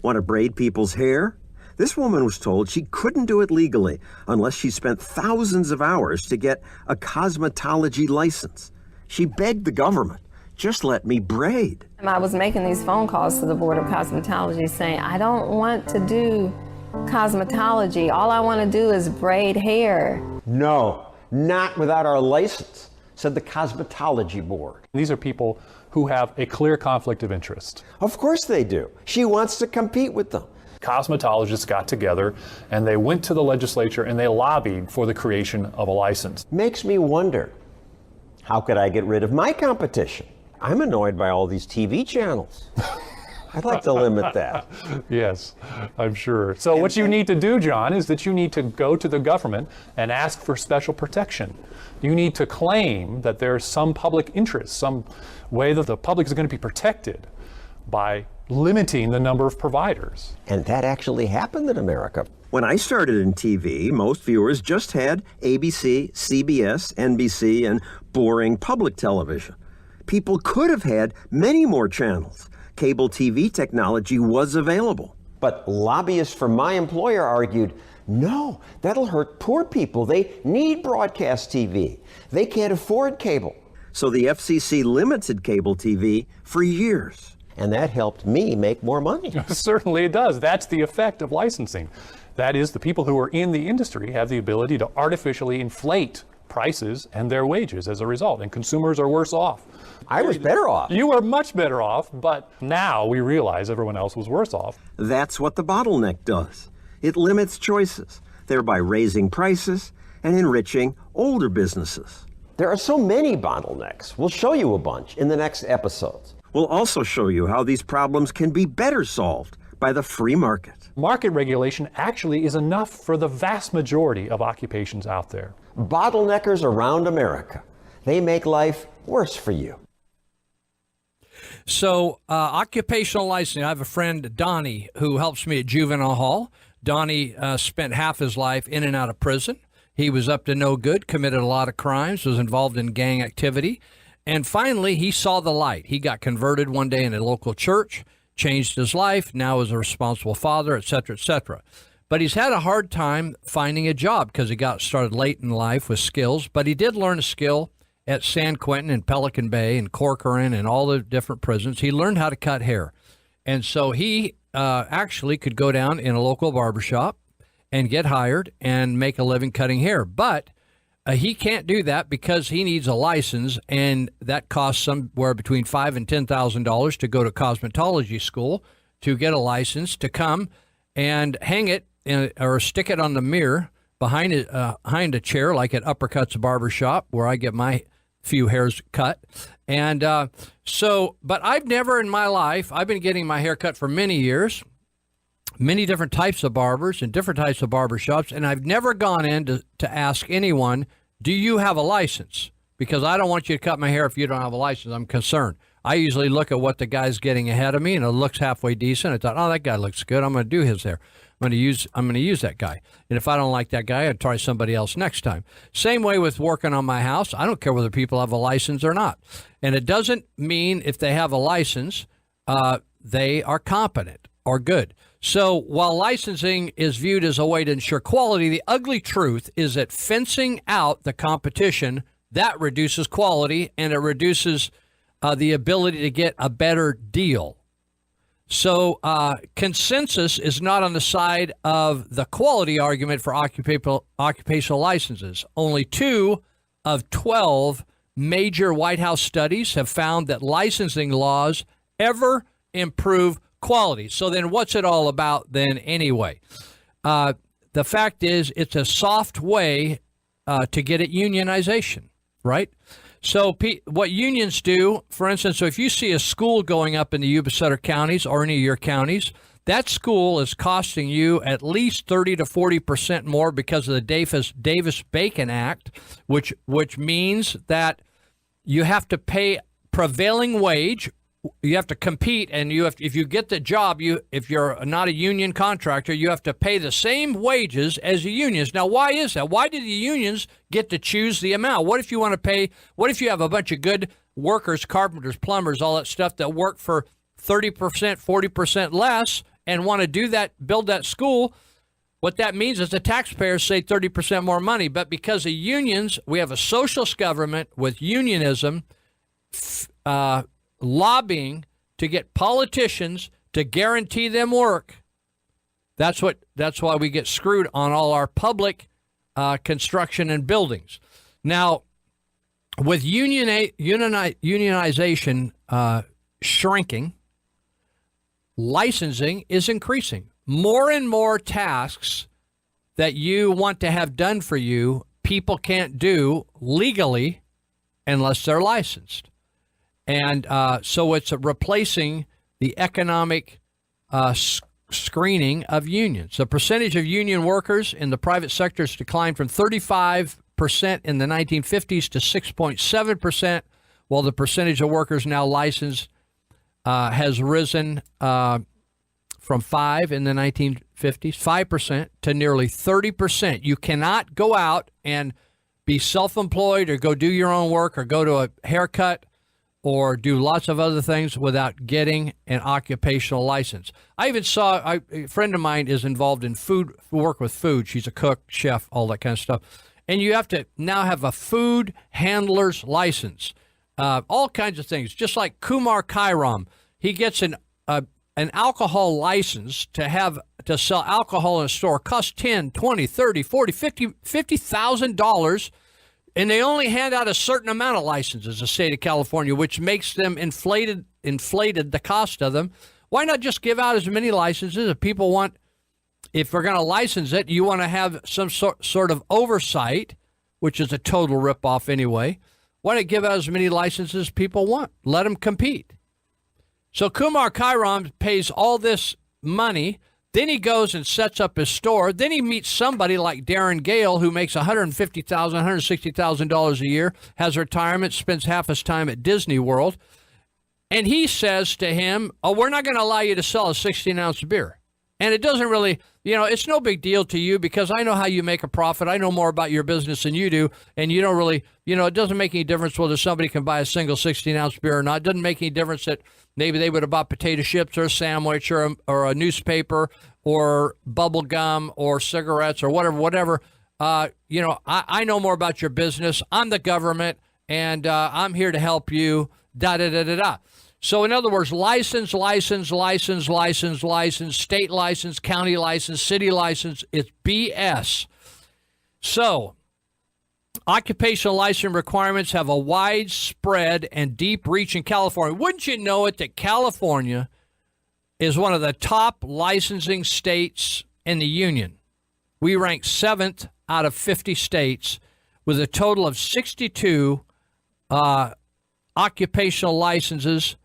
F: Want to braid people's hair? This woman was told she couldn't do it legally unless she spent thousands of hours to get a cosmetology license. She begged the government, just let me braid.
J: I was making these phone calls to the Board of Cosmetology saying, I don't want to do cosmetology. All I want to do is braid hair.
F: No, not without our license, said the Cosmetology Board.
I: These are people who have a clear conflict of interest.
F: Of course they do. She wants to compete with them.
I: Cosmetologists got together and they went to the legislature and they lobbied for the creation of a license.
F: Makes me wonder, how could I get rid of my competition? I'm annoyed by all these TV channels. I'd like to limit that.
I: Yes, I'm sure. So what you need to do, John, is that you need to go to the government and ask for special protection. You need to claim that there's some public interest, some way that the public is going to be protected by limiting the number of providers.
F: And that actually happened in America. When I started in TV, most viewers just had ABC, CBS, NBC, and boring public television. People could have had many more channels. Cable TV technology was available. But lobbyists for my employer argued, no, that'll hurt poor people. They need broadcast TV. They can't afford cable. So the FCC limited cable TV for years. And that helped me make more money.
I: Certainly it does. That's the effect of licensing. That is, the people who are in the industry have the ability to artificially inflate prices and their wages as a result, and consumers are worse off.
F: I was better off.
I: You were much better off, but now we realize everyone else was worse off.
F: That's what the bottleneck does. It limits choices, thereby raising prices and enriching older businesses. There are so many bottlenecks. We'll show you a bunch in the next episodes. We'll also show you how these problems can be better solved by the free market.
I: Market regulation actually is enough for the vast majority of occupations out there.
F: Bottleneckers around America. They make life worse for you.
B: So occupational licensing, I have a friend, Donnie, who helps me at Juvenile Hall. Donnie spent half his life in and out of prison. He was up to no good, committed a lot of crimes, was involved in gang activity. And finally, he saw the light. He got converted one day in a local church, changed his life, now is a responsible father, et cetera, et cetera. But he's had a hard time finding a job because he got started late in life with skills. But he did learn a skill at San Quentin and Pelican Bay and Corcoran and all the different prisons. He learned how to cut hair. And so he actually could go down in a local barbershop and get hired and make a living cutting hair. But he can't do that because he needs a license, and that costs somewhere between $5,000 and $10,000 to go to cosmetology school to get a license to come and hang it or stick it on the mirror behind a chair, like at Uppercuts Barbershop, where I get my few hairs cut. And but I've never in my life, I've been getting my hair cut for many years, many different types of barbers and different types of barbershops, and I've never gone in to ask anyone, do you have a license? Because I don't want you to cut my hair if you don't have a license. I'm concerned. I usually look at what the guy's getting ahead of me, and it looks halfway decent. I thought, oh, that guy looks good. I'm going to do his hair. I'm going to use that guy. And if I don't like that guy, I'd try somebody else next time. Same way with working on my house. I don't care whether people have a license or not. And it doesn't mean if they have a license, they are competent. are good. So while licensing is viewed as a way to ensure quality, the ugly truth is that fencing out the competition, that reduces quality and it reduces the ability to get a better deal. So consensus is not on the side of the quality argument for occupational licenses. Only 2 of 12 major White House studies have found that licensing laws ever improve quality. So then what's it all about then anyway? The fact is it's a soft way to get at unionization, right? So what unions do, for instance, so if you see a school going up in the Yuba Sutter counties or any of your counties, that school is costing you at least 30 to 40% more because of the Davis-Bacon Act, which means that you have to pay prevailing wage. You have to compete, and if you get the job, if you're not a union contractor, you have to pay the same wages as the unions. Now, why is that? Why do the unions get to choose the amount? What if you want to pay? What if you have a bunch of good workers, carpenters, plumbers, all that stuff that work for 30%, 40% less, and want to do that, build that school? What that means is the taxpayers say 30% more money, but because of unions, we have a socialist government with unionism. Lobbying to get politicians to guarantee them work. That's why we get screwed on all our public construction and buildings. Now, with unionization shrinking, licensing is increasing. More and more tasks that you want to have done for you, people can't do legally unless they're licensed. And so it's replacing the economic screening of unions. The percentage of union workers in the private sector has declined from 35% in the 1950s to 6.7%, while the percentage of workers now licensed has risen from 5% in the 1950s, 5% to nearly 30%. You cannot go out and be self-employed or go do your own work or go to a haircut or do lots of other things without getting an occupational license. I even saw a friend of mine is involved in food, work with food. She's a cook, chef, all that kind of stuff. And you have to now have a food handler's license, all kinds of things. Just like Kumar Kairam, he gets an alcohol license to sell alcohol in a store. Costs $10,000, $20,000, $30,000, $40,000, $50,000. And they only hand out a certain amount of licenses, the state of California, which makes them inflated the cost of them. Why not just give out as many licenses if people want? If we're going to license it, you want to have some sort of oversight, which is a total ripoff anyway. Why not give out as many licenses as people want? Let them compete. So Kumar Kairam pays all this money. Then he goes and sets up his store. Then he meets somebody like Darren Gale, who makes $150,000, $160,000 a year, has retirement, spends half his time at Disney World. And he says to him, we're not going to allow you to sell a 16-ounce beer. And it doesn't really, it's no big deal to you because I know how you make a profit. I know more about your business than you do. And you don't really, it doesn't make any difference whether somebody can buy a single 16-ounce beer or not. It doesn't make any difference that maybe they would have bought potato chips or a sandwich or a newspaper or bubble gum or cigarettes or whatever. I know more about your business. I'm the government, and I'm here to help you, da-da-da-da-da. So in other words, license, state license, county license, city license, it's BS. So occupational license requirements have a widespread and deep reach in California. Wouldn't you know it that California is one of the top licensing states in the union? We rank 7th out of 50 states with a total of 62 occupational licenses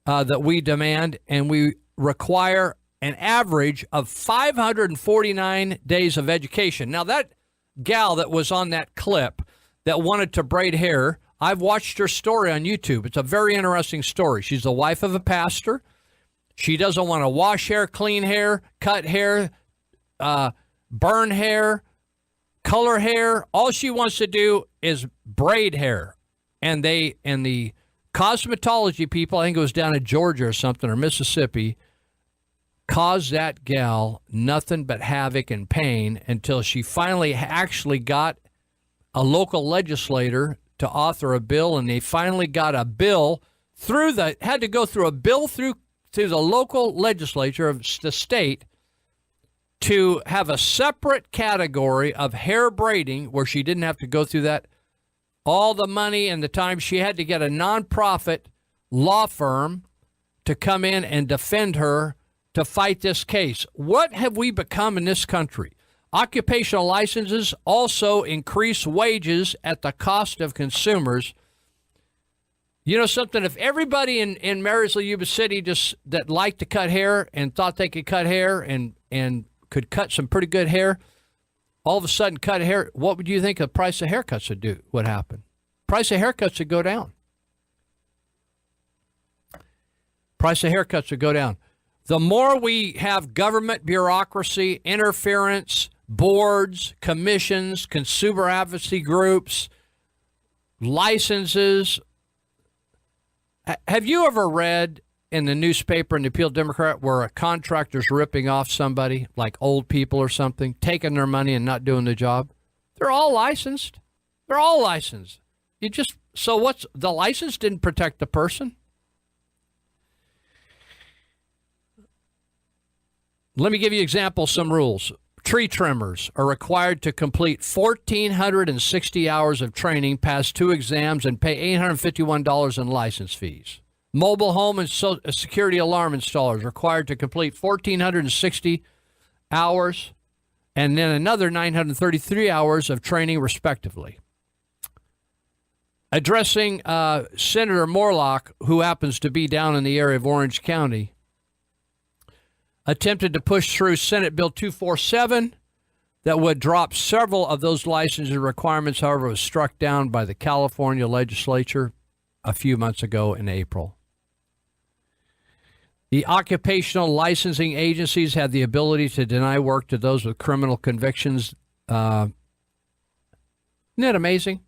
B: that we demand, and we require an average of 549 days of education. Now, that gal that was on that clip that wanted to braid hair, I've watched her story on YouTube. It's a very interesting story. She's the wife of a pastor. She doesn't want to wash hair, clean hair, cut hair, burn hair, color hair. All she wants to do is braid hair. And the cosmetology people, I think it was down in Georgia or something, or Mississippi, caused that gal nothing but havoc and pain until she finally actually got a local legislator to author a bill, and they finally got a bill had to go through a bill through to the local legislature of the state to have a separate category of hair braiding where she didn't have to go through that. All the money and the time she had to get a nonprofit law firm to come in and defend her to fight this case. What have we become in this country? Occupational licenses also increase wages at the cost of consumers. You know something? If everybody in Marysville, Yuba City, just that liked to cut hair and thought they could cut hair and could cut some pretty good hair, all of a sudden cut hair, what would you think the price of haircuts would happen? Price of haircuts would go down. Price of haircuts would go down. The more we have government bureaucracy, interference, boards, commissions, consumer advocacy groups, licenses. Have you ever read in the newspaper in the Appeal Democrat where a contractor's ripping off somebody, like old people or something, taking their money and not doing the job? They're all licensed. They're all licensed. So what's the license didn't protect the person? Let me give you examples, some rules. Tree trimmers are required to complete 1,460 hours of training, pass 2 exams, and pay $851 in license fees. Mobile home and security alarm installers required to complete 1,460 hours and then another 933 hours of training, respectively. Addressing Senator Morlock, who happens to be down in the area of Orange County, attempted to push through Senate Bill 247 that would drop several of those licensing requirements. However, it was struck down by the California legislature a few months ago in April. The occupational licensing agencies have the ability to deny work to those with criminal convictions. Isn't that amazing?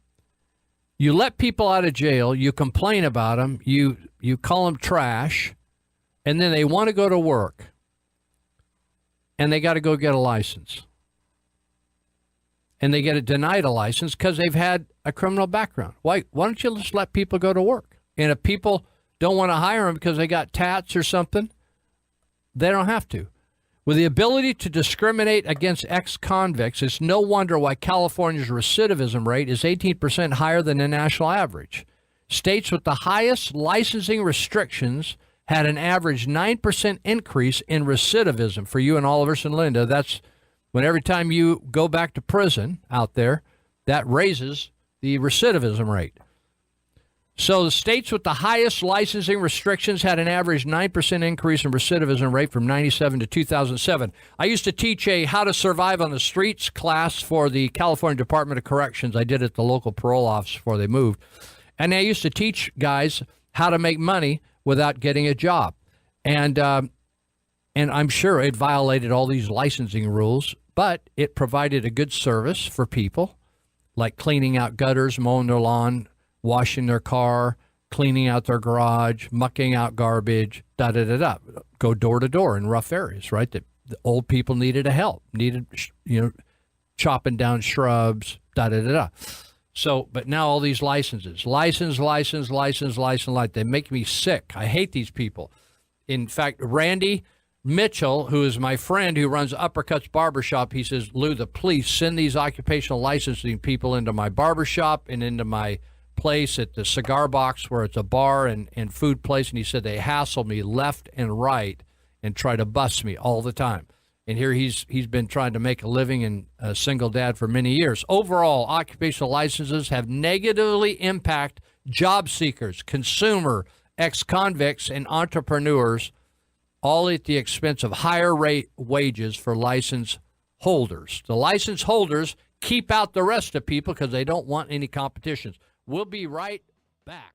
B: You let people out of jail, you complain about them, you call them trash, and then they want to go to work. And they got to go get a license. And they get denied a license because they've had a criminal background. Why don't you just let people go to work? And if people don't want to hire them because they got tats or something, they don't have to. With the ability to discriminate against ex-convicts, it's no wonder why California's recidivism rate is 18% higher than the national average. States with the highest licensing restrictions had an average 9% increase in recidivism. For you and Oliver and Linda, that's when every time you go back to prison out there, that raises the recidivism rate. So the states with the highest licensing restrictions had an average 9% increase in recidivism rate from 97 to 2007. I used to teach a How to Survive on the Streets class for the California Department of Corrections. I did it at the local parole office before they moved. And I used to teach guys how to make money without getting a job. And I'm sure it violated all these licensing rules, but it provided a good service for people, like cleaning out gutters, mowing their lawn, washing their car, cleaning out their garage, mucking out garbage, da-da-da-da. Go door to door in rough areas, right? The old people needed help, chopping down shrubs, da-da-da-da. So, but now all these licenses, license, they make me sick. I hate these people. In fact, Randy Mitchell, who is my friend who runs Uppercuts Barbershop, he says, Lou, the police send these occupational licensing people into my barbershop and into my place at the Cigar Box where it's a bar and food place. And he said they hassle me left and right and try to bust me all the time. And here he's been trying to make a living and a single dad for many years. Overall, occupational licenses have negatively impacted job seekers, consumer, ex-convicts, and entrepreneurs, all at the expense of higher rate wages for license holders. The license holders keep out the rest of people because they don't want any competitions. We'll be right back.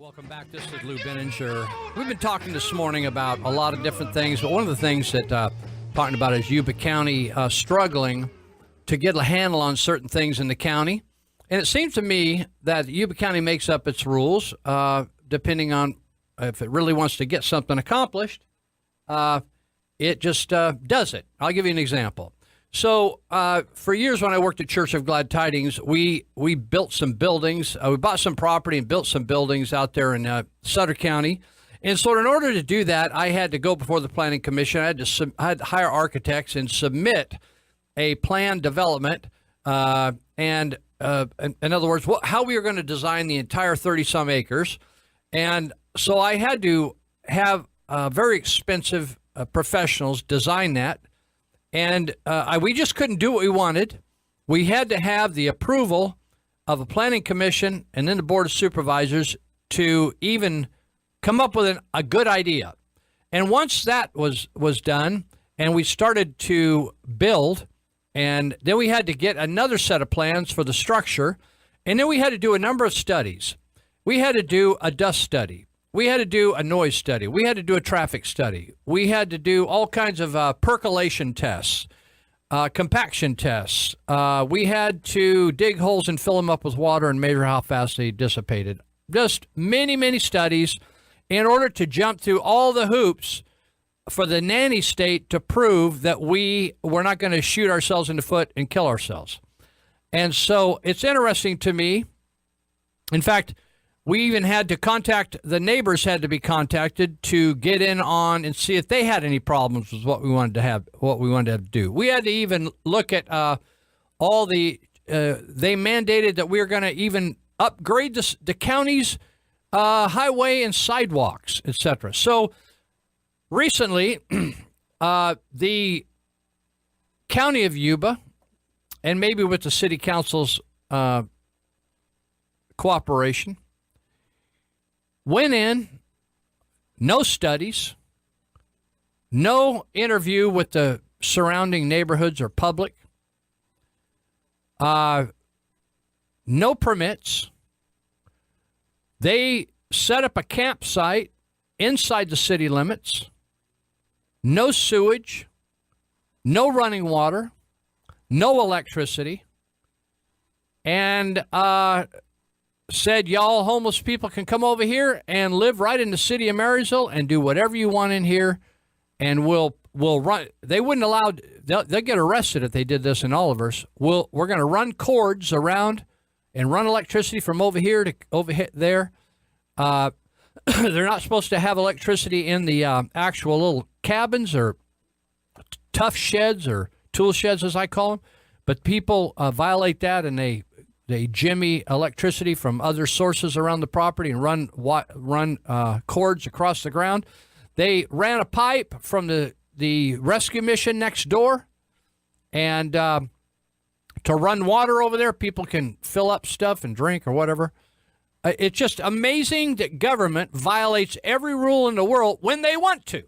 B: Welcome back. This is Lou Benninger. We've been talking this morning about a lot of different things, but one of the things that talking about is Yuba County struggling to get a handle on certain things in the county. And it seems to me that Yuba County makes up its rules depending on if it really wants to get something accomplished. It just does it. I'll give you an example. So for years when I worked at Church of Glad Tidings, we built some buildings. We bought some property and built some buildings out there in Sutter County. And so in order to do that, I had to go before the Planning Commission. I had to hire architects and submit a plan development. In other words, how we were going to design the entire 30-some acres. And so I had to have very expensive professionals design that. And we just couldn't do what we wanted. We had to have the approval of a planning commission and then the board of supervisors to even come up with a good idea. And once that was done and we started to build, and then we had to get another set of plans for the structure. And then we had to do a number of studies. We had to do a dust study. We had to do a noise study. We had to do a traffic study. We had to do all kinds of percolation tests, compaction tests. We had to dig holes and fill them up with water and measure how fast they dissipated. Just many, many studies in order to jump through all the hoops for the nanny state to prove that we were not going to shoot ourselves in the foot and kill ourselves. And so it's interesting to me. In fact, we even had to contact, the neighbors had to be contacted to get in on and see if they had any problems with what we wanted to do. We had to even look at all the, they mandated that we were going to even upgrade the county's highway and sidewalks, etc. So recently, the county of Yuba, and maybe with the city council's cooperation, went in, no studies, no interview with the surrounding neighborhoods or public, no permits. They set up a campsite inside the city limits, no sewage, no running water, no electricity, and said, y'all homeless people can come over here and live right in the city of Marysville and do whatever you want in here, and we'll run. They wouldn't allow, they'll get arrested if they did this in Olivers. We're going to run cords around and run electricity from over here to over there. They're not supposed to have electricity in the actual little cabins or tough sheds or tool sheds, as I call them. But people violate that, and they jimmy electricity from other sources around the property and run cords across the ground. They ran a pipe from the rescue mission next door, and to run water over there, people can fill up stuff and drink or whatever. It's just amazing that government violates every rule in the world when they want to.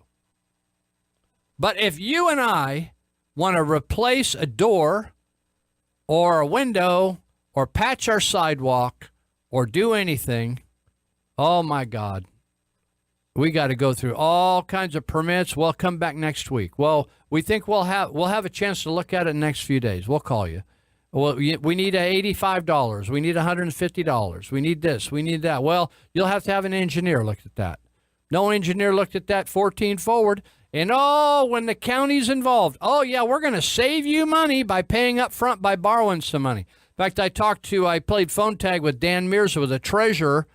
B: But if you and I want to replace a door or a window or patch our sidewalk or do anything, oh my God, we got to go through all kinds of permits. Well, come back next week. Well, we think we'll have a chance to look at it in the next few days. We'll call you. Well, we need $85. We need $150. We need this. We need that. Well, you'll have to have an engineer look at that. No engineer looked at that 14 forward. And when the county's involved, yeah, we're going to save you money by paying up front by borrowing some money. In fact, I played phone tag with Dan Mears, who was a treasurer,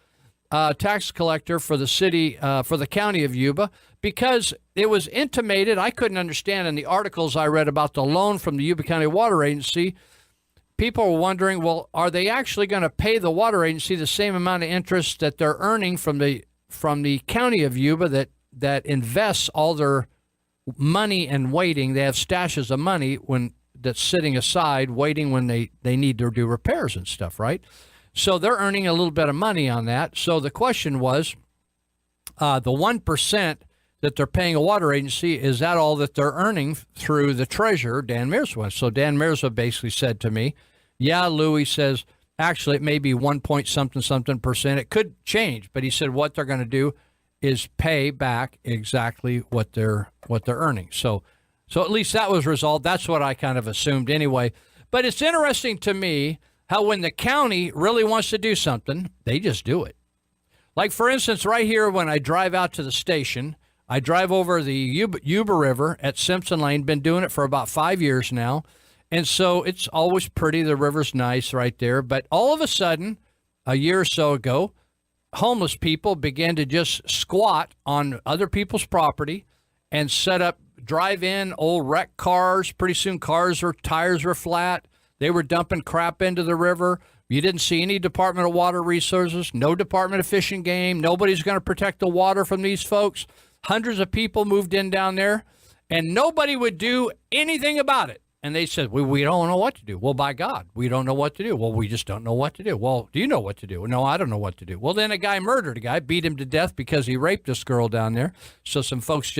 B: tax collector for the city, for the county of Yuba, because it was intimated. I couldn't understand in the articles I read about the loan from the Yuba County Water Agency. People were wondering, well, are they actually going to pay the water agency the same amount of interest that they're earning from the county of Yuba that invests all their money and waiting? They have stashes of money that's sitting aside waiting when they need to do repairs and stuff, right? So they're earning a little bit of money on that. So the question was, the 1% that they're paying a water agency, is that all that they're earning through the treasurer, Dan Mearswa? So Dan Mearswa basically said to me, yeah, Louis says, Actually, it may be 1 point something percent. It could change, but he said what they're going to do is pay back exactly what they're earning. So at least that was resolved. That's what I kind of assumed anyway. But it's interesting to me how when the county really wants to do something, they just do it. Like, for instance, right here when I drive out to the station, I drive over the Yuba River at Simpson Lane. Been doing it for about 5 years now. And so it's always pretty. The river's nice right there. But all of a sudden, a year or so ago, homeless people began to just squat on other people's property and set up drive-in old wrecked cars. Pretty soon tires were flat. They were dumping crap into the river. You didn't see any Department of Water Resources, no Department of Fish and Game. Nobody's going to protect the water from these folks. Hundreds of people moved in down there, and nobody would do anything about it. And they said, we don't know what to do. Well, by God, we don't know what to do. Well, we just don't know what to do. Well, do you know what to do? No, I don't know what to do. Well, then a guy murdered a guy, beat him to death because he raped this girl down there. So some folks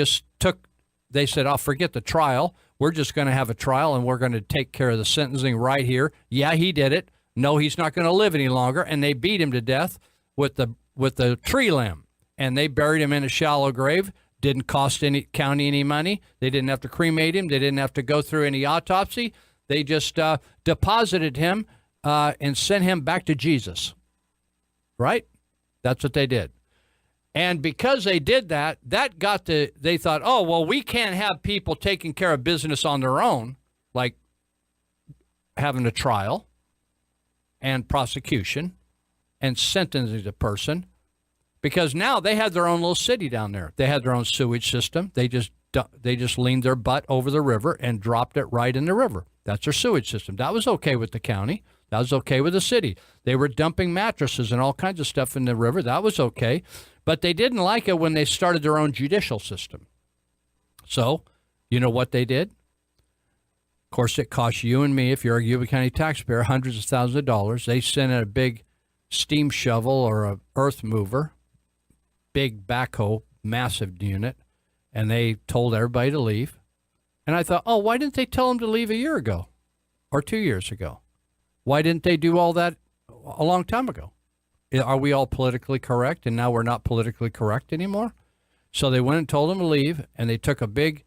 B: they said, oh, forget the trial. We're just going to have a trial, and we're going to take care of the sentencing right here. Yeah, he did it. No, he's not going to live any longer. And they beat him to death with the tree limb. And they buried him in a shallow grave. Didn't cost any county any money. They didn't have to cremate him. They didn't have to go through any autopsy. They just deposited him and sent him back to Jesus. Right? That's what they did. And because they did that, they thought, oh, well, we can't have people taking care of business on their own, like having a trial and prosecution and sentencing the person. Because now they had their own little city down there. They had their own sewage system. They just leaned their butt over the river and dropped it right in the river. That's their sewage system. That was okay with the county. That was okay with the city. They were dumping mattresses and all kinds of stuff in the river. That was okay. But they didn't like it when they started their own judicial system. So, you know what they did? Of course, it costs you and me, if you're a Yuba County taxpayer, hundreds of thousands of dollars. They sent in a big steam shovel or a earth mover, big backhoe, massive unit, and they told everybody to leave. And I thought, oh, why didn't they tell them to leave a year ago or 2 years ago? Why didn't they do all that a long time ago? Are we all politically correct, and now we're not politically correct anymore? So they went and told them to leave, and they took a big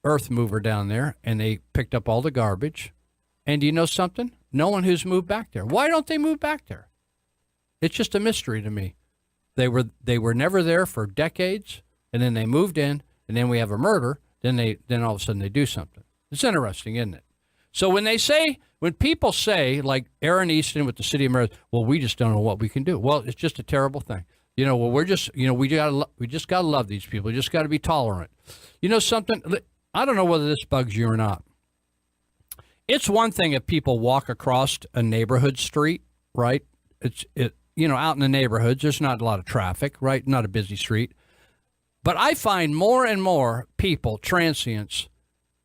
B: earth mover down there, and they picked up all the garbage. And do you know something? No one who's moved back there. Why don't they move back there? It's just a mystery to me. They were never there for decades, and then they moved in, and then we have a murder. Then all of a sudden they do something. It's interesting, isn't it? So when people say, like Aaron Easton with the City of Maryland, well, we just don't know what we can do. Well, it's just a terrible thing. Well, we just gotta love these people. We just got to be tolerant. You know something? I don't know whether this bugs you or not. It's one thing if people walk across a neighborhood street, right? Out in the neighborhoods, there's not a lot of traffic, right? Not a busy street. But I find more and more people, transients,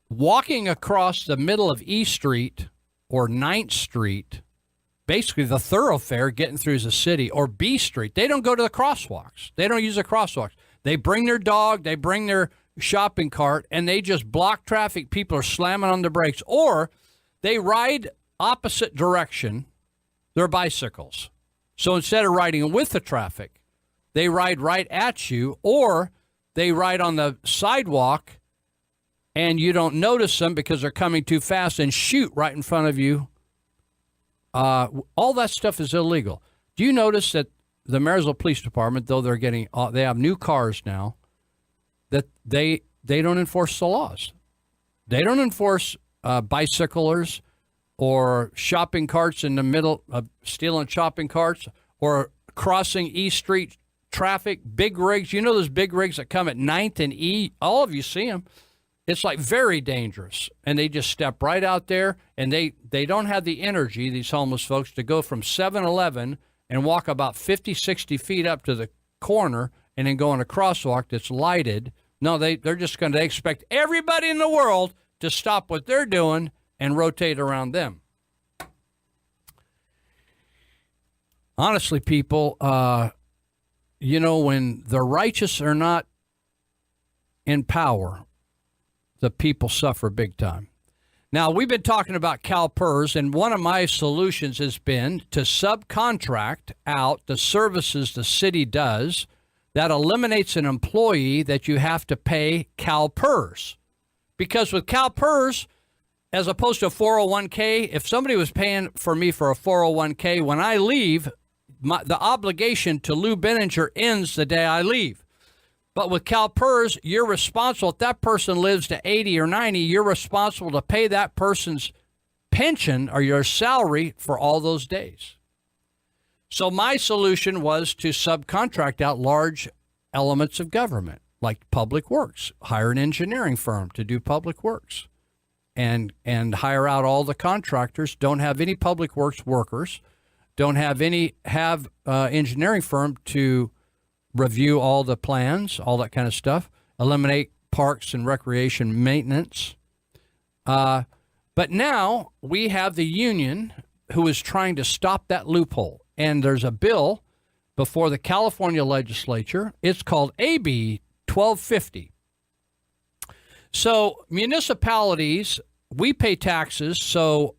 B: walking across the middle of E Street or 9th Street, basically the thoroughfare getting through the city, or B Street. They don't go to the crosswalks. They don't use the crosswalks. They bring their dog, they bring their shopping cart, and they just block traffic. People are slamming on the brakes. Or they ride opposite direction their bicycles. So instead of riding with the traffic, they ride right at you, or they ride on the sidewalk and you don't notice them because they're coming too fast and shoot right in front of you. All that stuff is illegal. Do you notice that the Marysville Police Department, though they have new cars now, that they don't enforce the laws? They don't enforce bicyclers or shopping carts in the middle of stealing shopping carts, or crossing E Street traffic, big rigs. You know those big rigs that come at 9th and E? All of you see them. It's like very dangerous. And they just step right out there, and they don't have the energy, these homeless folks, to go from 7-Eleven and walk about 50, 60 feet up to the corner and then go on a crosswalk that's lighted. No, they expect everybody in the world to stop what they're doing and rotate around them. Honestly, people, when the righteous are not in power, the people suffer big time. Now, we've been talking about CalPERS, and one of my solutions has been to subcontract out the services the city does that eliminates an employee that you have to pay CalPERS. Because with CalPERS, as opposed to a 401k, if somebody was paying for me for a 401k, when I leave, the obligation to Lou Benninger ends the day I leave. But with CalPERS, you're responsible. If that person lives to 80 or 90, you're responsible to pay that person's pension or your salary for all those days. So my solution was to subcontract out large elements of government, like public works, hire an engineering firm to do public works, and hire out all the contractors, don't have any public works workers, don't have engineering firm to review all the plans, all that kind of stuff, eliminate parks and recreation maintenance. But now we have the union who is trying to stop that loophole. And there's a bill before the California legislature. It's called AB 1250. So municipalities, we pay taxes, so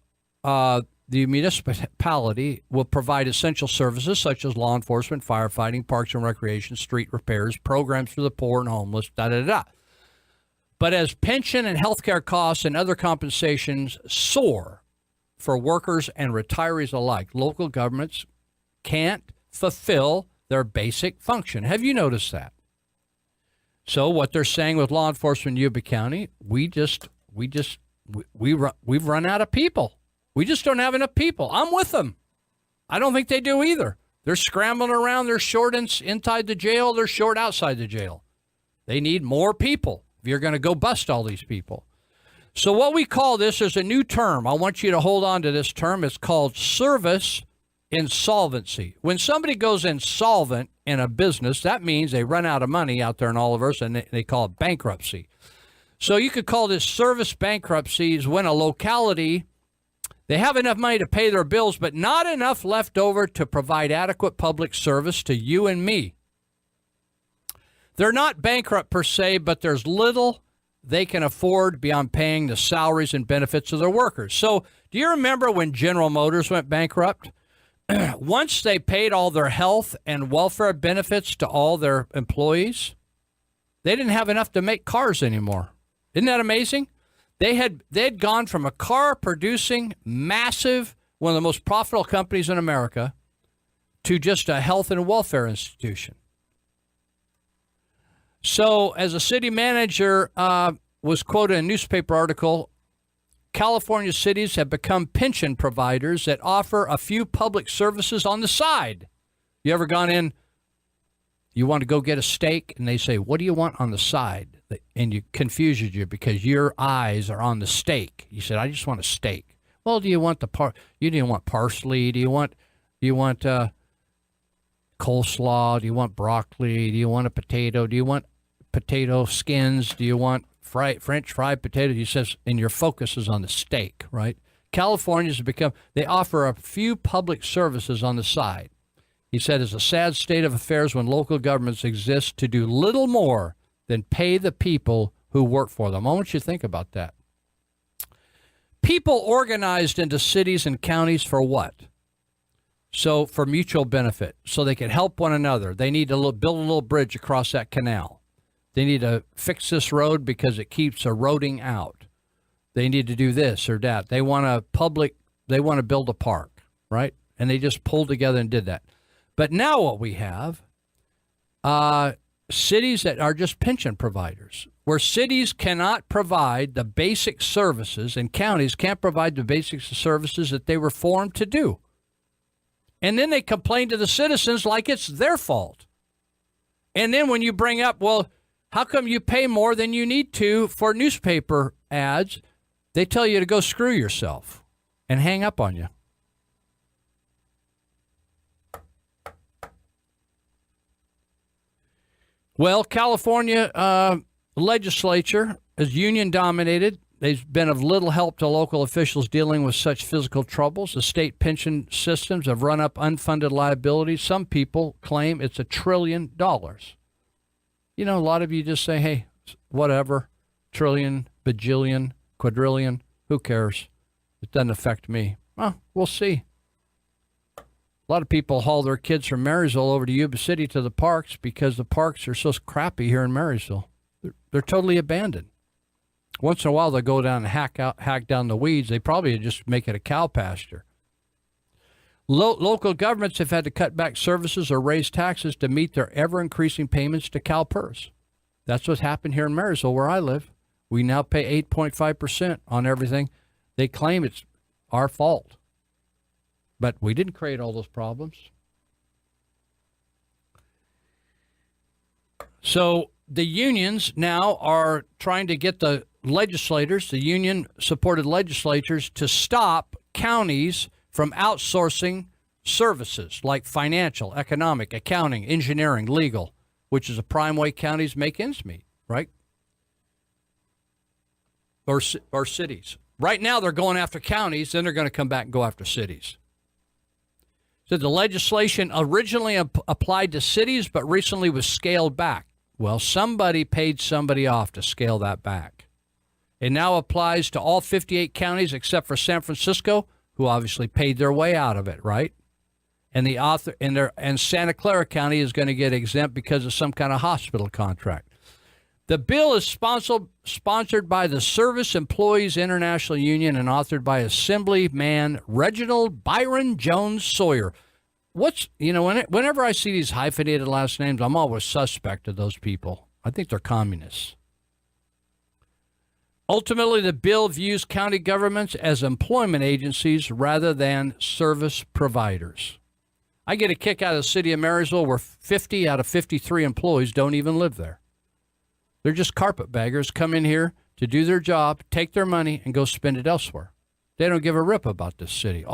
B: the municipality will provide essential services such as law enforcement, firefighting, parks and recreation, street repairs, programs for the poor and homeless, da-da-da. But as pension and health care costs and other compensations soar for workers and retirees alike, local governments can't fulfill their basic function. Have you noticed that? So what they're saying with law enforcement in Yuba County, we've run out of people. We just don't have enough people. I'm with them. I don't think they do either. They're scrambling around. They're short inside the jail. They're short outside the jail. They need more people if you're going to go bust all these people. So what we call this is a new term. I want you to hold on to this term. It's called service insolvency. When somebody goes insolvent in a business, that means they run out of money out there in all of us, and they call it bankruptcy. So you could call this service bankruptcy is when a locality, they have enough money to pay their bills, but not enough left over to provide adequate public service to you and me. They're not bankrupt per se, but there's little they can afford beyond paying the salaries and benefits of their workers. So do you remember when General Motors went bankrupt? Once they paid all their health and welfare benefits to all their employees, they didn't have enough to make cars anymore. Isn't that amazing? They'd gone from a car producing massive, one of the most profitable companies in America, to just a health and welfare institution. So as a city manager was quoted in a newspaper article, California cities have become pension providers that offer a few public services on the side. You ever gone in, you want to go get a steak, and they say, what do you want on the side? And it confuses you because your eyes are on the steak. You said, I just want a steak. Well, do you want you didn't want parsley? Do you want coleslaw? Do you want broccoli? Do you want a potato? Do you want potato skins? Do you want French fried potato? He says, and your focus is on the steak, right? California's become, they offer a few public services on the side. He said, it's a sad state of affairs when local governments exist to do little more than pay the people who work for them. I want you to think about that. People organized into cities and counties for what? So for mutual benefit, so they can help one another. They need to build a little bridge across that canal. They need to fix this road because it keeps eroding out. They need to do this or that. They want to build a park, right? And they just pulled together and did that. But now what we have, cities that are just pension providers, where cities cannot provide the basic services and counties can't provide the basic services that they were formed to do. And then they complain to the citizens like it's their fault. And then when you bring up, well, how come you pay more than you need to for newspaper ads? They tell you to go screw yourself and hang up on you. Well, California legislature is union dominated. They've been of little help to local officials dealing with such physical troubles. The state pension systems have run up unfunded liabilities. Some people claim it's $1 trillion. You know, a lot of you just say, hey, whatever, trillion, bajillion, quadrillion. Who cares? It doesn't affect me. Well, we'll see. A lot of people haul their kids from Marysville over to Yuba City to the parks because the parks are so crappy here in Marysville. They're totally abandoned. Once in a while, they'll go down and hack down the weeds. They probably just make it a cow pasture. Local governments have had to cut back services or raise taxes to meet their ever-increasing payments to CalPERS. That's what's happened here in Marysville, where I live. We now pay 8.5% on everything. They claim it's our fault. But we didn't create all those problems. So the unions now are trying to get the legislators, the union-supported legislatures, to stop counties from outsourcing services like financial, economic, accounting, engineering, legal, which is a prime way counties make ends meet, right? Or cities. Right now they're going after counties, then they're going to come back and go after cities. So the legislation originally applied to cities, but recently was scaled back. Well, somebody paid somebody off to scale that back. It now applies to all 58 counties except for San Francisco, who obviously paid their way out of it, right? And and Santa Clara County is going to get exempt because of some kind of hospital contract. The bill is sponsored by the Service Employees International Union and authored by Assemblyman Reginald Byron Jones Sawyer. Whenever I see these hyphenated last names, I'm always suspect of those people. I think they're communists. Ultimately, the bill views county governments as employment agencies rather than service providers. I get a kick out of the city of Marysville where 50 out of 53 employees don't even live there. They're just carpetbaggers, come in here to do their job, take their money, and go spend it elsewhere. They don't give a rip about this city.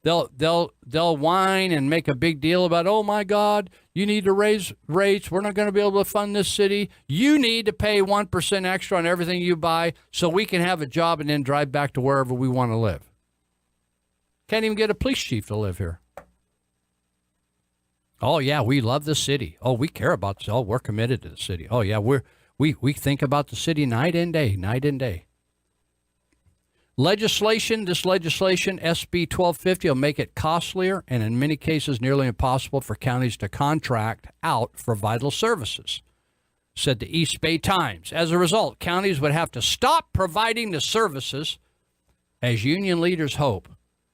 B: They'll whine and make a big deal about, oh my God, you need to raise rates. We're not going to be able to fund this city. You need to pay 1% extra on everything you buy so we can have a job and then drive back to wherever we want to live. Can't even get a police chief to live here. Oh yeah, we love the city. Oh, we care about this. Oh, we're committed to the city. Oh yeah, we think about the city night and day. This legislation, SB 1250, will make it costlier and in many cases nearly impossible for counties to contract out for vital services, said the East Bay Times. As a result, counties would have to stop providing the services as union leaders hope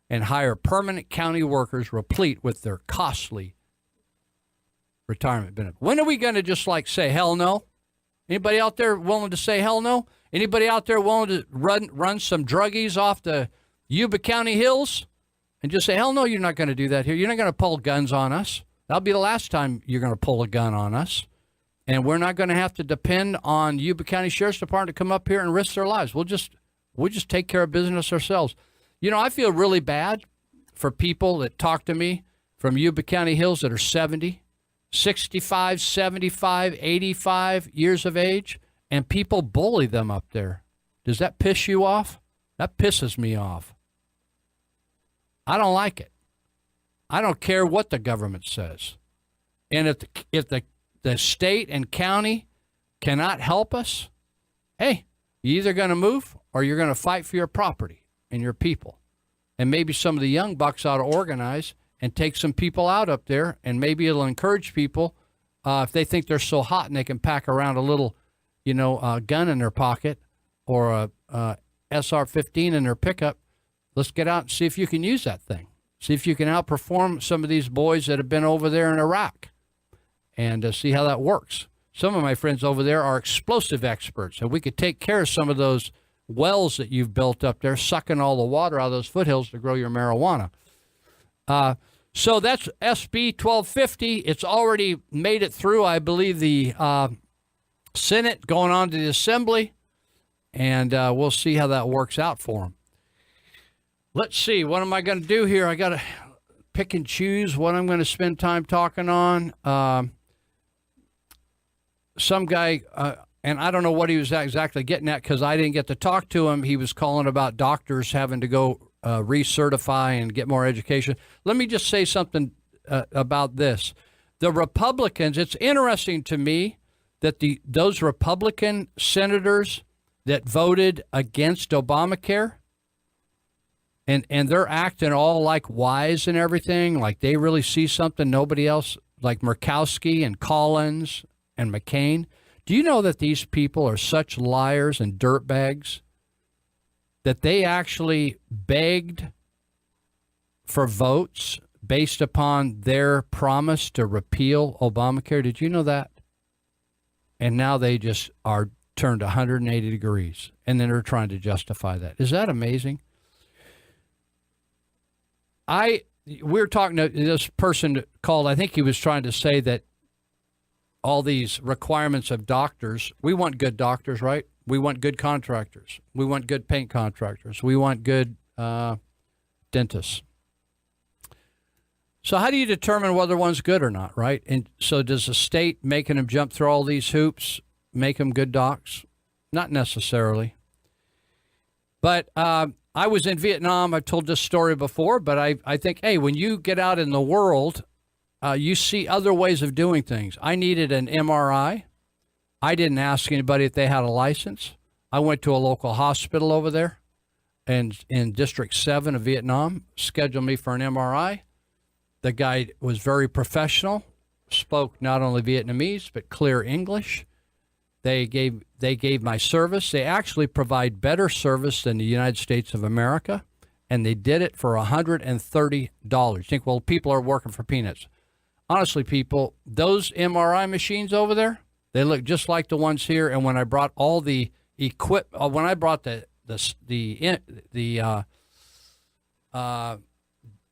B: and hire permanent county workers replete with their costly retirement benefit. When are we going to just say hell no? Anybody out there willing to say hell no? Anybody out there willing to run some druggies off the Yuba County hills and just say, hell no, you're not going to do that here. You're not going to pull guns on us. That'll be the last time you're going to pull a gun on us. And we're not going to have to depend on Yuba County Sheriff's Department to come up here and risk their lives. We'll just take care of business ourselves. I feel really bad for people that talk to me from Yuba County hills that are 70, 65, 75, 85 years of age. And people bully them up there. Does that piss you off? That pisses me off. I don't like it. I don't care what the government says. And if the state and county cannot help us, hey, you're either going to move or you're going to fight for your property and your people. And maybe some of the young bucks ought to organize and take some people out up there, and maybe it'll encourage people if they think they're so hot and they can pack around a little gun in their pocket or a SR-15 in their pickup. Let's get out and see if you can use that thing. See if you can outperform some of these boys that have been over there in Iraq and see how that works. Some of my friends over there are explosive experts, and we could take care of some of those wells that you've built up there, sucking all the water out of those foothills to grow your marijuana. So that's SB 1250. It's already made it through, I believe, the Senate, going on to the Assembly, and we'll see how that works out for them. Let's see. What am I going to do here? I got to pick and choose what I'm going to spend time talking on. Some guy, and I don't know what he was exactly getting at because I didn't get to talk to him. He was calling about doctors having to go recertify and get more education. Let me just say something about this. The Republicans, it's interesting to me that those Republican senators that voted against Obamacare, and they're acting all like wise and everything, like they really see something nobody else, like Murkowski and Collins and McCain. Do you know that these people are such liars and dirtbags that they actually begged for votes based upon their promise to repeal Obamacare? Did you know that? And now they just are turned 180 degrees, and then they're trying to justify that. Is that amazing? We're talking to this person called, I think he was trying to say that all these requirements of doctors, we want good doctors, right? We want good contractors. We want good paint contractors. We want good dentists. So how do you determine whether one's good or not, right? And so does the state making them jump through all these hoops make them good docs? Not necessarily. But I was in Vietnam. I've told this story before, but I think, hey, when you get out in the world, you see other ways of doing things. I needed an MRI. I didn't ask anybody if they had a license. I went to a local hospital over there and in District 7 of Vietnam, scheduled me for an MRI. The guy was very professional, spoke not only Vietnamese, but clear English. They gave my service. They actually provide better service than the United States of America, and they did it for $130. You think, well, people are working for peanuts. Honestly, people, those MRI machines over there, they look just like the ones here. And when I brought all the when I brought the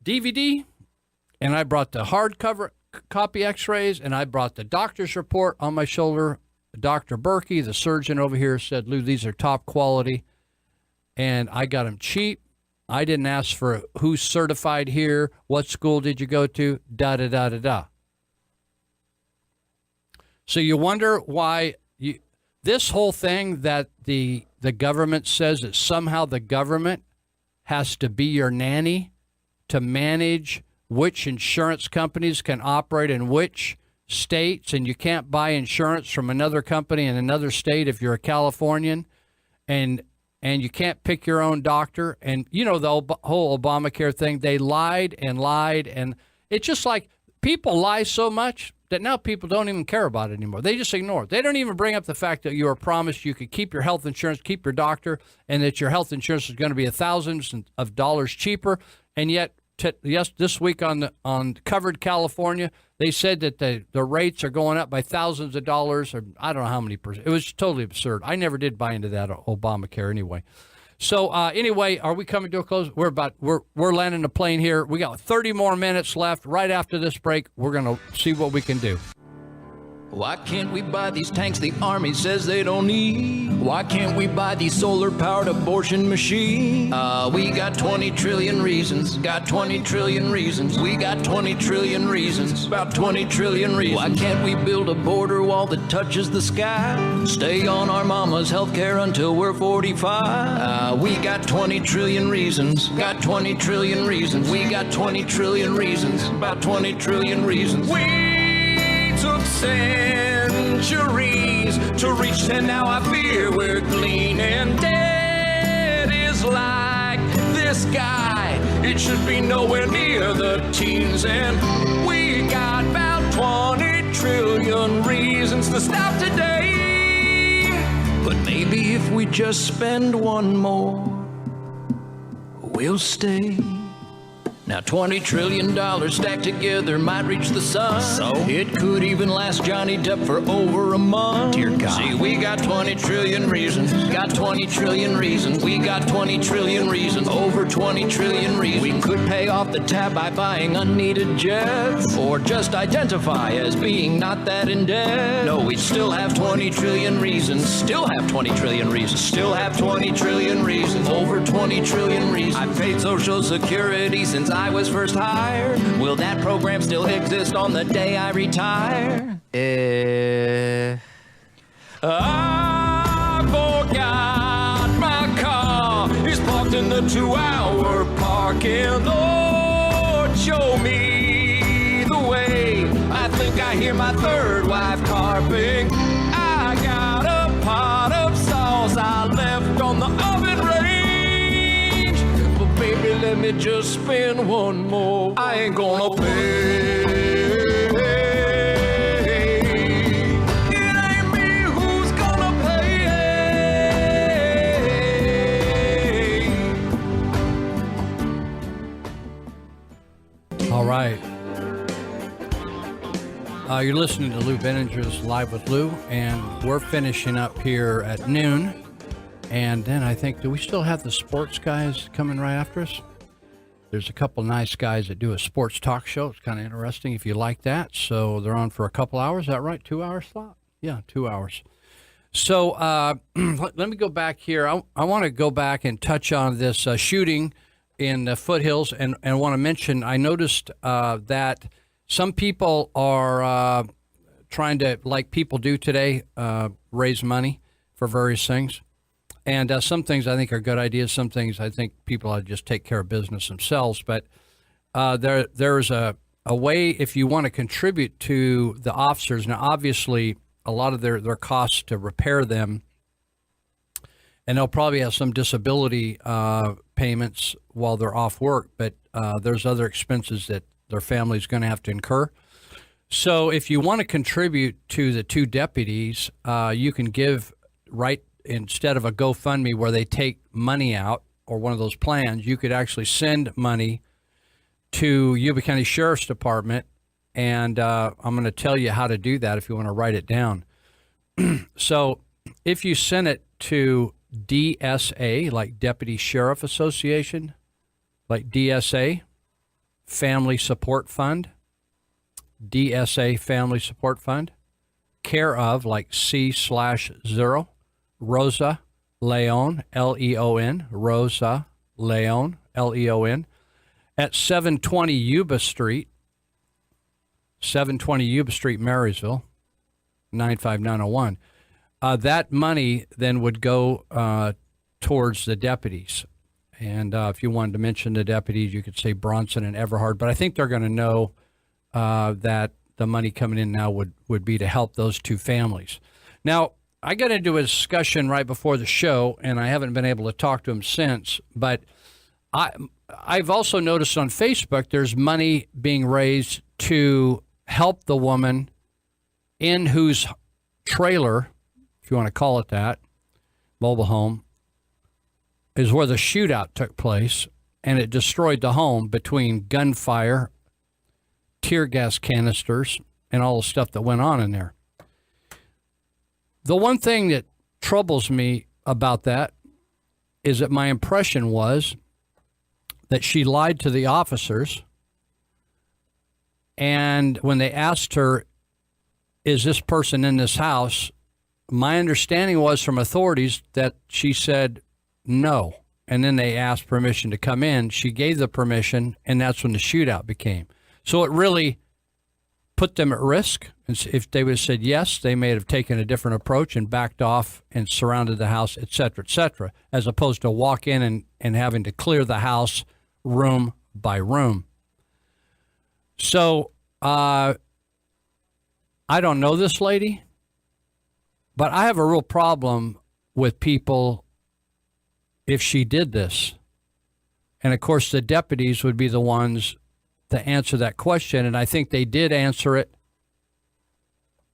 B: DVD, and I brought the hardcover copy X-rays, and I brought the doctor's report on my shoulder. Dr. Berkey, the surgeon over here, said, Lou, these are top quality, and I got them cheap. I didn't ask for who's certified here, what school did you go to, da-da-da-da-da. So you wonder why this whole thing that the government says that somehow the government has to be your nanny to manage which insurance companies can operate in which states, and you can't buy insurance from another company in another state if you're a Californian, and you can't pick your own doctor. And you know the whole Obamacare thing, they lied, and it's just like people lie so much that now people don't even care about it anymore. They just ignore it. They don't even bring up the fact that you were promised you could keep your health insurance, keep your doctor, and that your health insurance is going to be thousands of dollars cheaper. And yet, this week on Covered California, they said that the rates are going up by thousands of dollars, or I don't know how many percent. It was totally absurd. I never did buy into that Obamacare anyway. So anyway, are we coming to a close? We're landing the plane here. We got 30 more minutes left. Right after this break, we're going to see what we can do.
K: Why can't we buy these tanks the Army says they don't need? Why can't we buy these solar-powered abortion machines? We got 20 trillion reasons, got 20 trillion reasons. We got 20 trillion reasons, about 20 trillion reasons. Why can't we build a border wall that touches the sky? Stay on our mama's health care until we're 45. We got 20 trillion reasons, got 20 trillion reasons. We got 20 trillion reasons, about 20 trillion reasons. Took centuries to reach, and now I fear we're gleaning. Dead is like this guy, it should be nowhere near the teens, and we got about 20 trillion reasons to stop today. But maybe if we just spend one more, we'll stay. Now $20 trillion stacked together might reach the sun. So it could even last Johnny Depp for over a month. Dear God. See, we got 20 trillion reasons. Got 20 trillion reasons. We got 20 trillion reasons. Over 20 trillion reasons. We could pay off the tab by buying unneeded jets, or just identify as being not that in debt. No, we'd still have 20 trillion reasons. Still have 20 trillion reasons. Still have 20 trillion reasons. Over 20 trillion reasons. I've paid Social Security since I was first hired. Will that program still exist on the day I retire? I forgot my car is parked in the 2-hour parking. Lord, show me the way. I think I hear my third wife carping. I got a pot of sauce I left let me just spend one more. I ain't gonna pay. It ain't me who's gonna pay.
B: All right. You're listening to Lou Benninger's Live with Lou, and we're finishing up here at noon. And then I think, do we still have the sports guys coming right after us? There's a couple nice guys that do a sports talk show. It's kind of interesting if you like that. So they're on for a couple hours. Is that right? 2 hour slot? Yeah, 2 hours. So let me go back here. I want to go back and touch on this shooting in the foothills, and want to mention, I noticed that some people are trying to, like people do today, raise money for various things. And some things I think are good ideas. Some things I think people ought to just take care of business themselves. But there's a way, if you want to contribute to the officers. Now, obviously, a lot of their costs to repair them, and they'll probably have some disability payments while they're off work. But there's other expenses that their family's going to have to incur. So if you want to contribute to the two deputies, you can give instead of a GoFundMe where they take money out, or one of those plans, you could actually send money to Yuba County Sheriff's Department. And I'm going to tell you how to do that if you want to write it down. So if you send it to DSA, like Deputy Sheriff Association, like DSA, Family Support Fund, DSA Family Support Fund, care of, like C/0, Rosa Leon, Leon, Rosa Leon, Leon, at 720 Yuba Street, 720 Yuba Street, Marysville, 95901. That money then would go towards the deputies. And if you wanted to mention the deputies, you could say Bronson and Everhard. But I think they're going to know that the money coming in now would be to help those two families. Now, I got into a discussion right before the show, and I haven't been able to talk to him since. But I've also noticed on Facebook there's money being raised to help the woman in whose trailer, if you want to call it that, mobile home, is where the shootout took place, and it destroyed the home between gunfire, tear gas canisters, and all the stuff that went on in there. The one thing that troubles me about that is that my impression was that she lied to the officers, and when they asked her, is this person in this house, my understanding was from authorities that she said no. And then they asked permission to come in. She gave the permission, and that's when the shootout became. So it really put them at risk. And if they would have said yes, they may have taken a different approach and backed off and surrounded the house, et cetera, as opposed to walk in and having to clear the house room by room. So I don't know this lady, but I have a real problem with people if she did this. And of course, the deputies would be the ones to answer that question. And I think they did answer it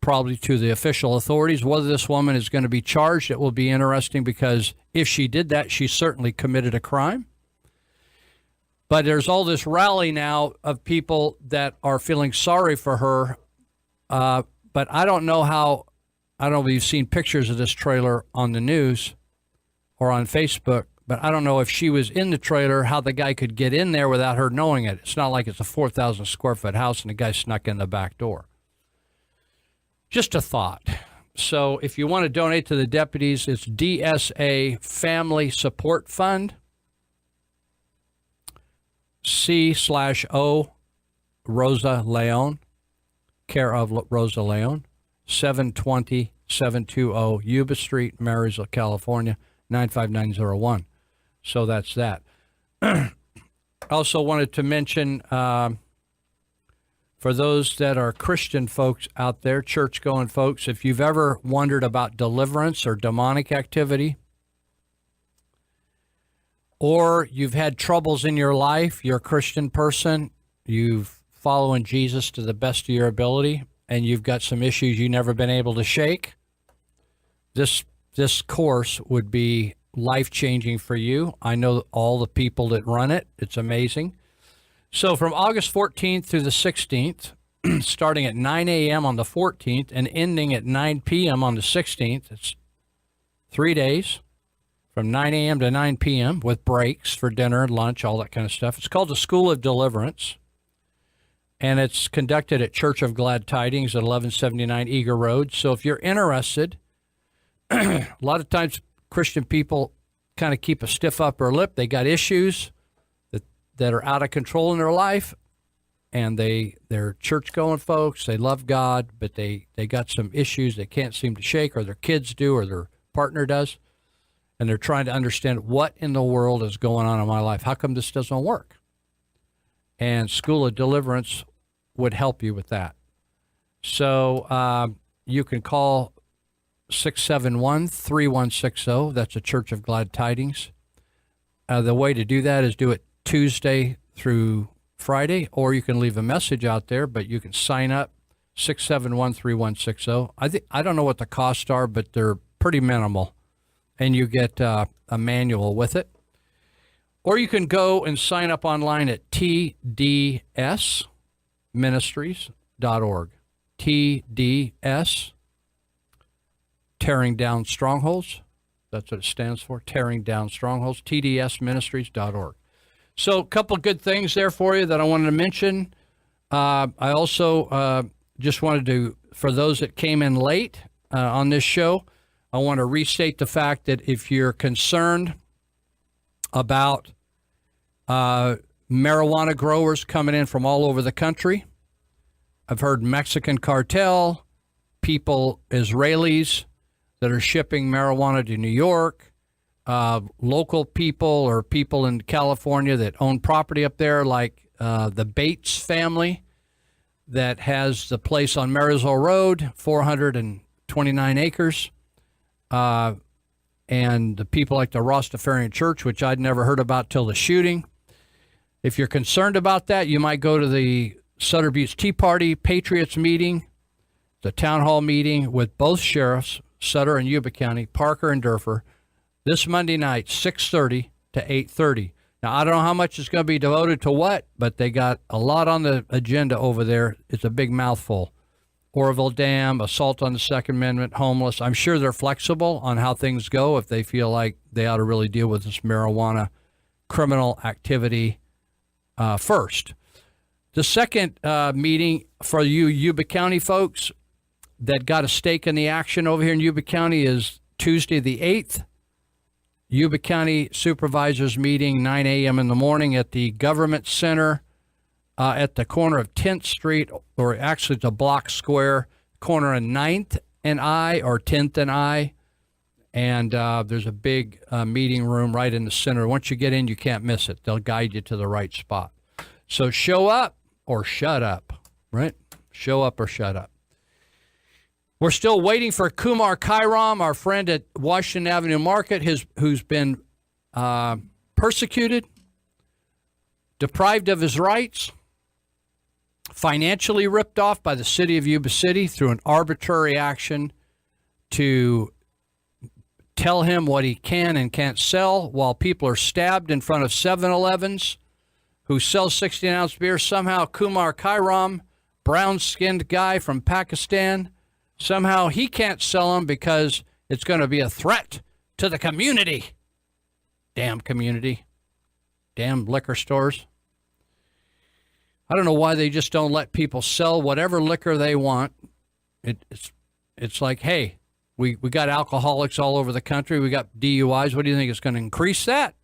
B: probably to the official authorities. Whether this woman is going to be charged, it will be interesting, because if she did that, she certainly committed a crime. But there's all this rally now of people that are feeling sorry for her. But I don't know if you've seen pictures of this trailer on the news or on Facebook, but I don't know if she was in the trailer, how the guy could get in there without her knowing it. It's not like it's a 4,000 square foot house and the guy snuck in the back door. Just a thought. So if you want to donate to the deputies, it's DSA Family Support Fund, C/O, Rosa Leon, care of Rosa Leon, 720 Yuba Street, Marysville, California, 95901. So that's that. I also wanted to mention, for those that are Christian folks out there, church-going folks, if you've ever wondered about deliverance or demonic activity, or you've had troubles in your life, you're a Christian person, you've following Jesus to the best of your ability, and you've got some issues you've never been able to shake, this course would be life-changing for you. I know all the people that run it. It's amazing. So from August 14th through the 16th, starting at 9 a.m. on the 14th and ending at 9 p.m. on the 16th, it's 3 days from 9 a.m. to 9 p.m. with breaks for dinner, lunch, all that kind of stuff. It's called the School of Deliverance, and it's conducted at Church of Glad Tidings at 1179 Eager Road. So if you're interested, a lot of times Christian people kind of keep a stiff upper lip. They got issues that are out of control in their life, and they're church-going folks. They love God, but they got some issues they can't seem to shake, or their kids do, or their partner does, and they're trying to understand what in the world is going on in my life. How come this doesn't work? And School of Deliverance would help you with that. So you can call 671-3160. That's a Church of Glad Tidings. The way to do that is do it Tuesday through Friday, or you can leave a message out there, but you can sign up 671-3160. I don't know what the costs are, but they're pretty minimal, and you get a manual with it. Or you can go and sign up online at tdsministries.org. TDS, Tearing Down Strongholds. That's what it stands for, Tearing Down Strongholds, tdsministries.org. So a couple of good things there for you that I wanted to mention. I also just wanted to, for those that came in late on this show, I want to restate the fact that if you're concerned about marijuana growers coming in from all over the country, I've heard Mexican cartel, people, Israelis that are shipping marijuana to New York, local people or people in California that own property up there, like the Bates family that has the place on Marysville Road, 429 acres, and the people like the Rastafarian Church, which I'd never heard about till the shooting. If you're concerned about that, you might go to the Sutter Buttes Tea Party Patriots meeting, the town hall meeting with both sheriffs, Sutter and Yuba County, Parker and Durfee, this Monday night, 6:30 to 8:30. Now, I don't know how much is going to be devoted to what, but they got a lot on the agenda over there. It's a big mouthful. Oroville Dam, assault on the Second Amendment, homeless. I'm sure they're flexible on how things go if they feel like they ought to really deal with this marijuana criminal activity first. The second meeting for you Yuba County folks that got a stake in the action over here in Yuba County is Tuesday the 8th. Yuba County Supervisors meeting, 9 a.m. in the morning at the Government Center at the corner of 10th Street, or actually it's a block square, corner of 9th and I, or 10th and I. And there's a big meeting room right in the center. Once you get in, you can't miss it. They'll guide you to the right spot. So show up or shut up, right? Show up or shut up. We're still waiting for Kumar Kairam, our friend at Washington Avenue Market, who's been persecuted, deprived of his rights, financially ripped off by the city of Yuba City through an arbitrary action to tell him what he can and can't sell, while people are stabbed in front of 7-Elevens who sell 16-ounce beer. Somehow Kumar Kairam, brown-skinned guy from Pakistan, somehow he can't sell them because it's going to be a threat to the community. Damn community. Damn liquor stores. I don't know why they just don't let people sell whatever liquor they want. It's like, hey, we got alcoholics all over the country. We got DUIs. What do you think? It's going to increase that?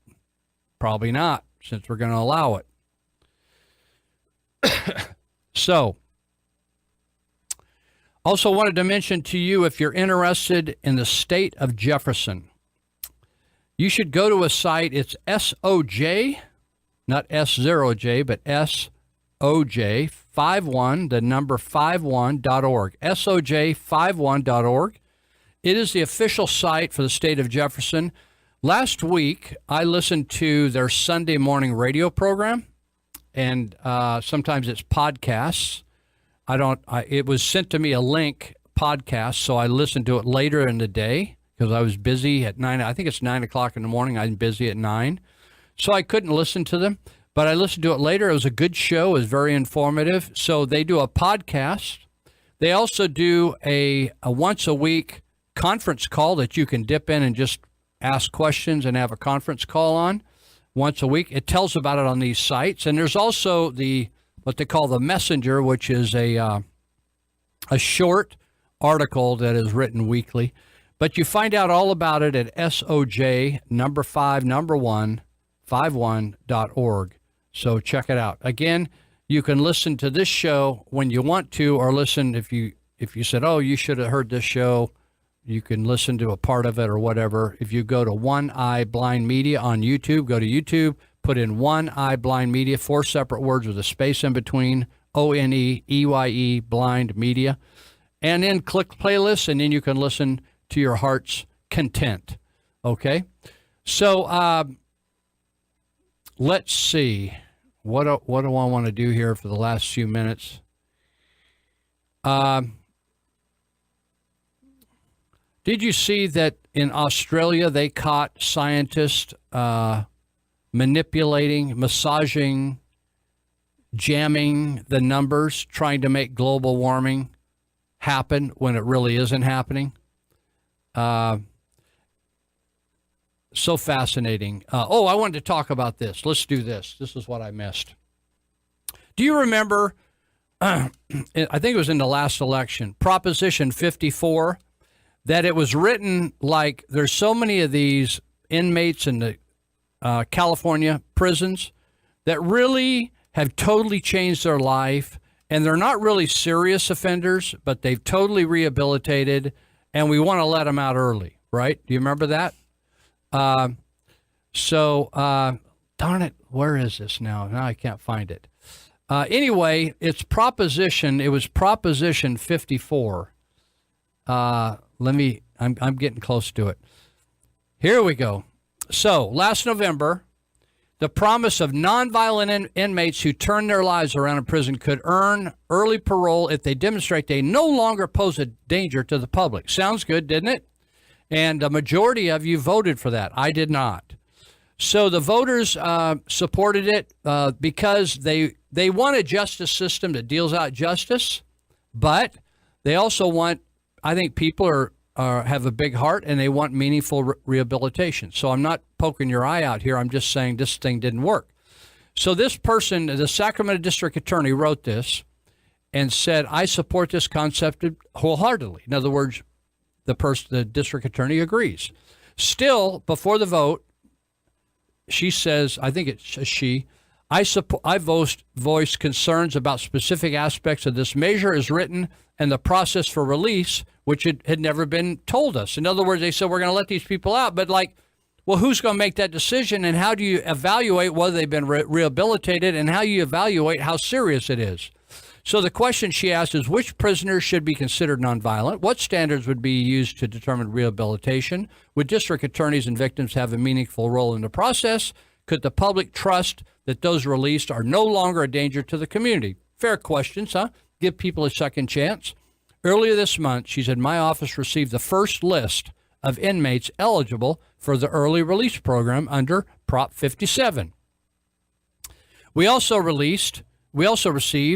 B: Probably not, since we're going to allow it. So, also wanted to mention to you, if you're interested in the state of Jefferson, you should go to a site. It's SOJ, not S0J, but SOJ 51, the number 51.org, SOJ51.org. It is the official site for the state of Jefferson. Last week, I listened to their Sunday morning radio program, and sometimes it's podcasts. It was sent to me a link podcast, so I listened to it later in the day because I was busy at 9. I think it's 9 o'clock in the morning. I'm busy at 9, so I couldn't listen to them. But I listened to it later. It was a good show. It was very informative. So they do a podcast. They also do a once a week conference call that you can dip in and just ask questions and have a conference call on once a week. It tells about it on these sites. And there's also what they call the Messenger, which is a short article that is written weekly. But you find out all about it at SOJ51.org. So check it out. Again, you can listen to this show when you want to, or listen if you said, oh, you should have heard this show. You can listen to a part of it or whatever. If you go to One Eye Blind Media on YouTube, go to YouTube, put in One Eye Blind Media, 4 separate words with a space in between, ONEEYE Blind Media, and then click playlist, and then you can listen to your heart's content. Okay? So let's see. What do I want to do here for the last few minutes? Did you see that in Australia they caught scientists manipulating, massaging, jamming the numbers, trying to make global warming happen when it really isn't happening? So fascinating. I wanted to talk about this. Let's do this. This is what I missed. Do you remember, I think it was in the last election, Proposition 54, that it was written like there's so many of these inmates in the California prisons that really have totally changed their life, and they're not really serious offenders, but they've totally rehabilitated, and we want to let them out early, right? Do you remember that? Darn it, where is this now? Now I can't find it. Anyway, it was Proposition 54. I'm getting close to it. Here we go. So last November, the promise of nonviolent inmates who turn their lives around in prison could earn early parole if they demonstrate they no longer pose a danger to the public. Sounds good, didn't it? And a majority of you voted for that. I did not. So the voters supported it because they want a justice system that deals out justice, but they also want, I think people have a big heart and they want meaningful rehabilitation. So I'm not poking your eye out here. I'm just saying this thing didn't work. So this person, the Sacramento District Attorney, wrote this and said, I support this concept wholeheartedly. In other words, the district attorney agrees. Still, before the vote, she says, I think it's a she, I voiced concerns about specific aspects of this measure as written and the process for release, which had never been told us. In other words, they said, we're going to let these people out, but well, who's going to make that decision, and how do you evaluate whether they've been rehabilitated, and how you evaluate how serious it is? So the question she asked is, which prisoners should be considered nonviolent? What standards would be used to determine rehabilitation? Would district attorneys and victims have a meaningful role in the process? Could the public trust that those released are no longer a danger to the community? Fair questions, huh? Give people a second chance. Earlier this month, she said, my office received the first list of inmates eligible for the early release program under Prop 57. We also received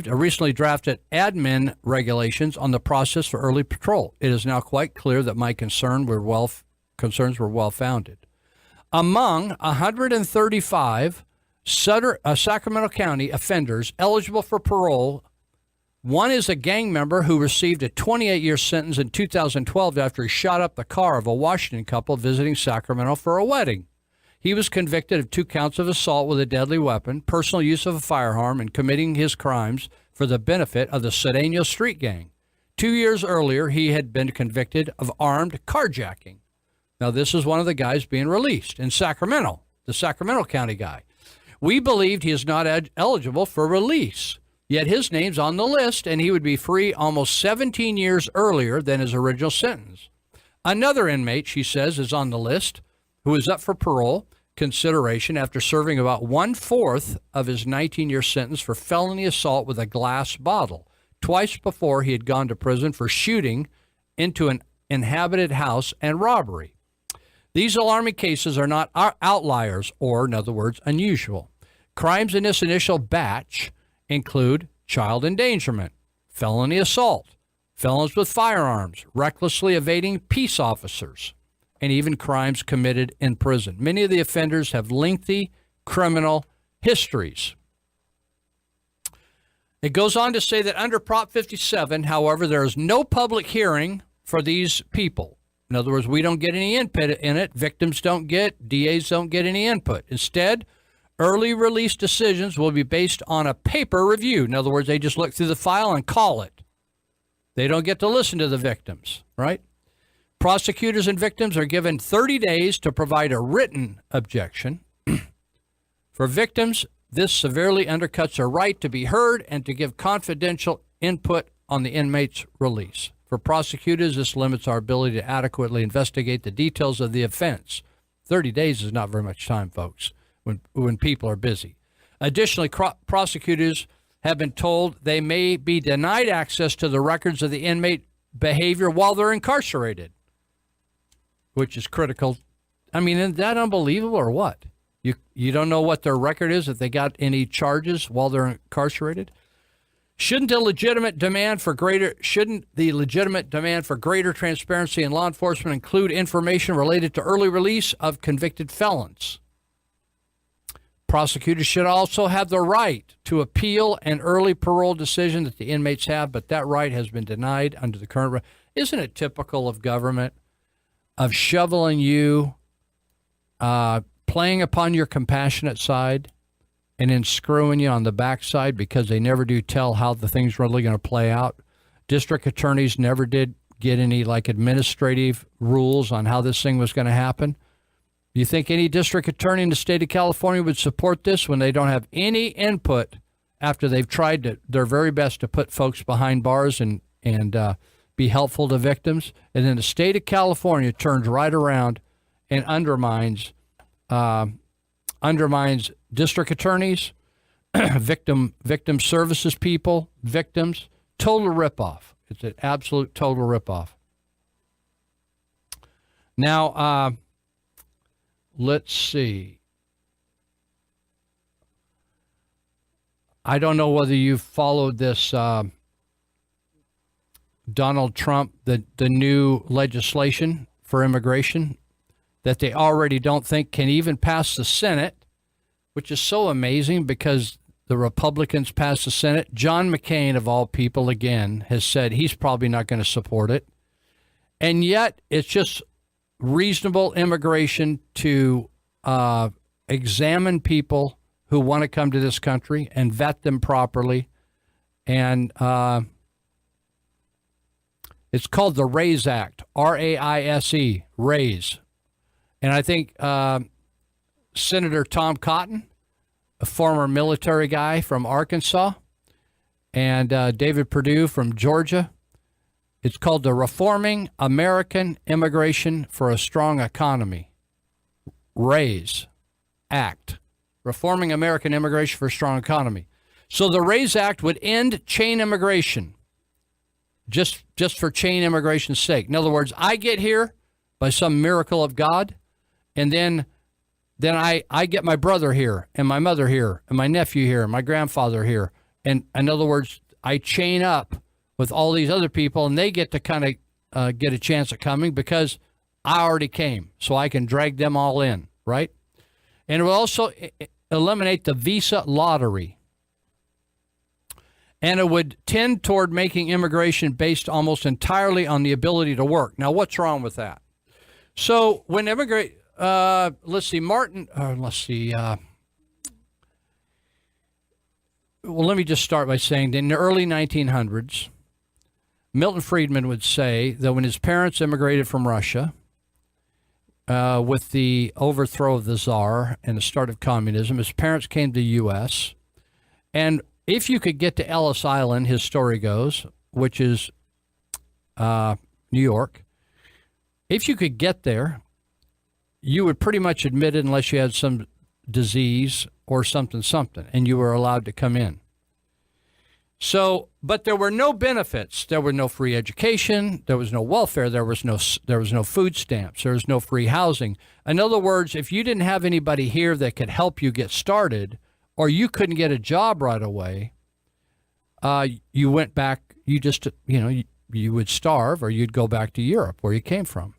B: a recently drafted admin regulations on the process for early parole. It is now quite clear that my concerns were well-founded. Among 135 Sacramento County offenders eligible for parole, one is a gang member who received a 28-year sentence in 2012 after he shot up the car of a Washington couple visiting Sacramento for a wedding. He was convicted of 2 counts of assault with a deadly weapon, personal use of a firearm, and committing his crimes for the benefit of the Cedeno Street Gang. 2 years earlier, he had been convicted of armed carjacking. Now, this is one of the guys being released in Sacramento, the Sacramento County guy. We believed he is not eligible for release, yet his name's on the list, and he would be free almost 17 years earlier than his original sentence. Another inmate, she says, is on the list, who is up for parole consideration after serving about 1/4 of his 19-year sentence for felony assault with a glass bottle. Twice before, he had gone to prison for shooting into an inhabited house and robbery. These alarming cases are not outliers, or, in other words, unusual. Crimes in this initial batch include child endangerment, felony assault, felons with firearms, recklessly evading peace officers, and even crimes committed in prison. Many of the offenders have lengthy criminal histories. It goes on to say that under Prop 57, however, there is no public hearing for these people. In other words, we don't get any input in it. Victims don't get, DAs don't get any input. Instead, early release decisions will be based on a paper review. In other words, they just look through the file and call it. They don't get to listen to the victims, right? Prosecutors and victims are given 30 days to provide a written objection. For victims, this severely undercuts their right to be heard and to give confidential input on the inmate's release. For prosecutors, this limits our ability to adequately investigate the details of the offense. 30 days is not very much time, folks, when people are busy. Additionally, prosecutors have been told they may be denied access to the records of the inmate behavior while they're incarcerated, which is critical. I mean, isn't that unbelievable or what? You don't know what their record is, if they got any charges while they're incarcerated? Shouldn't the legitimate demand for greater transparency in law enforcement include information related to early release of convicted felons? Prosecutors should also have the right to appeal an early parole decision that the inmates have, but that right has been denied under the current. Isn't it typical of government, of shoveling you, playing upon your compassionate side, and then screwing you on the backside because they never do tell how the thing's really going to play out? District attorneys never did get any administrative rules on how this thing was going to happen. You think any district attorney in the state of California would support this when they don't have any input after they've tried their very best to put folks behind bars and be helpful to victims? And then the state of California turns right around and undermines district attorneys, victim services people, victims. Total ripoff. It's an absolute total ripoff. Now, let's see. I don't know whether you've followed this Donald Trump, the new legislation for immigration that they already don't think can even pass the Senate, which is so amazing because the Republicans passed the Senate. John McCain, of all people, again, has said he's probably not going to support it. And yet it's just reasonable immigration to examine people who want to come to this country and vet them properly. And it's called the RAISE Act, R-A-I-S-E, RAISE. And I think Senator Tom Cotton, a former military guy from Arkansas, and David Perdue from Georgia, it's called the Reforming American Immigration for a Strong Economy, RAISE Act, Reforming American Immigration for a Strong Economy. So the RAISE Act would end chain immigration, just for chain immigration's sake. In other words, I get here by some miracle of God, and then I get my brother here, and my mother here, and my nephew here, and my grandfather here. And in other words, I chain up with all these other people, and they get to kind of get a chance at coming because I already came, so I can drag them all in, right? And it will also eliminate the visa lottery. And it would tend toward making immigration based almost entirely on the ability to work. Now, what's wrong with that? So when let's see, well, let me just start by saying that in the early 1900s, Milton Friedman would say that when his parents immigrated from Russia, with the overthrow of the Tsar and the start of communism, his parents came to the U.S., and if you could get to Ellis Island, his story goes, which is New York, if you could get there, you would pretty much admit it unless you had some disease or something, and you were allowed to come in. So, but there were no benefits. There were no free education. There was no welfare. There was no food stamps. There was no free housing. In other words, if you didn't have anybody here that could help you get started, or you couldn't get a job right away, you went back. You just, you would starve, or you'd go back to Europe where you came from.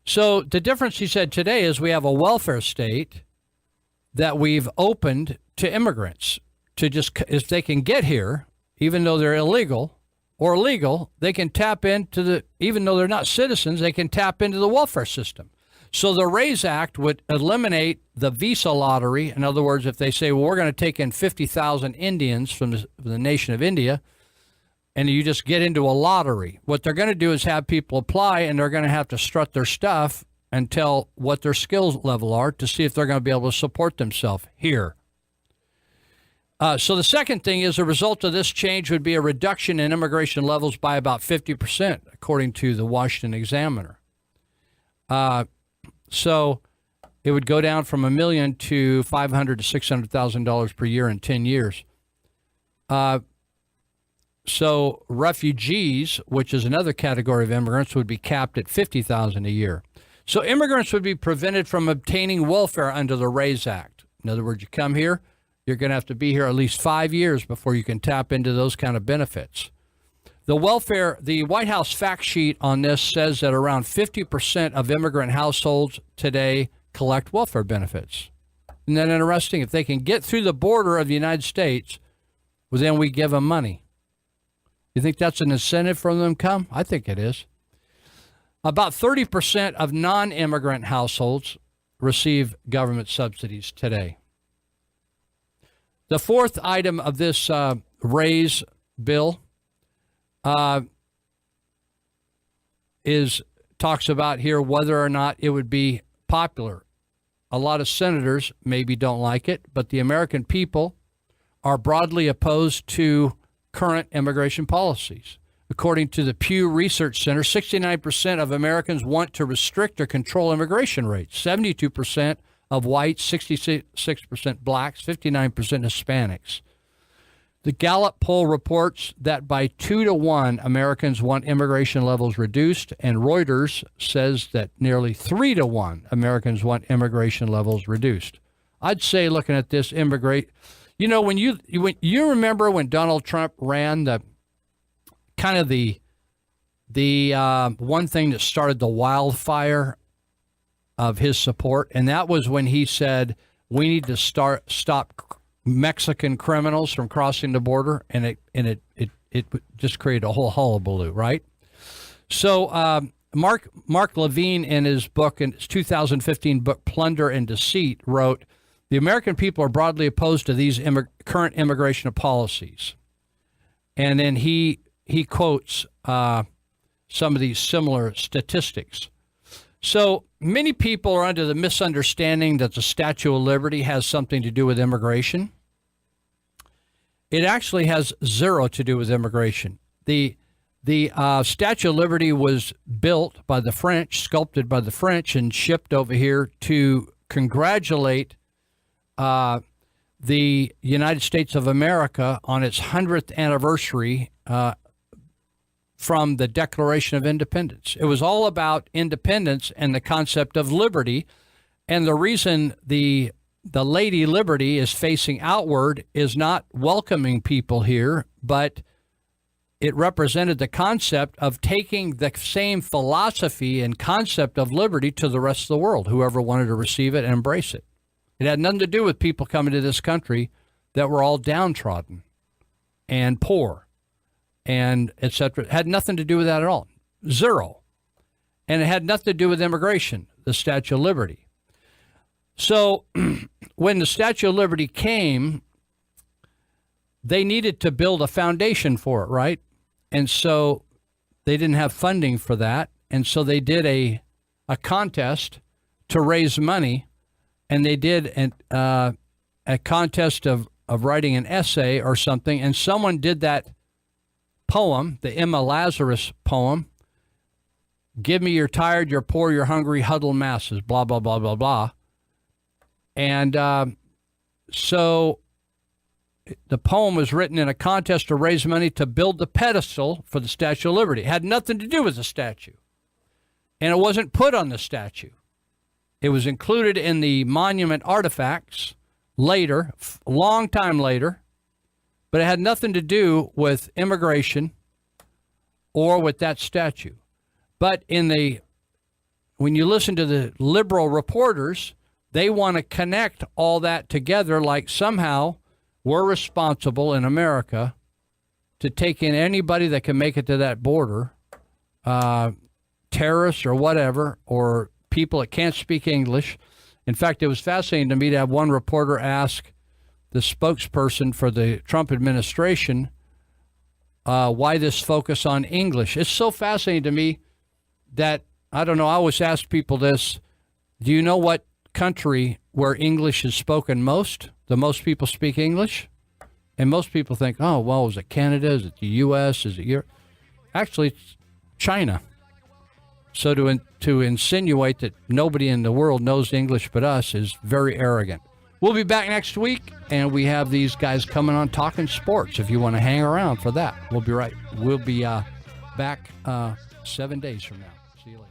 B: So the difference, he said, today is we have a welfare state that we've opened to immigrants. To just, if they can get here, even though they're illegal or legal, they can tap into even though they're not citizens, they can tap into the welfare system. So the RAISE Act would eliminate the visa lottery. In other words, if they say, well, we're going to take in 50,000 Indians from the nation of India, and you just get into a lottery, what they're going to do is have people apply, and they're going to have to strut their stuff and tell what their skills level are to see if they're going to be able to support themselves here. So the second thing is, a result of this change would be a reduction in immigration levels by about 50%, according to the Washington Examiner. So it would go down from $1 million to $500,000 to $600,000 per year in 10 years. So refugees, which is another category of immigrants, would be capped at $50,000 a year. So immigrants would be prevented from obtaining welfare under the RAISE Act. In other words, you come here, you're going to have to be here at least 5 years before you can tap into those kind of benefits. The White House fact sheet on this says that around 50% of immigrant households today collect welfare benefits. Isn't that interesting? If they can get through the border of the United States, well, then we give them money. You think that's an incentive for them to come? I think it is. About 30% of non-immigrant households receive government subsidies today. The fourth item of this RAISE bill talks about here whether or not it would be popular. A lot of senators maybe don't like it, but the American people are broadly opposed to current immigration policies. According to the Pew Research Center, 69% of Americans want to restrict or control immigration rates. 72% of whites, 66% blacks, 59% Hispanics. The Gallup poll reports that by 2-1, Americans want immigration levels reduced, and Reuters says that nearly 3-1, Americans want immigration levels reduced. I'd say, looking at this, when you remember when Donald Trump ran, the one thing that started the wildfire of his support, and that was when he said we need to stop Mexican criminals from crossing the border, and it just created a whole hullabaloo, right? So Mark Levine, in his 2015 book Plunder and Deceit, wrote, "The American people are broadly opposed to these current immigration policies," and then he quotes some of these similar statistics. So many people are under the misunderstanding that the Statue of Liberty has something to do with immigration. It actually has zero to do with immigration. The Statue of Liberty was built by the French, sculpted by the French, and shipped over here to congratulate the United States of America on its 100th anniversary from the Declaration of Independence. It was all about independence and the concept of liberty. And the reason the Lady Liberty is facing outward is not welcoming people here, but it represented the concept of taking the same philosophy and concept of liberty to the rest of the world, whoever wanted to receive it and embrace it. It had nothing to do with people coming to this country that were all downtrodden and poor and et cetera. It had nothing to do with that at all. Zero. And it had nothing to do with immigration, the Statue of Liberty. So when the Statue of Liberty came, they needed to build a foundation for it, right? And so they didn't have funding for that. And so they did a contest to raise money, and they did a contest of writing an essay or something, and someone did that poem, the Emma Lazarus poem, Give me your tired, your poor, your hungry, huddled masses, blah, blah, blah, blah, blah. And so the poem was written in a contest to raise money to build the pedestal for the Statue of Liberty. It had nothing to do with the statue. And it wasn't put on the statue. It was included in the monument artifacts later, a long time later, but it had nothing to do with immigration or with that statue. But when you listen to the liberal reporters, they want to connect all that together like somehow we're responsible in America to take in anybody that can make it to that border, terrorists or whatever, or people that can't speak English. In fact, it was fascinating to me to have one reporter ask the spokesperson for the Trump administration why this focus on English. It's so fascinating to me that, I don't know, I always ask people this, do you know what country where English is spoken most? The most people speak English? And most people think, oh, well, is it Canada? Is it the U.S.? Is it Europe? Actually, it's China. So to insinuate that nobody in the world knows English but us is very arrogant. We'll be back next week, and we have these guys coming on talking sports if you want to hang around for that. We'll be back 7 days from now. See you later.